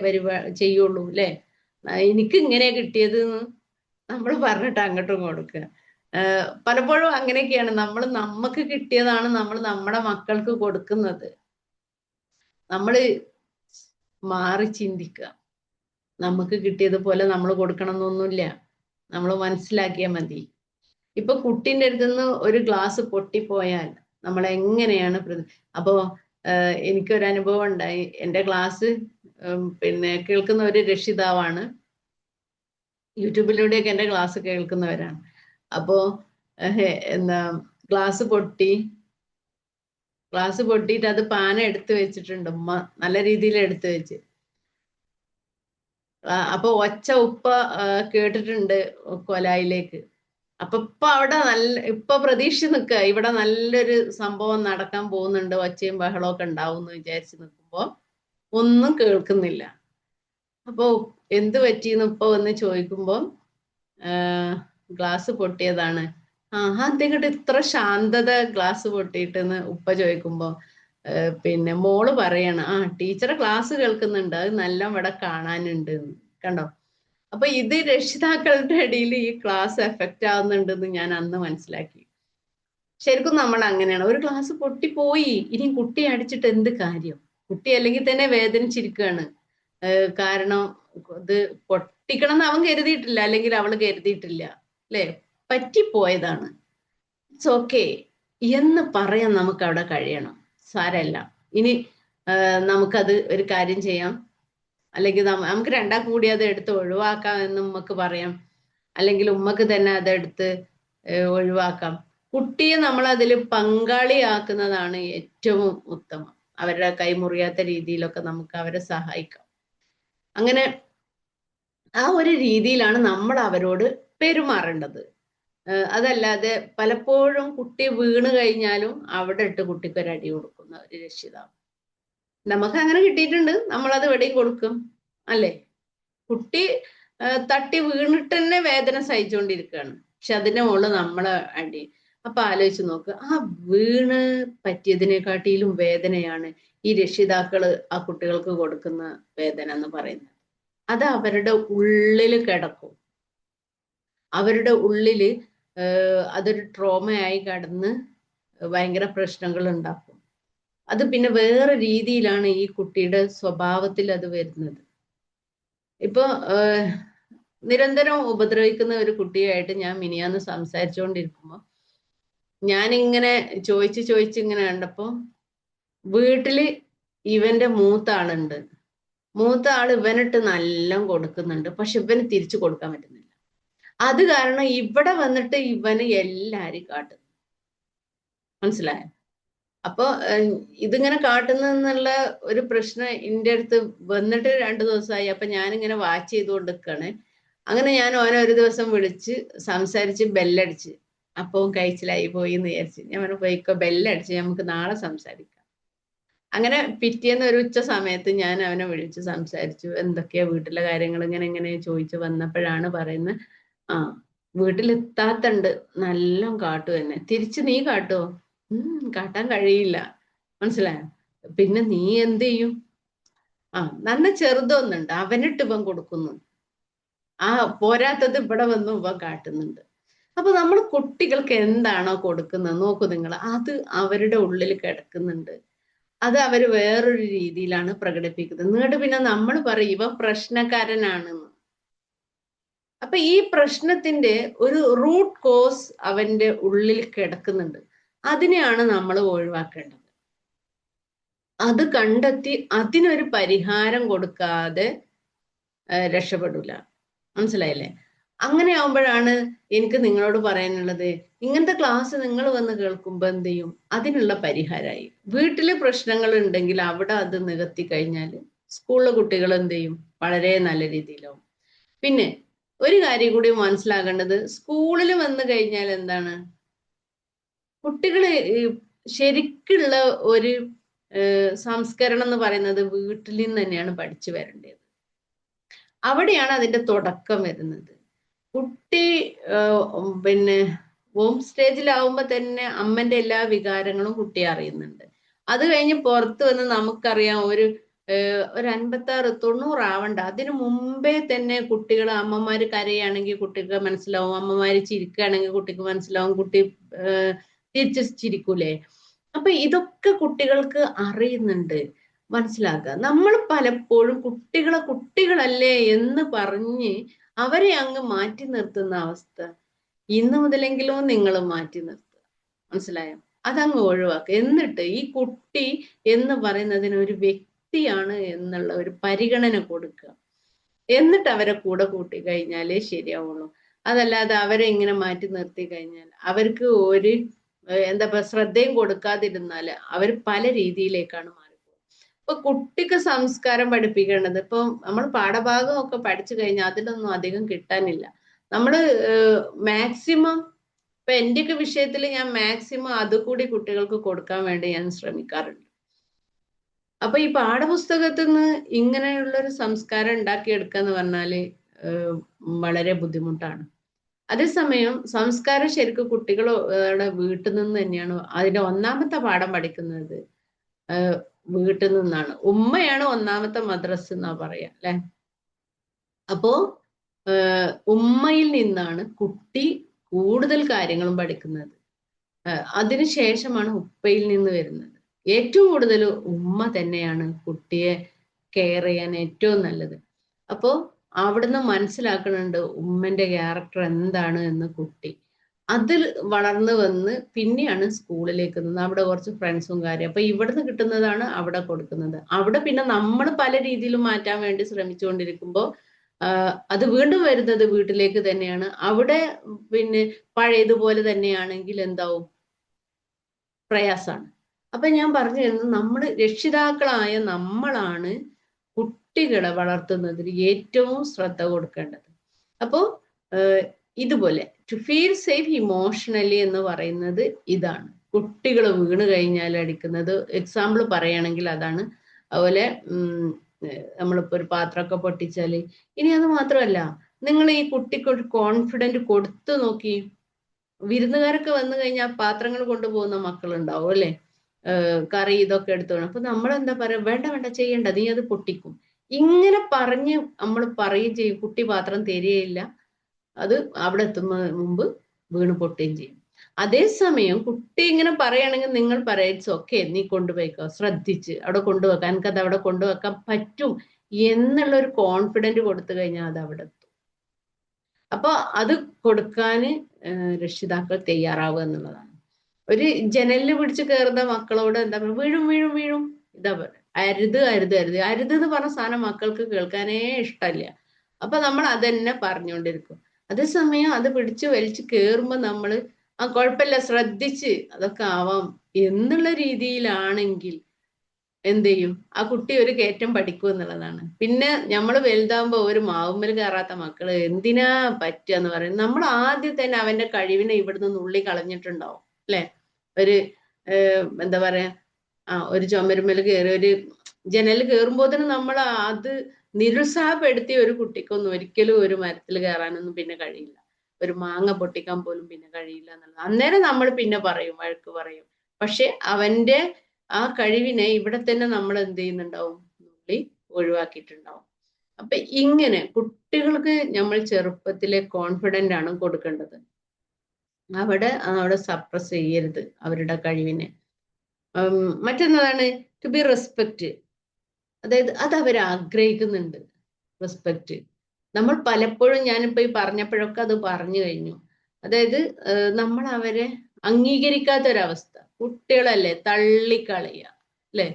ചെയ്യുള്ളൂ, അല്ലെ? എനിക്ക് ഇങ്ങനെ കിട്ടിയത് നമ്മൾ പറഞ്ഞിട്ട് അങ്ങോട്ടും കൊടുക്കുക. പലപ്പോഴും അങ്ങനെയൊക്കെയാണ്. നമുക്ക് കിട്ടിയതാണ് നമ്മൾ നമ്മുടെ മക്കൾക്ക് കൊടുക്കുന്നത്. നമ്മൾ മാറി ചിന്തിക്കുക. നമുക്ക് കിട്ടിയതുപോലെ നമ്മൾ കൊടുക്കണം എന്നൊന്നുമില്ല, നമ്മൾ മനസ്സിലാക്കിയാൽ മതി. ഇപ്പൊ കുട്ടീൻ്റെ അടുത്തുനിന്ന് ഒരു ഗ്ലാസ് പൊട്ടിപ്പോയാൽ നമ്മൾ എങ്ങനെയാണ് അപ്പോ എനിക്കൊരു അനുഭവം ഉണ്ടായി. എൻ്റെ ക്ലാസ് പിന്നെ കേൾക്കുന്ന ഒരു രക്ഷിതാവാണ്, യൂട്യൂബിലൂടെയൊക്കെ എൻ്റെ ക്ലാസ് കേൾക്കുന്നവരാണ്. അപ്പോ എന്താ ഗ്ലാസ് പൊട്ടിയിട്ട് അത് പാന എടുത്തു വെച്ചിട്ടുണ്ട് ഉമ്മ, നല്ല രീതിയിൽ എടുത്തു വെച്ച്. അപ്പൊ ഒച്ച ഉപ്പ കേട്ടിട്ടുണ്ട് കൊലായിലേക്ക്. അപ്പൊ ഇപ്പൊ പ്രതീക്ഷ നിൽക്കുക, ഇവിടെ നല്ലൊരു സംഭവം നടക്കാൻ പോകുന്നുണ്ട്, ഒച്ചയും ബഹളമൊക്കെ ഉണ്ടാവും എന്ന് വിചാരിച്ച് നിൽക്കുമ്പോ ഒന്നും കേൾക്കുന്നില്ല. അപ്പൊ എന്ത് പറ്റിയെന്ന് ഉപ്പ വന്ന് ചോദിക്കുമ്പോ ഗ്ലാസ് പൊട്ടിയതാണ്. എന്തെങ്കിലും ഇത്ര ശാന്തത ഗ്ലാസ് പൊട്ടിയിട്ടെന്ന് ഉപ്പ ചോദിക്കുമ്പോ പിന്നെ മോള് പറയാണ്, ടീച്ചറെ ക്ലാസ് കേൾക്കുന്നുണ്ട്, അത് നല്ല ഇവിടെ കാണാനുണ്ട്. കണ്ടോ? അപ്പൊ ഇത് രക്ഷിതാക്കളുടെ ഇടയിൽ ഈ ക്ലാസ് എഫക്റ്റ് ആവുന്നുണ്ടെന്ന് ഞാൻ അന്ന് മനസ്സിലാക്കി. ശരിക്കും നമ്മൾ അങ്ങനെയാണ്. ഒരു ക്ലാസ് പൊട്ടിപ്പോയി, ഇനി കുട്ടി അടിച്ചിട്ട് എന്ത് കാര്യം? കുട്ടി അല്ലെങ്കിൽ തന്നെ വേദനിച്ചിരിക്കുകയാണ്. കാരണം ഇത് പൊട്ടിക്കണം എന്ന് അവൻ കരുതിയിട്ടില്ല, അല്ലെങ്കിൽ അവള് കരുതിയിട്ടില്ല, അല്ലെ? പറ്റിപ്പോയതാണ്. ഇറ്റ്സ് ഓക്കെ എന്ന് പറയാൻ നമുക്ക് അവിടെ കഴിയണം. സാരല്ല, ഇനി നമുക്കത് ഒരു കാര്യം ചെയ്യാം, അല്ലെങ്കിൽ നമുക്ക് രണ്ടാൾക്കും കൂടി അത് എടുത്ത് ഒഴിവാക്കാം എന്ന് ഉമ്മക്ക് പറയാം, അല്ലെങ്കിൽ ഉമ്മക്ക് തന്നെ അതെടുത്ത് ഒഴിവാക്കാം. കുട്ടിയെ നമ്മൾ അതിൽ പങ്കാളിയാക്കുന്നതാണ് ഏറ്റവും ഉത്തമം. അവരുടെ കൈമുറിയാത്ത രീതിയിലൊക്കെ നമുക്ക് അവരെ സഹായിക്കാം. അങ്ങനെ ആ ഒരു രീതിയിലാണ് നമ്മൾ അവരോട് പെരുമാറേണ്ടത്. അതല്ലാതെ പലപ്പോഴും കുട്ടി വീണ് കഴിഞ്ഞാലും അവിടെ ഇട്ട് കുട്ടിക്ക് ഒരു അടി കൊടുക്കുന്ന ഒരു രക്ഷിതാവ് നമുക്ക് അങ്ങനെ കിട്ടിയിട്ടുണ്ട്. നമ്മളത് എവിടെയും കൊടുക്കും, അല്ലേ? കുട്ടി തട്ടി വീണിട്ട് തന്നെ വേദന സഹിച്ചുകൊണ്ടിരിക്കുകയാണ്, പക്ഷെ അതിന്റെ മുകളിൽ നമ്മളെ അടി. അപ്പൊ ആലോചിച്ച് നോക്ക്, ആ വീണ് പറ്റിയതിനെക്കാട്ടിലും വേദനയാണ് ഈ രക്ഷിതാക്കള് ആ കുട്ടികൾക്ക് കൊടുക്കുന്ന വേദന എന്ന് പറയുന്നത്. അത് അവരുടെ ഉള്ളിൽ കിടക്കും. അവരുടെ ഉള്ളില് അതൊരു ട്രോമയായി കടന്ന് ഭയങ്കര പ്രശ്നങ്ങൾ ഉണ്ടാക്കും. അത് പിന്നെ വേറെ രീതിയിലാണ് ഈ കുട്ടിയുടെ സ്വഭാവത്തിൽ അത് വരുന്നത്. ഇപ്പൊ നിരന്തരം ഉപദ്രവിക്കുന്ന ഒരു കുട്ടിയായിട്ട് ഞാൻ മിനിയാന്ന് സംസാരിച്ചുകൊണ്ടിരിക്കുമ്പോ ഞാനിങ്ങനെ ചോദിച്ച് ഇങ്ങനെ കണ്ടപ്പോ വീട്ടില് ഇവന്റെ മൂത്ത ആളുണ്ട്. മൂത്ത ആള് ഇവനിട്ട് നല്ല കൊടുക്കുന്നുണ്ട്, പക്ഷെ ഇവന് തിരിച്ചു കൊടുക്കാൻ പറ്റുന്നില്ല. അത് കാരണം ഇവിടെ വന്നിട്ട് ഇവന് എല്ലാരും കാട്ടും. മനസ്സിലായോ? അപ്പൊ ഇതിങ്ങനെ കാട്ടുന്നുള്ള ഒരു പ്രശ്നം എൻ്റെ അടുത്ത് വന്നിട്ട് 2 ദിവസമായി. അപ്പൊ ഞാനിങ്ങനെ വാച്ച് ചെയ്തുകൊണ്ടിരിക്കുകയാണ്. അങ്ങനെ ഞാൻ ഓനെ ഒരു ദിവസം വിളിച്ച് സംസാരിച്ച് ബെല്ലടിച്ച്. അപ്പൊ കഴിച്ചിലായി പോയി എന്ന് വിചാരിച്ച് ഞാൻ പറഞ്ഞു, പോയിക്കോ, ബെല്ലടിച്ച്, നമുക്ക് നാളെ സംസാരിക്കാം. അങ്ങനെ പിറ്റേന്ന് ഒരു ഉച്ച സമയത്ത് ഞാൻ അവനെ വിളിച്ച് സംസാരിച്ചു. എന്തൊക്കെയാ വീട്ടിലെ കാര്യങ്ങൾ ഇങ്ങനെ ചോദിച്ചു വന്നപ്പോഴാണ് പറയുന്നത്, ആ വീട്ടിലെത്താത്തുണ്ട്, നല്ല കാട്ടു തന്നെ. തിരിച്ച് നീ കാട്ടുവോ? കാട്ടാൻ കഴിയില്ല. മനസ്സിലായോ? പിന്നെ നീ എന്ത് ചെയ്യും? നന്ന ചെറുതൊന്നുണ്ട്, അവനിട്ട് ഇവൻ കൊടുക്കുന്നു. പോരാത്തത് ഇവിടെ വന്ന് ഇവൻ കാട്ടുന്നുണ്ട്. അപ്പൊ നമ്മൾ കുട്ടികൾക്ക് എന്താണോ കൊടുക്കുന്നത് നോക്കൂ നിങ്ങൾ, അത് അവരുടെ ഉള്ളിൽ കിടക്കുന്നുണ്ട്. അത് അവര് വേറൊരു രീതിയിലാണ് പ്രകടിപ്പിക്കുന്നത്. എന്നിട്ട് പിന്നെ നമ്മൾ പറയും ഇവൻ പ്രശ്നക്കാരനാണെന്ന്. അപ്പൊ ഈ പ്രശ്നത്തിന്റെ ഒരു റൂട്ട് കോസ് അവന്റെ ഉള്ളിൽ കിടക്കുന്നുണ്ട്. അതിനെയാണ് നമ്മൾ ഒഴിവാക്കേണ്ടത്. അത് കണ്ടെത്തി അതിനൊരു പരിഹാരം കൊടുക്കാതെ രക്ഷപ്പെടില്ല. മനസ്സിലായില്ലേ? അങ്ങനെ ആവുമ്പോഴാണ് എനിക്ക് നിങ്ങളോട് പറയാനുള്ളത്, ഇങ്ങനത്തെ ക്ലാസ് നിങ്ങൾ വന്ന് കേൾക്കുമ്പോൾ എന്ത് ചെയ്യും? അതിനുള്ള പരിഹാരമായി. വീട്ടില് പ്രശ്നങ്ങൾ ഉണ്ടെങ്കിൽ അവിടെ അത് നികത്തി കഴിഞ്ഞാൽ സ്കൂളിലെ കുട്ടികൾ എന്ത് ചെയ്യും? വളരെ നല്ല രീതിയിലാവും. പിന്നെ ഒരു കാര്യം കൂടി മനസ്സിലാക്കേണ്ടത്, സ്കൂളിൽ വന്നു കഴിഞ്ഞാൽ എന്താണ്, കുട്ടികള് ശരിക്കുള്ള ഒരു സംസ്കരണം എന്ന് പറയുന്നത് വീട്ടിൽ നിന്ന് തന്നെയാണ് പഠിച്ചു വരേണ്ടത്. അവിടെയാണ് അതിന്റെ തുടക്കം വരുന്നത്. കുട്ടി പിന്നെ ഹോം സ്റ്റേജിലാവുമ്പോ തന്നെ അമ്മന്റെ എല്ലാ വികാരങ്ങളും കുട്ടി അറിയുന്നുണ്ട്. അത് കഴിഞ്ഞ് പുറത്ത് വന്ന് നമുക്കറിയാം ഒരു 56-90 ആവണ്ട, അതിനു മുമ്പേ തന്നെ കുട്ടികൾ, അമ്മമാര് കരയുകയാണെങ്കിൽ കുട്ടിക്ക് മനസ്സിലാവും, അമ്മമാര് ചിരിക്കുകയാണെങ്കിൽ കുട്ടിക്ക് മനസ്സിലാവും, കുട്ടി തിരിച്ച് ചിരിക്കൂലേ? അപ്പൊ ഇതൊക്കെ കുട്ടികൾക്ക് അറിയുന്നുണ്ട്. മനസ്സിലാക്കുക. നമ്മൾ പലപ്പോഴും കുട്ടികളെ കുട്ടികളല്ലേ എന്ന് പറഞ്ഞ് അവരെ അങ്ങ് മാറ്റി നിർത്തുന്ന അവസ്ഥ. ഇന്ന് മുതലെങ്കിലും നിങ്ങൾ മാറ്റി നിർത്തുക. മനസ്സിലായോ? അതങ്ങ് ഒഴിവാക്കുക. എന്നിട്ട് ഈ കുട്ടി എന്ന് പറയുന്നതിന് ഒരു വ്യക്തിയാണ് എന്നുള്ള ഒരു പരിഗണന കൊടുക്കുക. എന്നിട്ട് അവരെ കൂടെ കൂട്ടി കഴിഞ്ഞാലേ ശരിയാവുള്ളൂ. അതല്ലാതെ അവരെ ഇങ്ങനെ മാറ്റി നിർത്തി കഴിഞ്ഞാൽ അവർക്ക് ഒരു ശ്രദ്ധയും കൊടുക്കാതിരുന്നാല് അവർ പല രീതിയിലേക്കാണ് മാറിപ്പോകുന്നത്. ഇപ്പൊ കുട്ടിക്ക് സംസ്കാരം പഠിപ്പിക്കേണ്ടത്, ഇപ്പൊ നമ്മൾ പാഠഭാഗമൊക്കെ പഠിച്ചു കഴിഞ്ഞാൽ അതിലൊന്നും അധികം കിട്ടാനില്ല. നമ്മള് മാക്സിമം, ഇപ്പൊ എന്റെയൊക്കെ വിഷയത്തിൽ ഞാൻ മാക്സിമം അതുകൂടി കുട്ടികൾക്ക് കൊടുക്കാൻ വേണ്ടി ഞാൻ ശ്രമിക്കാറുണ്ട്. അപ്പൊ ഈ പാഠപുസ്തകത്തിൽ നിന്ന് ഇങ്ങനെയുള്ളൊരു സംസ്കാരം ഉണ്ടാക്കിയെടുക്കുക എന്ന് പറഞ്ഞാല് വളരെ ബുദ്ധിമുട്ടാണ്. അതേസമയം സംസ്കാരം ശരിക്കും കുട്ടികളുടെ വീട്ടിൽ നിന്ന് തന്നെയാണ്. അതിന്റെ ഒന്നാമത്തെ പാഠം പഠിക്കുന്നത് വീട്ടിൽ നിന്നാണ്. ഉമ്മയാണ് ഒന്നാമത്തെ മദ്രസ എന്നാ പറയാ, അല്ലെ? അപ്പോ ഉമ്മയിൽ നിന്നാണ് കുട്ടി കൂടുതൽ കാര്യങ്ങളും പഠിക്കുന്നത്. അതിനുശേഷമാണ് ഉപ്പയിൽ നിന്ന് വരുന്നത്. ഏറ്റവും കൂടുതൽ ഉമ്മ തന്നെയാണ് കുട്ടിയെ കെയർ ചെയ്യാൻ ഏറ്റവും നല്ലത്. അപ്പോ അവിടുന്ന് മനസ്സിലാക്കുന്നുണ്ട് ഉമ്മന്റെ ക്യാരക്ടർ എന്താണ് എന്ന് കുട്ടി. അതിൽ വളർന്നു വന്ന് പിന്നെയാണ് സ്കൂളിലേക്ക് എത്തുന്നത്. അവിടെ കുറച്ച് ഫ്രണ്ട്സും കാര്യം. അപ്പൊ ഇവിടുന്ന് കിട്ടുന്നതാണ് അവിടെ കൊടുക്കുന്നത്. അവിടെ പിന്നെ നമ്മൾ പല രീതിയിലും മാറ്റാൻ വേണ്ടി ശ്രമിച്ചുകൊണ്ടിരിക്കുമ്പോൾ അത് വീണ്ടും വരുന്നത് വീട്ടിലേക്ക് തന്നെയാണ്. അവിടെ പിന്നെ പഴയതുപോലെ തന്നെയാണെങ്കിൽ എന്താവും? പ്രയാസാണ്. അപ്പൊ ഞാൻ പറഞ്ഞു തരുന്നത്, നമ്മൾ രക്ഷിതാക്കളായ നമ്മളാണ് കുട്ടികളെ വളർത്തുന്നതിന് ഏറ്റവും ശ്രദ്ധ കൊടുക്കേണ്ടത്. അപ്പോ ഇതുപോലെ ടു ഫീൽ സേഫ് ഇമോഷണലി എന്ന് പറയുന്നത് ഇതാണ്. കുട്ടികൾ വീണ് കഴിഞ്ഞാൽ അടിക്കുന്നത്, എക്സാമ്പിൾ പറയുകയാണെങ്കിൽ അതാണ്. അതുപോലെ നമ്മളിപ്പോ ഒരു പാത്രമൊക്കെ പൊട്ടിച്ചാല്, ഇനി അത് മാത്രമല്ല, നിങ്ങൾ ഈ കുട്ടിക്ക് ഒരു കോൺഫിഡന്റ് കൊടുത്തു നോക്കി. വിരുന്നുകാരൊക്കെ വന്നു കഴിഞ്ഞാൽ പാത്രങ്ങൾ കൊണ്ടുപോകുന്ന മക്കളുണ്ടാവും അല്ലെ? കറി ഇതൊക്കെ എടുത്തോണം. അപ്പൊ നമ്മൾ എന്താ പറയാ, വേണ്ട വേണ്ട ചെയ്യണ്ട, നീ അത് പൊട്ടിക്കും. ഇങ്ങനെ പറഞ്ഞ് നമ്മൾ പറയുകയും ചെയ്യും. കുട്ടി പാത്രം തരികയില്ല. അത് അവിടെ എത്തുന്ന മുമ്പ് വീണ് പൊട്ടുകയും ചെയ്യും. അതേസമയം കുട്ടി ഇങ്ങനെ പറയുകയാണെങ്കിൽ നിങ്ങൾ പറയാം, ഇറ്റ്സ് ഓക്കെ, നീ കൊണ്ടുപോയിക്കോ, ശ്രദ്ധിച്ച് അവിടെ കൊണ്ടുവെക്കാൻ, എനിക്കത് അവിടെ കൊണ്ടുവെക്കാൻ പറ്റും എന്നുള്ള ഒരു കോൺഫിഡന്റ് കൊടുത്തു കഴിഞ്ഞാൽ അത് അവിടെ എത്തും. അപ്പൊ അത് കൊടുക്കാന് രക്ഷിതാക്കൾ തയ്യാറാവുക എന്നുള്ളതാണ്. ഒരു ജനലിൽ പിടിച്ച് കയറുന്ന മക്കളോട് എന്താ പറയുക, വീഴും വീഴും വീഴും, ഇതാ പറയുക, അരുത് അരുത് അരുത് അരുത് എന്ന് പറഞ്ഞ സാധനം മക്കൾക്ക് കേൾക്കാനേ ഇഷ്ടമല്ല. അപ്പൊ നമ്മൾ അതന്നെ പറഞ്ഞുകൊണ്ടിരിക്കും. അതേസമയം അത് പിടിച്ച് വലിച്ച് കയറുമ്പോ നമ്മള് കുഴപ്പമില്ല, ശ്രദ്ധിച്ച് അതൊക്കെ ആവാം എന്നുള്ള രീതിയിലാണെങ്കിൽ എന്ത് ചെയ്യും? ആ കുട്ടി ഒരു കയറ്റം പഠിക്കും എന്നുള്ളതാണ്. പിന്നെ നമ്മൾ വലുതാകുമ്പോ ഒരു മാവുമ്മൽ കയറാത്ത മക്കള് എന്തിനാ പറ്റുക എന്ന് പറയും. നമ്മൾ ആദ്യം തന്നെ അവന്റെ കഴിവിനെ ഇവിടുന്ന് നുള്ളി കളഞ്ഞിട്ടുണ്ടാവും അല്ലെ? ഒരു എന്താ പറയാ, ഒരു ചുമരുമ്മൽ കയറി, ഒരു ജനലിൽ കയറുമ്പോ തന്നെ നമ്മൾ അത് നിരുത്സാഹപ്പെടുത്തിയ ഒരു കുട്ടിക്കൊന്നും ഒരിക്കലും ഒരു മരത്തിൽ കയറാനൊന്നും പിന്നെ കഴിയില്ല. ഒരു മാങ്ങ പൊട്ടിക്കാൻ പോലും പിന്നെ കഴിയില്ല എന്നുള്ളത്. അന്നേരം നമ്മൾ പിന്നെ പറയും, വഴക്ക് പറയും. പക്ഷെ അവന്റെ ആ കഴിവിനെ ഇവിടെ തന്നെ നമ്മൾ എന്ത് ചെയ്യുന്നുണ്ടാവും? നുള്ളി ഒഴിവാക്കിയിട്ടുണ്ടാവും. അപ്പൊ ഇങ്ങനെ കുട്ടികൾക്ക് നമ്മൾ ചെറുപ്പത്തിലെ കോൺഫിഡന്റ് ആണ് കൊടുക്കേണ്ടത്. അവിടെ സപ്രസ് ചെയ്യരുത് അവരുടെ കഴിവിനെ. മറ്റൊന്നതാണ് ടു ബി റെസ്പെക്ട്. അതായത് അത് അവർ ആഗ്രഹിക്കുന്നുണ്ട്, റെസ്പെക്ട്. നമ്മൾ പലപ്പോഴും, ഞാനിപ്പോ ഈ പറഞ്ഞപ്പോഴൊക്കെ അത് പറഞ്ഞു കഴിഞ്ഞു. അതായത് നമ്മൾ അവരെ അംഗീകരിക്കാത്തൊരവസ്ഥ. കുട്ടികളല്ലേ, തള്ളിക്കളയുക അല്ലെ?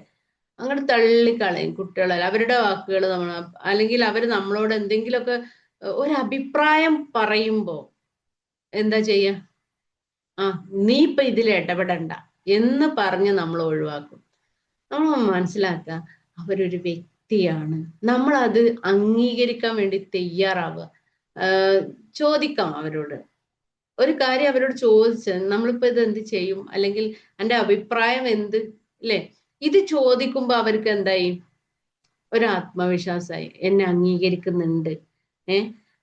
അങ്ങനെ തള്ളിക്കളയും കുട്ടികളല്ല. അവരുടെ വാക്കുകൾ നമ്മൾ, അല്ലെങ്കിൽ അവർ നമ്മളോട് എന്തെങ്കിലുമൊക്കെ ഒരു അഭിപ്രായം പറയുമ്പോ എന്താ ചെയ്യാ? നീ ഇപ്പൊ ഇതിൽ ഇടപെടണ്ട എന്ന് പറഞ്ഞ് നമ്മൾ ഒഴിവാക്കും. നമ്മൾ മനസ്സിലാക്കുക, അവരൊരു വ്യക്തിയാണ്. നമ്മൾ അത് അംഗീകരിക്കാൻ വേണ്ടി തയ്യാറാവുക. ചോദിക്കാം അവരോട് ഒരു കാര്യം, അവരോട് ചോദിച്ച നമ്മളിപ്പോ ഇത് എന്ത് ചെയ്യും, അല്ലെങ്കിൽ എൻ്റെ അഭിപ്രായം എന്ത്, അല്ലെ? ഇത് ചോദിക്കുമ്പോ അവർക്ക് എന്തായി? ഒരു ആത്മവിശ്വാസമായി, എന്നെ അംഗീകരിക്കുന്നുണ്ട്.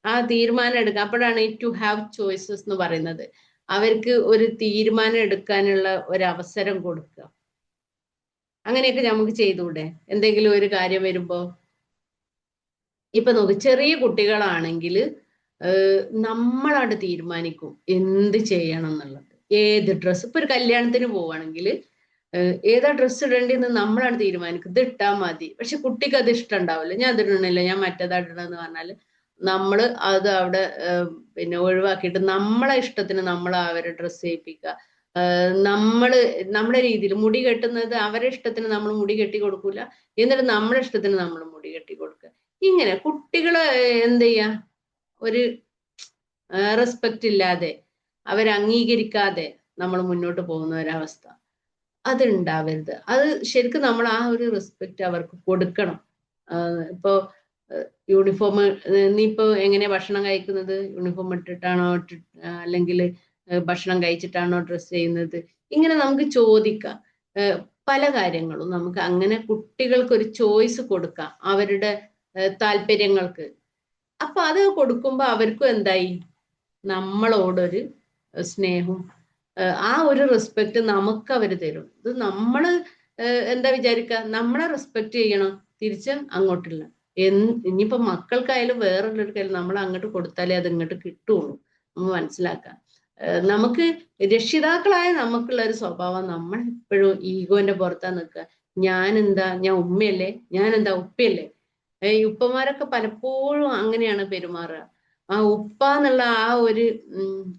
ആ തീരുമാനം എടുക്കുക. അപ്പോഴാണ് ഈ ടു ഹാവ് ചോയ്സസ് എന്ന് പറയുന്നത്. അവർക്ക് ഒരു തീരുമാനം എടുക്കാനുള്ള ഒരു അവസരം കൊടുക്കുക. അങ്ങനെയൊക്കെ നമുക്ക് ചെയ്തുകൂടെ? എന്തെങ്കിലും ഒരു കാര്യം വരുമ്പോ ഇപ്പൊ നോക്ക്, ചെറിയ കുട്ടികളാണെങ്കിൽ നമ്മളാണ് തീരുമാനിക്കും എന്ത് ചെയ്യണം എന്നുള്ളത്. ഏത് ഡ്രസ്സ്, ഇപ്പൊ ഒരു കല്യാണത്തിന് പോവുകയാണെങ്കിൽ ഏതാ ഡ്രസ്സ് ഇടേണ്ടതെന്ന് നമ്മളാണ് തീരുമാനിക്കും. ഇത് ഇട്ടാ മതി. പക്ഷെ കുട്ടിക്ക് അത് ഇഷ്ടം ഉണ്ടാവില്ല. ഞാൻ അതിടണില്ല, ഞാൻ മറ്റേതാ ഇടണമെന്ന് പറഞ്ഞാല് നമ്മള് അത് അവിടെ പിന്നെ ഒഴിവാക്കിയിട്ട് നമ്മളെ ഇഷ്ടത്തിന് നമ്മൾ അവരെ ഡ്രസ്സ് ചെയ്യിപ്പിക്കുക. നമ്മുടെ രീതിയിൽ മുടി കെട്ടുന്നത് അവരെ ഇഷ്ടത്തിന് നമ്മൾ മുടി കെട്ടി കൊടുക്കൂല, എന്നിട്ട് നമ്മളെ ഇഷ്ടത്തിന് നമ്മൾ മുടി കെട്ടി കൊടുക്കുക. ഇങ്ങനെ കുട്ടികളെ എന്ത് ചെയ്യാ, ഒരു റെസ്പെക്റ്റ് ഇല്ലാതെ, അവരെ അംഗീകരിക്കാതെ നമ്മൾ മുന്നോട്ട് പോകുന്ന ഒരവസ്ഥ അത് ഉണ്ടാവരുത്. അത് ശരിക്കും നമ്മൾ ആ ഒരു റെസ്പെക്റ്റ് അവർക്ക് കൊടുക്കണം. ഇപ്പോ യൂണിഫോം, നീ ഇപ്പോ എങ്ങനെയാ ഭക്ഷണം കഴിക്കുന്നത്? യൂണിഫോം ഇട്ടിട്ടാണോ അല്ലെങ്കിൽ ഭക്ഷണം കഴിച്ചിട്ടാണോ ഡ്രസ്സ് ചെയ്യുന്നത്? ഇങ്ങനെ നമുക്ക് ചോദിക്കാം. പല കാര്യങ്ങളും നമുക്ക് അങ്ങനെ കുട്ടികൾക്ക് ഒരു ചോയ്സ് കൊടുക്കാം, അവരുടെ താല്പര്യങ്ങൾക്ക്. അപ്പൊ അത് കൊടുക്കുമ്പോ അവർക്കും എന്തായി? നമ്മളോടൊരു സ്നേഹവും ആ ഒരു റെസ്പെക്ട് നമുക്ക് അവർ തരും. ഇത് നമ്മള് എന്താ വിചാരിക്കുക, നമ്മളെ റെസ്പെക്ട് ചെയ്യണം, തിരിച്ച് അങ്ങോട്ടില്ല. ഇനിയിപ്പോ മക്കൾക്കായാലും വേറൊള്ളവർക്കായാലും നമ്മൾ അങ്ങോട്ട് കൊടുത്താലേ അത് ഇങ്ങോട്ട് കിട്ടുള്ളൂ. നമ്മൾ മനസ്സിലാക്കാം. നമുക്ക് രക്ഷിതാക്കളായ നമുക്കുള്ള ഒരു സ്വഭാവം, നമ്മൾ എപ്പോഴും ഈഗോന്റെ പുറത്താ നിൽക്കുക. ഞാൻ ഉമ്മയല്ലേ, ഞാൻ എന്താ ഉപ്പയല്ലേ. ഈ ഉപ്പമാരൊക്കെ പലപ്പോഴും അങ്ങനെയാണ് പെരുമാറുക. ആ ഉപ്പ എന്നുള്ള ആ ഒരു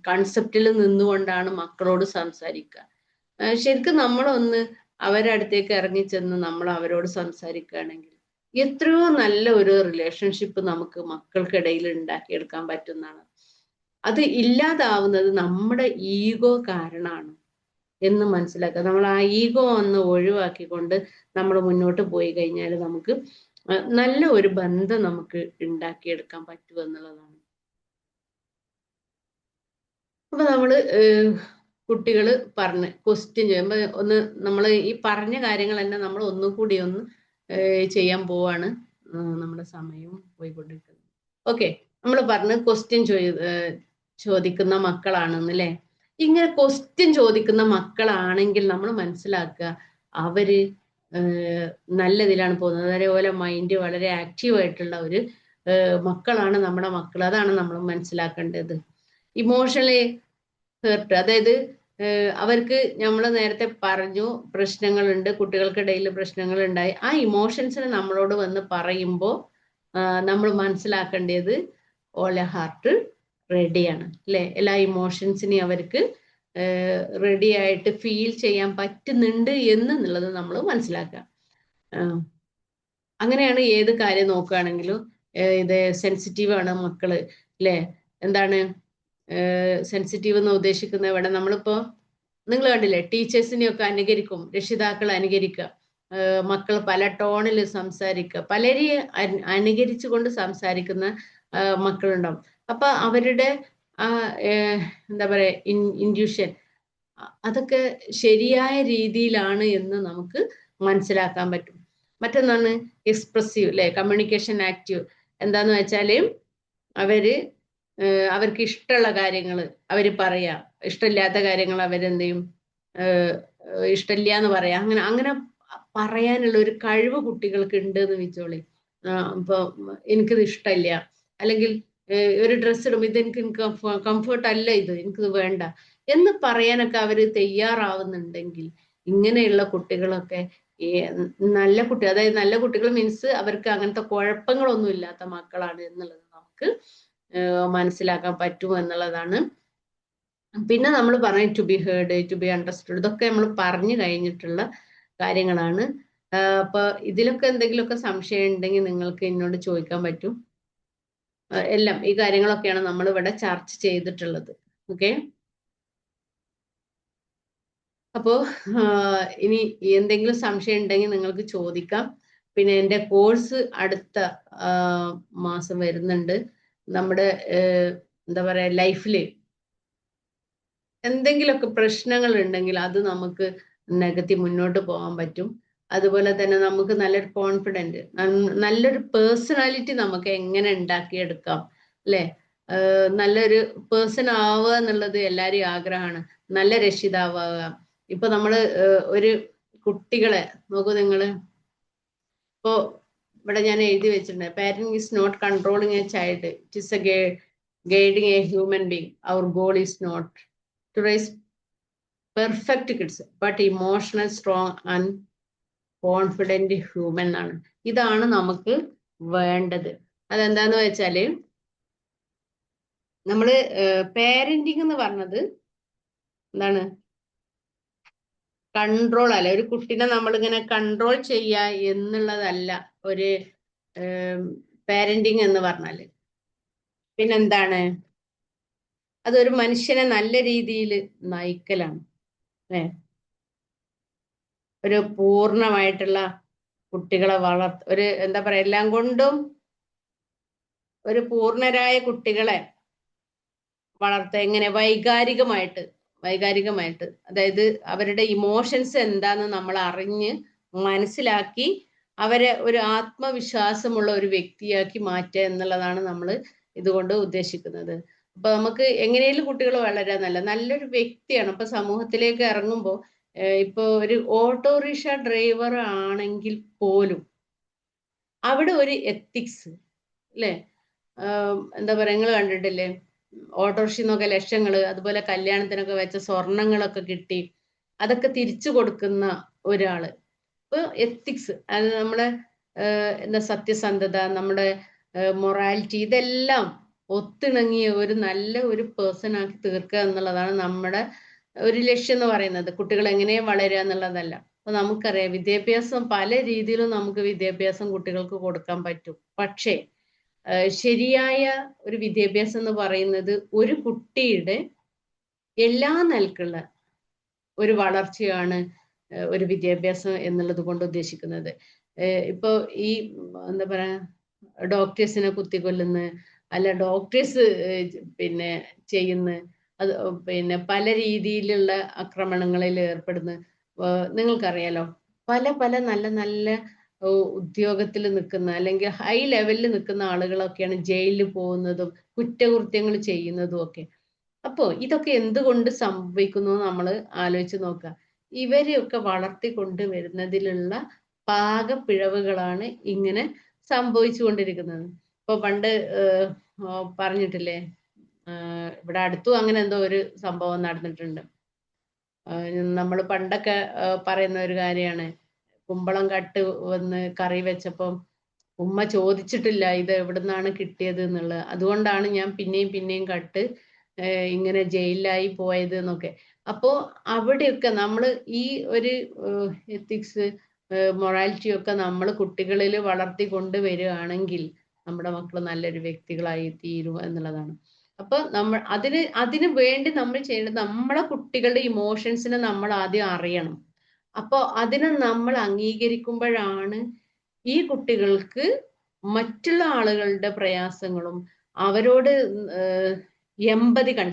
കൺസെപ്റ്റിൽ നിന്നുകൊണ്ടാണ് മക്കളോട് സംസാരിക്കുക. ശരിക്കും നമ്മളൊന്ന് അവരുടെ അടുത്തേക്ക് ഇറങ്ങിച്ചെന്ന് നമ്മൾ അവരോട് സംസാരിക്കുകയാണെങ്കിൽ എത്രയോ നല്ല ഒരു റിലേഷൻഷിപ്പ് നമുക്ക് മക്കൾക്കിടയിൽ ഉണ്ടാക്കിയെടുക്കാൻ പറ്റുന്നതാണ്. അത് ഇല്ലാതാവുന്നത് നമ്മുടെ ഈഗോ കാരണമാണ് എന്ന് മനസ്സിലാക്കുക. നമ്മൾ ആ ഈഗോ ഒന്ന് ഒഴിവാക്കിക്കൊണ്ട് നമ്മൾ മുന്നോട്ട് പോയി കഴിഞ്ഞാൽ നമുക്ക് നല്ല ഒരു ബന്ധം നമുക്ക് ഉണ്ടാക്കിയെടുക്കാൻ പറ്റുമെന്നുള്ളതാണ്. അപ്പൊ നമ്മള് കുട്ടികൾ പറഞ്ഞ് ക്വസ്റ്റ്യൻ ചെയ്യുമ്പോൾ ഒന്ന് നമ്മൾ ഈ പറഞ്ഞ കാര്യങ്ങൾ തന്നെ നമ്മൾ ഒന്നുകൂടി ഒന്ന് ചെയ്യാൻ പോവാണ്. നമ്മുടെ സമയവും പോയിക്കൊണ്ടിരിക്കുന്നത്. ഓക്കെ, നമ്മൾ പറഞ്ഞ് ക്വസ്റ്റ്യൻ ചോദിക്കുന്ന മക്കളാണെന്നല്ലേ. ഇങ്ങനെ ക്വസ്റ്റ്യൻ ചോദിക്കുന്ന മക്കളാണെങ്കിൽ നമ്മൾ മനസ്സിലാക്കുക അവര് നല്ലതിലാണ് പോകുന്നത്. അതേപോലെ മൈൻഡ് വളരെ ആക്റ്റീവ് ആയിട്ടുള്ള ഒരു മക്കളാണ് നമ്മുടെ മക്കൾ. അതാണ് നമ്മൾ മനസ്സിലാക്കേണ്ടത്. ഇമോഷണലി ഹേർട്ട്, അതായത് അവർക്ക് നമ്മൾ നേരത്തെ പറഞ്ഞു പ്രശ്നങ്ങളുണ്ട്, കുട്ടികൾക്കിടയിൽ പ്രശ്നങ്ങൾ ഉണ്ടായി. ആ ഇമോഷൻസിനെ നമ്മളോട് വന്ന് പറയുമ്പോൾ നമ്മൾ മനസ്സിലാക്കേണ്ടത് ഓല ഹാർട്ട് റെഡിയാണ് അല്ലെ. എല്ലാ ഇമോഷൻസിനെയും അവർക്ക് റെഡി ആയിട്ട് ഫീൽ ചെയ്യാൻ പറ്റുന്നുണ്ട് എന്നുള്ളത് നമ്മൾ മനസ്സിലാക്കുക. അങ്ങനെയാണ് ഏത് കാര്യം നോക്കുകയാണെങ്കിലും. ഇത് സെൻസിറ്റീവ് ആണ് മക്കള് അല്ലെ. എന്താണ് സെൻസിറ്റീവ് എന്ന് ഉദ്ദേശിക്കുന്നത്? ഇവിടെ നമ്മളിപ്പോ നിങ്ങൾ കണ്ടില്ലേ, ടീച്ചേഴ്സിനെയൊക്കെ അനുകരിക്കും, രക്ഷിതാക്കൾ അനുകരിക്കുക, മക്കൾ പല ടോണിൽ സംസാരിക്കുക, പലരെയും അനുകരിച്ചുകൊണ്ട് സംസാരിക്കുന്ന മക്കളുണ്ടാവും. അപ്പൊ അവരുടെ എന്താ പറയാ ഇൻഡ്യൂഷൻ അതൊക്കെ ശരിയായ രീതിയിലാണ് എന്ന് നമുക്ക് മനസ്സിലാക്കാൻ പറ്റും. മറ്റൊന്നാണ് എക്സ്പ്രസീവ് അല്ലെ, കമ്മ്യൂണിക്കേഷൻ ആക്റ്റീവ്. എന്താന്ന് വെച്ചാല് അവർക്ക് ഇഷ്ടമുള്ള കാര്യങ്ങൾ അവർ പറയാ, ഇഷ്ടമില്ലാത്ത കാര്യങ്ങൾ അവരെന്ത് ചെയ്യും, ഇഷ്ടമില്ല എന്ന് പറയാം. അങ്ങനെ പറയാനുള്ള ഒരു കഴിവ് കുട്ടികൾക്ക് ഉണ്ട് എന്ന് വെച്ചോളി. ഇപ്പൊ എനിക്കിത് ഇഷ്ടമില്ല, അല്ലെങ്കിൽ ഒരു ഡ്രസ്സ് ഇടുമ്പോൾ എനിക്ക് കംഫർട്ട് അല്ല, എനിക്കിത് വേണ്ട എന്ന് പറയാനൊക്കെ അവര് തയ്യാറാവുന്നുണ്ടെങ്കിൽ ഇങ്ങനെയുള്ള കുട്ടികളൊക്കെ നല്ല കുട്ടി, അതായത് നല്ല കുട്ടികൾ മീൻസ് അവർക്ക് അങ്ങനത്തെ കുഴപ്പങ്ങളൊന്നും ഇല്ലാത്ത മക്കളാണ് എന്നുള്ളത് നമുക്ക് മനസ്സിലാക്കാൻ പറ്റും എന്നുള്ളതാണ്. പിന്നെ നമ്മൾ പറയും to be heard, to be understood, ഇതൊക്കെ നമ്മൾ പറഞ്ഞു കഴിഞ്ഞിട്ടുള്ള കാര്യങ്ങളാണ്. അപ്പൊ ഇതിലൊക്കെ എന്തെങ്കിലുമൊക്കെ സംശയം ഉണ്ടെങ്കിൽ നിങ്ങൾക്ക് എന്നോട് ചോദിക്കാൻ പറ്റും. എല്ലാം ഈ കാര്യങ്ങളൊക്കെയാണ് നമ്മൾ ഇവിടെ ചർച്ച ചെയ്തിട്ടുള്ളത്. ഓക്കെ, അപ്പോ ഇനി എന്തെങ്കിലും സംശയം ഉണ്ടെങ്കിൽ നിങ്ങൾക്ക് ചോദിക്കാം. പിന്നെ എൻ്റെ കോഴ്സ് അടുത്ത മാസം വരുന്നുണ്ട്. നമ്മുടെ എന്താ പറയാ ലൈഫിൽ എന്തെങ്കിലുമൊക്കെ പ്രശ്നങ്ങൾ ഉണ്ടെങ്കിൽ അത് നമുക്ക് നികത്തി മുന്നോട്ട് പോകാൻ പറ്റും. അതുപോലെ തന്നെ നമുക്ക് നല്ലൊരു കോൺഫിഡൻറ്റ്, നല്ലൊരു പേഴ്സണാലിറ്റി നമുക്ക് എങ്ങനെ ഉണ്ടാക്കിയെടുക്കാം അല്ലെ. നല്ലൊരു പേഴ്സൺ ആവുക എന്നുള്ളത് എല്ലാവരെയും ആഗ്രഹമാണ്. നല്ല രക്ഷിതാവുക. ഇപ്പൊ നമ്മള് ഒരു കുട്ടികളെ നോക്കൂ നിങ്ങള്. ഇപ്പോ ഇവിടെ ഞാൻ എഴുതി വെച്ചിട്ടുണ്ട്, parent is not controlling a child, it is a guiding a human being. Our goal is not to raise perfect kids but emotional strong and confident human ആണ്. ഇതാണ് നമുക്ക് വേണ്ടത്. അതെന്താന്ന് വെച്ചാല് നമ്മള് പാരന്റിങ് എന്ന് പറഞ്ഞത് എന്താണ്, കൺട്രോൾ അല്ല. ഒരു കുട്ടീനെ നമ്മളിങ്ങനെ കൺട്രോൾ ചെയ്യുക എന്നുള്ളതല്ല ഒരു പാരന്റിങ് എന്ന് പറഞ്ഞാല്. പിന്നെന്താണ്, അതൊരു മനുഷ്യനെ നല്ല രീതിയിൽ നയിക്കലാണ് അല്ലേ. ഒരു പൂർണ്ണമായിട്ടുള്ള കുട്ടികളെ ഒരു എന്താ പറയാ, എല്ലാം കൊണ്ടും ഒരു പൂർണ്ണരായ കുട്ടികളെ വളർത്തുക എങ്ങനെ, വൈകാരികമായിട്ട്, അതായത് അവരുടെ ഇമോഷൻസ് എന്താന്ന് നമ്മൾ അറിഞ്ഞ് മനസ്സിലാക്കി അവരെ ഒരു ആത്മവിശ്വാസമുള്ള ഒരു വ്യക്തിയാക്കി മാറ്റുക എന്നുള്ളതാണ് നമ്മൾ ഇതുകൊണ്ട് ഉദ്ദേശിക്കുന്നത്. അപ്പൊ നമുക്ക് എങ്ങനെയും കുട്ടികൾ വളരെ നല്ലൊരു വ്യക്തിയാണ്. അപ്പൊ സമൂഹത്തിലേക്ക് ഇറങ്ങുമ്പോൾ ഇപ്പൊ ഒരു ഓട്ടോറിക്ഷ ഡ്രൈവർ ആണെങ്കിൽ പോലും അവിടെ ഒരു എത്തിക്സ് അല്ലേ, എന്താ പറയാ, നിങ്ങൾ കണ്ടിട്ടില്ലേ, ഓട്ടോറിക്ഷന്നൊക്കെ ലക്ഷങ്ങള്, അതുപോലെ കല്യാണത്തിനൊക്കെ വെച്ച സ്വർണങ്ങളൊക്കെ കിട്ടി അതൊക്കെ തിരിച്ചു കൊടുക്കുന്ന ഒരാള്. ഇപ്പൊ എത്തിക്സ്, അത് നമ്മുടെ എന്താ സത്യസന്ധത, നമ്മുടെ മൊറാലിറ്റി, ഇതെല്ലാം ഒത്തിണങ്ങിയ ഒരു നല്ല ഒരു പേഴ്സൺ ആക്കി തീർക്കുക എന്നുള്ളതാണ് നമ്മുടെ ഒരു ലക്ഷ്യം എന്ന് പറയുന്നത്. കുട്ടികൾ എങ്ങനെ വളരുക എന്നുള്ളതല്ല. അപ്പൊ നമുക്കറിയാം വിദ്യാഭ്യാസം പല രീതിയിലും നമുക്ക് വിദ്യാഭ്യാസം കുട്ടികൾക്ക് കൊടുക്കാൻ പറ്റും. പക്ഷേ ശരിയായ ഒരു വിദ്യാഭ്യാസം എന്ന് പറയുന്നത് ഒരു കുട്ടിയുടെ എല്ലാ നിലക്കുള്ള ഒരു വളർച്ചയാണ് ഒരു വിദ്യാഭ്യാസം എന്നുള്ളത് കൊണ്ട് ഉദ്ദേശിക്കുന്നത്. ഇപ്പൊ ഈ എന്താ പറയാ, ഡോക്ടേഴ്സിനെ കുത്തിക്കൊല്ലുന്ന, അല്ല ഡോക്ടേഴ്സ് പിന്നെ ചെയ്യുന്ന, അത് പിന്നെ പല രീതിയിലുള്ള ആക്രമണങ്ങളിൽ ഏർപ്പെടുന്ന, നിങ്ങൾക്കറിയാലോ, പല പല നല്ല നല്ല ഉദ്യോഗത്തിൽ നിൽക്കുന്ന അല്ലെങ്കിൽ ഹൈ ലെവലിൽ നിൽക്കുന്ന ആളുകളൊക്കെയാണ് ജയിലിൽ പോകുന്നതും കുറ്റകൃത്യങ്ങൾ ചെയ്യുന്നതും ഒക്കെ. അപ്പോ ഇതൊക്കെ എന്തുകൊണ്ട് സംഭവിക്കുന്നു നമ്മൾ ആലോചിച്ച് നോക്കുക. ഇവരെയൊക്കെ വളർത്തിക്കൊണ്ട് വരുന്നതിലുള്ള പാകപ്പിഴവുകളാണ് ഇങ്ങനെ സംഭവിച്ചുകൊണ്ടിരിക്കുന്നത്. ഇപ്പൊ പണ്ട് പറഞ്ഞിട്ടില്ലേ, ഇവിടെ അടുത്തും അങ്ങനെ എന്തോ ഒരു സംഭവം നടന്നിട്ടുണ്ട്. നമ്മൾ പണ്ടൊക്കെ പറയുന്ന ഒരു കാര്യമാണ്, കുമ്പളം കട്ട് വന്ന് കറി വെച്ചപ്പം ഉമ്മ ചോദിച്ചിട്ടില്ല ഇത് എവിടുന്നാണ് കിട്ടിയത് എന്നുള്ളത്, അതുകൊണ്ടാണ് ഞാൻ പിന്നെയും പിന്നെയും കട്ട് ഇങ്ങനെ ജയിലിലായി പോയത് എന്നൊക്കെ. അപ്പോ അവിടെയൊക്കെ നമ്മൾ ഈ ഒരു എത്തിക്സ്, മൊറാലിറ്റി ഒക്കെ നമ്മൾ കുട്ടികളിൽ വളർത്തി കൊണ്ടുവരികയാണെങ്കിൽ നമ്മുടെ മക്കൾ നല്ലൊരു വ്യക്തികളായി തീരും എന്നുള്ളതാണ്. അപ്പൊ അതിന് വേണ്ടി നമ്മൾ ചെയ്യേണ്ടത് നമ്മളെ കുട്ടികളുടെ ഇമോഷൻസിനെ നമ്മൾ ആദ്യം അറിയണം. അപ്പൊ അതിനെ നമ്മൾ അംഗീകരിക്കുമ്പോഴാണ് ഈ കുട്ടികൾക്ക് മറ്റുള്ള ആളുകളുടെ പ്രയാസങ്ങളും അവരോട്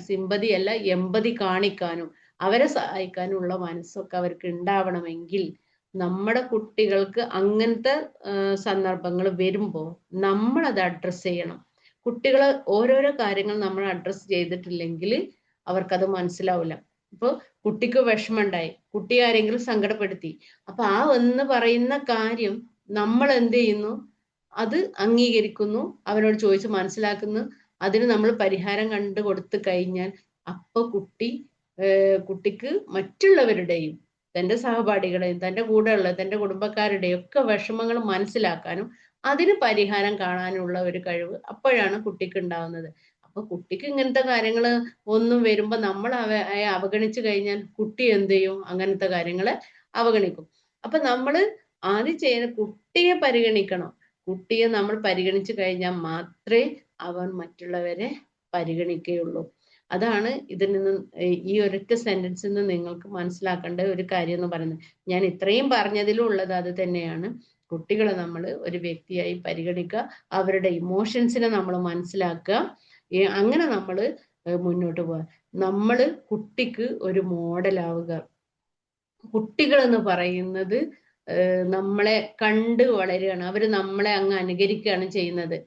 സിമ്പതി അല്ല എമ്പതി കാണിക്കാനും അവരെ സഹായിക്കാനുള്ള മനസ്സൊക്കെ അവർക്ക് ഉണ്ടാവണമെങ്കിൽ നമ്മുടെ കുട്ടികൾക്ക് അങ്ങനത്തെ സന്ദർഭങ്ങൾ വരുമ്പോൾ നമ്മൾ അത് അഡ്രസ്സ് ചെയ്യണം. കുട്ടികൾ ഓരോരോ കാര്യങ്ങൾ നമ്മൾ അഡ്രസ്സ് ചെയ്തിട്ടില്ലെങ്കിൽ അവർക്കത് മനസ്സിലാവില്ല. ഇപ്പൊ കുട്ടിക്ക് വിഷമമുണ്ടായി, കുട്ടി ആരെങ്കിലും സങ്കടപ്പെടുത്തി, അപ്പൊ ആ എന്ന് പറയുന്ന കാര്യം നമ്മൾ എന്ത് ചെയ്യുന്നു, അത് അംഗീകരിക്കുന്നു, അവരോട് ചോദിച്ച് മനസ്സിലാക്കുന്നു, അതിന് നമ്മൾ പരിഹാരം കണ്ടു കൊടുത്തു കഴിഞ്ഞാൽ അപ്പൊ കുട്ടിക്ക് മറ്റുള്ളവരുടെയും തൻ്റെ സഹപാഠികളെയും തൻ്റെ കൂടെയുള്ള തൻ്റെ കുടുംബക്കാരുടെയും ഒക്കെ വിഷമങ്ങൾ മനസ്സിലാക്കാനും അതിന് പരിഹാരം കാണാനുള്ള ഒരു കഴിവ് അപ്പോഴാണ് കുട്ടിക്ക് ഉണ്ടാവുന്നത്. അപ്പൊ കുട്ടിക്ക് ഇങ്ങനത്തെ കാര്യങ്ങൾ ഒന്നും വരുമ്പോ നമ്മൾ അവഗണിച്ചു കഴിഞ്ഞാൽ കുട്ടി എന്ത് ചെയ്യും, അങ്ങനത്തെ കാര്യങ്ങളെ അവഗണിക്കും. അപ്പൊ നമ്മള് ആദ്യം ചെയ്യുന്ന കുട്ടിയെ പരിഗണിക്കണം. കുട്ടിയെ നമ്മൾ പരിഗണിച്ചു കഴിഞ്ഞാൽ മാത്രമേ അവൻ മറ്റുള്ളവരെ പരിഗണിക്കുകയുള്ളൂ. അതാണ് ഇതിൽ നിന്ന്, ഈ ഒരൊറ്റ സെന്റൻസിൽ നിന്ന് നിങ്ങൾക്ക് മനസ്സിലാക്കേണ്ട ഒരു കാര്യം എന്ന് പറയുന്നത്. ഞാൻ ഇത്രയും പറഞ്ഞതിലും ഉള്ളത് അത് തന്നെയാണ്. കുട്ടികളെ നമ്മൾ ഒരു വ്യക്തിയായി പരിഗണിക്കുക, അവരുടെ ഇമോഷൻസിനെ നമ്മൾ മനസ്സിലാക്കുക, അങ്ങനെ നമ്മൾ മുന്നോട്ട് പോവുക. നമ്മൾ കുട്ടിക്ക് ഒരു മോഡലാവുക. കുട്ടികൾ എന്ന് പറയുന്നത് നമ്മളെ കണ്ട് വളരുകയാണ്, അവർ നമ്മളെ അങ്ങ് അനുകരിക്കുകയാണ് ചെയ്യുന്നത്.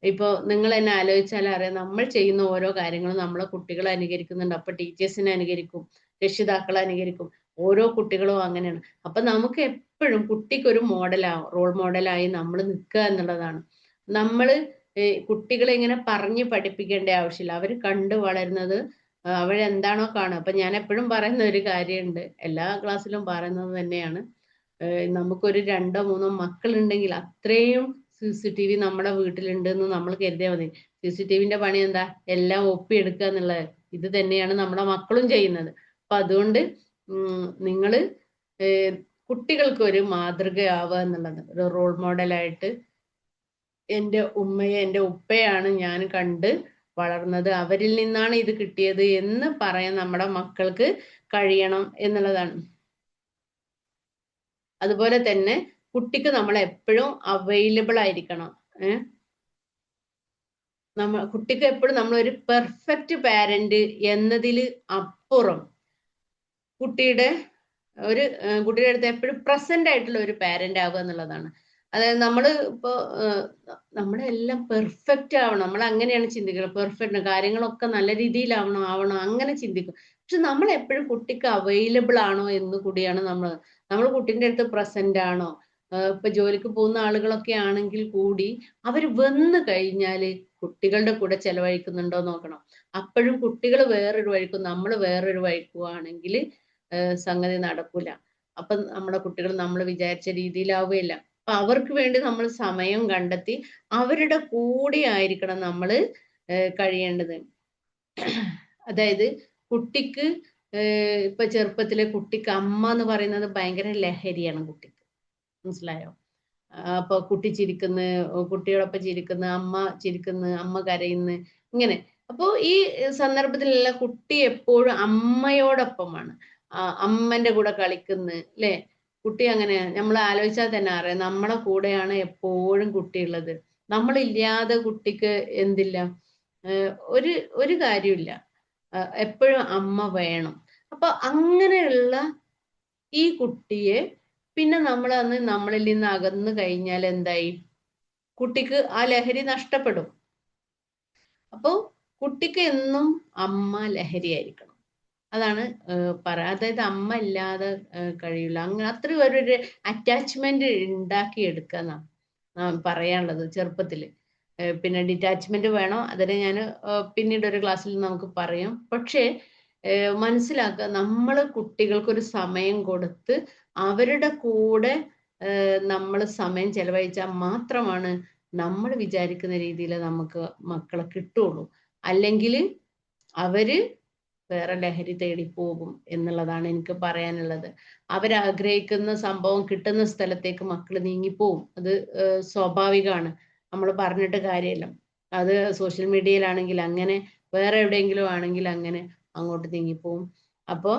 ഇപ്പൊ നിങ്ങൾ തന്നെ ആലോചിച്ചാൽ അറിയാം, നമ്മൾ ചെയ്യുന്ന ഓരോ കാര്യങ്ങളും നമ്മളെ കുട്ടികളെ അനുകരിക്കുന്നുണ്ട്. അപ്പൊ ടീച്ചേഴ്സിനെ അനുകരിക്കും, രക്ഷിതാക്കളെ അനുകരിക്കും, ഓരോ കുട്ടികളും അങ്ങനെയാണ്. അപ്പൊ നമുക്ക് എപ്പോഴും കുട്ടിക്ക് ഒരു റോൾ മോഡലായി നമ്മൾ നിൽക്കുക എന്നുള്ളതാണ്. നമ്മള് കുട്ടികളെ ഇങ്ങനെ പറഞ്ഞ് പഠിപ്പിക്കേണ്ട ആവശ്യമില്ല, അവർ കണ്ടു വളരുന്നത് അവരെന്താണോ കാണുക. അപ്പൊ ഞാൻ എപ്പോഴും പറയുന്ന ഒരു കാര്യമുണ്ട്, എല്ലാ ക്ലാസ്സിലും പറയുന്നത് തന്നെയാണ്, നമുക്കൊരു 2 or 3 മക്കളുണ്ടെങ്കിൽ അത്രയും CCTV നമ്മുടെ വീട്ടിലുണ്ട് എന്ന് നമ്മൾ കരുതിയാൽ മതി. CCTVന്റെ പണി എന്താ, എല്ലാം ഒപ്പിയെടുക്കുക എന്നുള്ളത്. ഇത് തന്നെയാണ് നമ്മുടെ മക്കളും ചെയ്യുന്നത്. അപ്പൊ അതുകൊണ്ട് നിങ്ങള് കുട്ടികൾക്ക് ഒരു മാതൃകയാവുക എന്നുള്ളത്, ഒരു റോൾ മോഡലായിട്ട് എൻ്റെ ഉമ്മയെ എൻ്റെ ഉപ്പയാണ് ഞാൻ കണ്ട് വളർന്നത്, അവരിൽ നിന്നാണ് ഇത് കിട്ടിയത് എന്ന് പറയാൻ നമ്മുടെ മക്കൾക്ക് കഴിയണം എന്നുള്ളതാണ്. അതുപോലെ തന്നെ കുട്ടിക്ക് നമ്മൾ എപ്പോഴും അവൈലബിൾ ആയിരിക്കണം. കുട്ടിക്ക് എപ്പോഴും നമ്മൾ ഒരു പെർഫെക്റ്റ് പാരന്റ് എന്നതിൽ അപ്പുറം കുട്ടിയുടെ അടുത്ത് എപ്പോഴും പ്രസന്റ് ആയിട്ടുള്ള ഒരു പാരന്റ് ആവുക എന്നുള്ളതാണ്. അതായത് നമ്മൾ ഇപ്പോ നമ്മളെല്ലാം പെർഫെക്റ്റ് ആവണം, നമ്മൾ അങ്ങനെയാണ് ചിന്തിക്കുന്നത്. പെർഫെക്റ്റ് കാര്യങ്ങളൊക്കെ നല്ല രീതിയിലാവണം അങ്ങനെ ചിന്തിക്കും. പക്ഷെ നമ്മൾ എപ്പോഴും കുട്ടിക്ക് അവൈലബിൾ ആണോ എന്ന് കൂടിയാണ് നമ്മൾ കുട്ടീൻ്റെ അടുത്ത് പ്രസന്റ് ആണോ, ഇപ്പൊ ജോലിക്ക് പോകുന്ന ആളുകളൊക്കെ ആണെങ്കിൽ കൂടി അവർ വന്നു കഴിഞ്ഞാല് കുട്ടികളുടെ കൂടെ ചെലവഴിക്കുന്നുണ്ടോ നോക്കണം. അപ്പോഴും കുട്ടികൾ വേറൊരു വഴിക്കും നമ്മൾ വേറൊരു വഴിക്കും ആണെങ്കിൽ സംഗതി നടക്കൂല. അപ്പൊ നമ്മുടെ കുട്ടികൾ നമ്മൾ വിചാരിച്ച രീതിയിലാവുകയില്ല. അപ്പൊ അവർക്ക് വേണ്ടി നമ്മൾ സമയം കണ്ടെത്തി അവരുടെ കൂടെ ആയിരിക്കണം നമ്മൾ കഴിയേണ്ടത്. അതായത് കുട്ടിക്ക് ഇപ്പൊ ചെറുപ്പത്തിലെ കുട്ടിക്ക് അമ്മ എന്ന് പറയുന്നത് ഭയങ്കര ലഹരിയാണ് കുട്ടിക്ക്. മനസ്സിലായോ? അപ്പൊ കുട്ടി ചിരിക്കുന്നു, കുട്ടിയോടൊപ്പം ചിരിക്കുന്നു, അമ്മ ചിരിക്കുന്നു, അമ്മ കരയുന്നു, ഇങ്ങനെ. അപ്പോ ഈ സന്ദർഭത്തിലെല്ലാം കുട്ടി എപ്പോഴും അമ്മയോടൊപ്പമാണ്. അമ്മന്റെ കൂടെ കളിക്കുന്നു, അല്ലേ? കുട്ടി അങ്ങനെ നമ്മൾ ആലോചിച്ചാൽ തന്നെ അറിയാം, നമ്മളെ കൂടെയാണ് എപ്പോഴും കുട്ടി ഉള്ളത്. നമ്മളില്ലാതെ കുട്ടിക്ക് എന്തില്ല, ഒരു ഒരു കാര്യമില്ല. എപ്പോഴും അമ്മ വേണം. അപ്പൊ അങ്ങനെയുള്ള ഈ കുട്ടിയെ പിന്നെ നമ്മൾ അന്ന് നമ്മളിൽ നിന്ന് അകന്നു കഴിഞ്ഞാൽ എന്തായി? കുട്ടിക്ക് ആ ലഹരി നഷ്ടപ്പെടും. അപ്പോ കുട്ടിക്ക് എന്നും അമ്മ ലഹരിയായിരിക്കണം. അതാണ് അതായത് അമ്മ ഇല്ലാതെ കഴിയില്ല. അങ്ങനെ അത്രയും ഒരു അറ്റാച്ച്മെന്റ് ഉണ്ടാക്കിയെടുക്കുക പറയാനുള്ളത് ചെറുപ്പത്തില്. പിന്നെ ഡിറ്റാച്ച്മെന്റ് വേണം, അതിനെ ഞാൻ പിന്നീട് ഒരു ക്ലാസ്സിൽ നമുക്ക് പറയാം. പക്ഷേ മനസ്സിലാക്കുക, നമ്മൾ കുട്ടികൾക്കൊരു സമയം കൊടുത്ത് അവരുടെ കൂടെ നമ്മൾ സമയം ചെലവഴിച്ചാൽ മാത്രമാണ് നമ്മൾ വിചാരിക്കുന്ന രീതിയിൽ നമുക്ക് മക്കളെ കിട്ടുള്ളൂ. അല്ലെങ്കിൽ അവര് വേറെ ലഹരി തേടി പോകും എന്നുള്ളതാണ് എനിക്ക് പറയാനുള്ളത്. അവരാഗ്രഹിക്കുന്ന സംഭവം കിട്ടുന്ന സ്ഥലത്തേക്ക് മക്കൾ നീങ്ങിപ്പോവും. അത് സ്വാഭാവികമാണ്, നമ്മൾ പറഞ്ഞിട്ട് കാര്യമില്ല. അത് സോഷ്യൽ മീഡിയയിലാണെങ്കിൽ അങ്ങനെ, വേറെ എവിടെയെങ്കിലും ആണെങ്കിൽ അങ്ങനെ അങ്ങോട്ട് നീങ്ങിപ്പോവും. അപ്പോൾ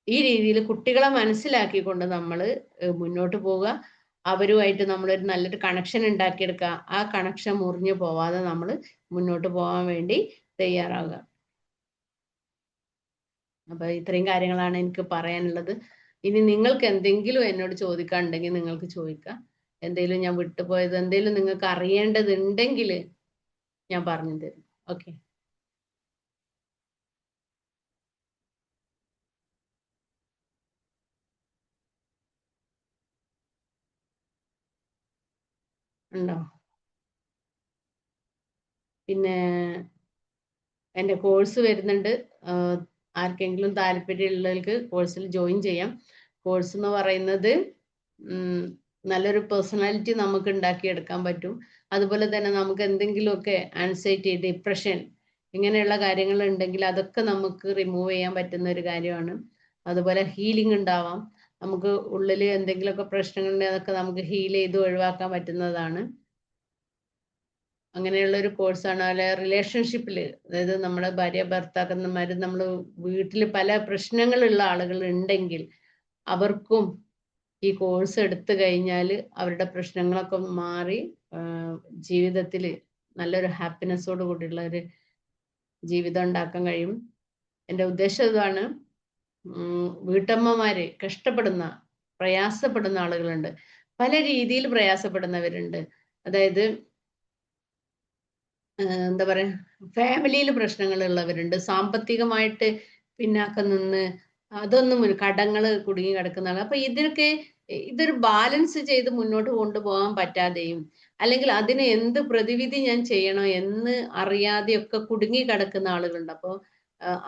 ഈ രീതിയിൽ കുട്ടികളെ മനസ്സിലാക്കിക്കൊണ്ട് നമ്മൾ മുന്നോട്ട് പോവുക. അവരുമായിട്ട് നമ്മളൊരു നല്ലൊരു കണക്ഷൻ ഉണ്ടാക്കിയെടുക്കുക. ആ കണക്ഷൻ മുറിഞ്ഞു പോവാതെ നമ്മൾ മുന്നോട്ട് പോകാൻ വേണ്ടി തയ്യാറാവുക. അപ്പൊ ഇത്രയും കാര്യങ്ങളാണ് എനിക്ക് പറയാനുള്ളത്. ഇനി നിങ്ങൾക്ക് എന്തെങ്കിലും എന്നോട് ചോദിക്കാനുണ്ടെങ്കിൽ നിങ്ങൾക്ക് ചോദിക്കാം. എന്തെങ്കിലും ഞാൻ വിട്ടുപോയത്, എന്തെങ്കിലും നിങ്ങൾക്ക് അറിയേണ്ടതുണ്ടെങ്കിൽ ഞാൻ പറഞ്ഞു തരും. ഓക്കെ. ഉണ്ടോ? പിന്നെ എൻ്റെ കോഴ്സ് വരുന്നുണ്ട്. ആർക്കെങ്കിലും താല്പര്യമുള്ളവർക്ക് കോഴ്സിൽ ജോയിൻ ചെയ്യാം. കോഴ്സ് എന്ന് പറയുന്നത് നല്ലൊരു പേഴ്സണാലിറ്റി നമുക്ക് ഉണ്ടാക്കിയെടുക്കാൻ പറ്റും. അതുപോലെ തന്നെ നമുക്ക് എന്തെങ്കിലുമൊക്കെ ആൻസൈറ്റി, ഡിപ്രഷൻ ഇങ്ങനെയുള്ള കാര്യങ്ങൾ ഉണ്ടെങ്കിൽ അതൊക്കെ നമുക്ക് റിമൂവ് ചെയ്യാൻ പറ്റുന്ന ഒരു കാര്യമാണ്. അതുപോലെ ഹീലിംഗ് ഉണ്ടാവാം. നമുക്ക് ഉള്ളിൽ എന്തെങ്കിലുമൊക്കെ പ്രശ്നങ്ങളുണ്ടെങ്കിൽ അതൊക്കെ നമുക്ക് ഹീൽ ചെയ്ത് ഒഴിവാക്കാൻ പറ്റുന്നതാണ്. അങ്ങനെയുള്ള ഒരു കോഴ്സാണ്. അല്ലെ റിലേഷൻഷിപ്പിൽ, അതായത് നമ്മുടെ ഭാര്യ ഭർത്താക്കന്മാർ, നമ്മൾ വീട്ടിൽ പല പ്രശ്നങ്ങളുള്ള ആളുകൾ ഉണ്ടെങ്കിൽ അവർക്കും ഈ കോഴ്സ് എടുത്തു കഴിഞ്ഞാൽ അവരുടെ പ്രശ്നങ്ങളൊക്കെ മാറി ജീവിതത്തിൽ നല്ലൊരു ഹാപ്പിനെസ്സോട് കൂടിയുള്ള ഒരു ജീവിതം ഉണ്ടാക്കാൻ കഴിയും. എൻ്റെ ഉദ്ദേശം ഇതാണ്. വീട്ടമ്മമാര് കഷ്ടപ്പെടുന്ന, പ്രയാസപ്പെടുന്ന ആളുകളുണ്ട്. പല രീതിയിൽ പ്രയാസപ്പെടുന്നവരുണ്ട്. അതായത് എന്താ പറയാ, ഫാമിലിയിൽ പ്രശ്നങ്ങളുള്ളവരുണ്ട്, സാമ്പത്തികമായിട്ട് പിന്നാക്കം നിന്ന് അതൊന്നും കടങ്ങള് കുടുങ്ങി കിടക്കുന്ന ആൾ. അപ്പൊ ഇതൊരു ബാലൻസ് ചെയ്ത് മുന്നോട്ട് കൊണ്ടുപോകാൻ പറ്റാതെയും, അല്ലെങ്കിൽ അതിന് എന്ത് പ്രതിവിധി ഞാൻ ചെയ്യണോ എന്ന് അറിയാതെയൊക്കെ കുടുങ്ങി കിടക്കുന്ന ആളുകളുണ്ട്. അപ്പോൾ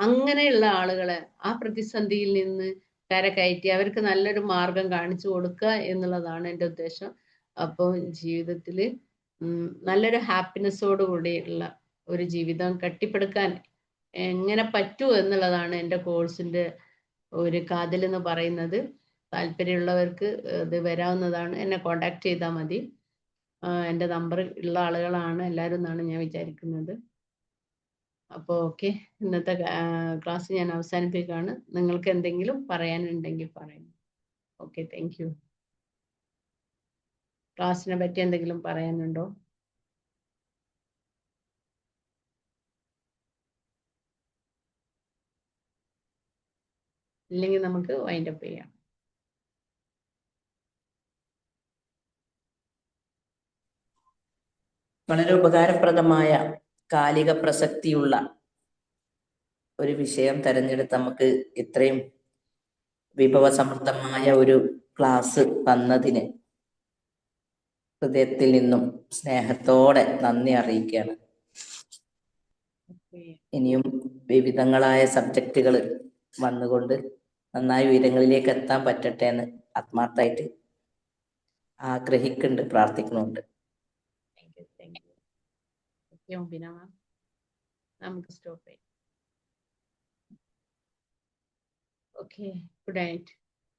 അങ്ങനെയുള്ള ആളുകളെ ആ പ്രതിസന്ധിയിൽ നിന്ന് കരകയറ്റി അവർക്ക് നല്ലൊരു മാർഗം കാണിച്ചു കൊടുക്കുക എന്നുള്ളതാണ് എൻ്റെ ഉദ്ദേശം. അപ്പോൾ ജീവിതത്തില് നല്ലൊരു ഹാപ്പിനെസ്സോട് കൂടിയുള്ള ഒരു ജീവിതം കെട്ടിപ്പടുക്കാൻ എങ്ങനെ പറ്റൂ എന്നുള്ളതാണ് എൻ്റെ കോഴ്സിന്റെ ഒരു കാതൽ എന്ന് പറയുന്നത്. താല്പര്യമുള്ളവർക്ക് ഇത് വരാവുന്നതാണ്. എന്നെ കോണ്ടാക്ട് ചെയ്താൽ മതി. എൻ്റെ നമ്പർ ഉള്ള ആളുകളാണ് എല്ലാവരും എന്നാണ് ഞാൻ വിചാരിക്കുന്നത്. അപ്പോൾ ഓക്കെ, ഇന്നത്തെ ക്ലാസ് ഞാൻ അവസാനിപ്പിക്കുകയാണ്. നിങ്ങൾക്ക് എന്തെങ്കിലും പറയാനുണ്ടെങ്കിൽ പറയാം. Okay, thank you. ക്ലാസ്സിനെ പറ്റി എന്തെങ്കിലും പറയാനുണ്ടോ? ഇല്ലെങ്കിൽ നമുക്ക് വൈൻഡ് അപ്പ് ചെയ്യാം. വളരെ ഉപകാരപ്രദമായ കാലിക പ്രസക്തിയുള്ള ഒരു വിഷയം തെരഞ്ഞെടുത്ത് നമുക്ക് ഇത്രയും വിഭവസമൃദ്ധമായ ഒരു ക്ലാസ് തന്നതിന് ഹൃദയത്തിൽ നിന്നും സ്നേഹത്തോടെ നന്ദി അറിയിക്കുകയാണ്. ഇനിയും വിവിധങ്ങളായ സബ്ജക്റ്റുകൾ വന്നുകൊണ്ട് നന്നായി ഉയരങ്ങളിലേക്ക് എത്താൻ പറ്റട്ടെ എന്ന് ആത്മാർത്ഥമായിട്ട് ആഗ്രഹിക്കുന്നുണ്ട്, പ്രാർത്ഥിക്കുന്നുണ്ട്. നമുക്ക് സ്റ്റോപ്പ് ചെയ്യാം. Okay, good night.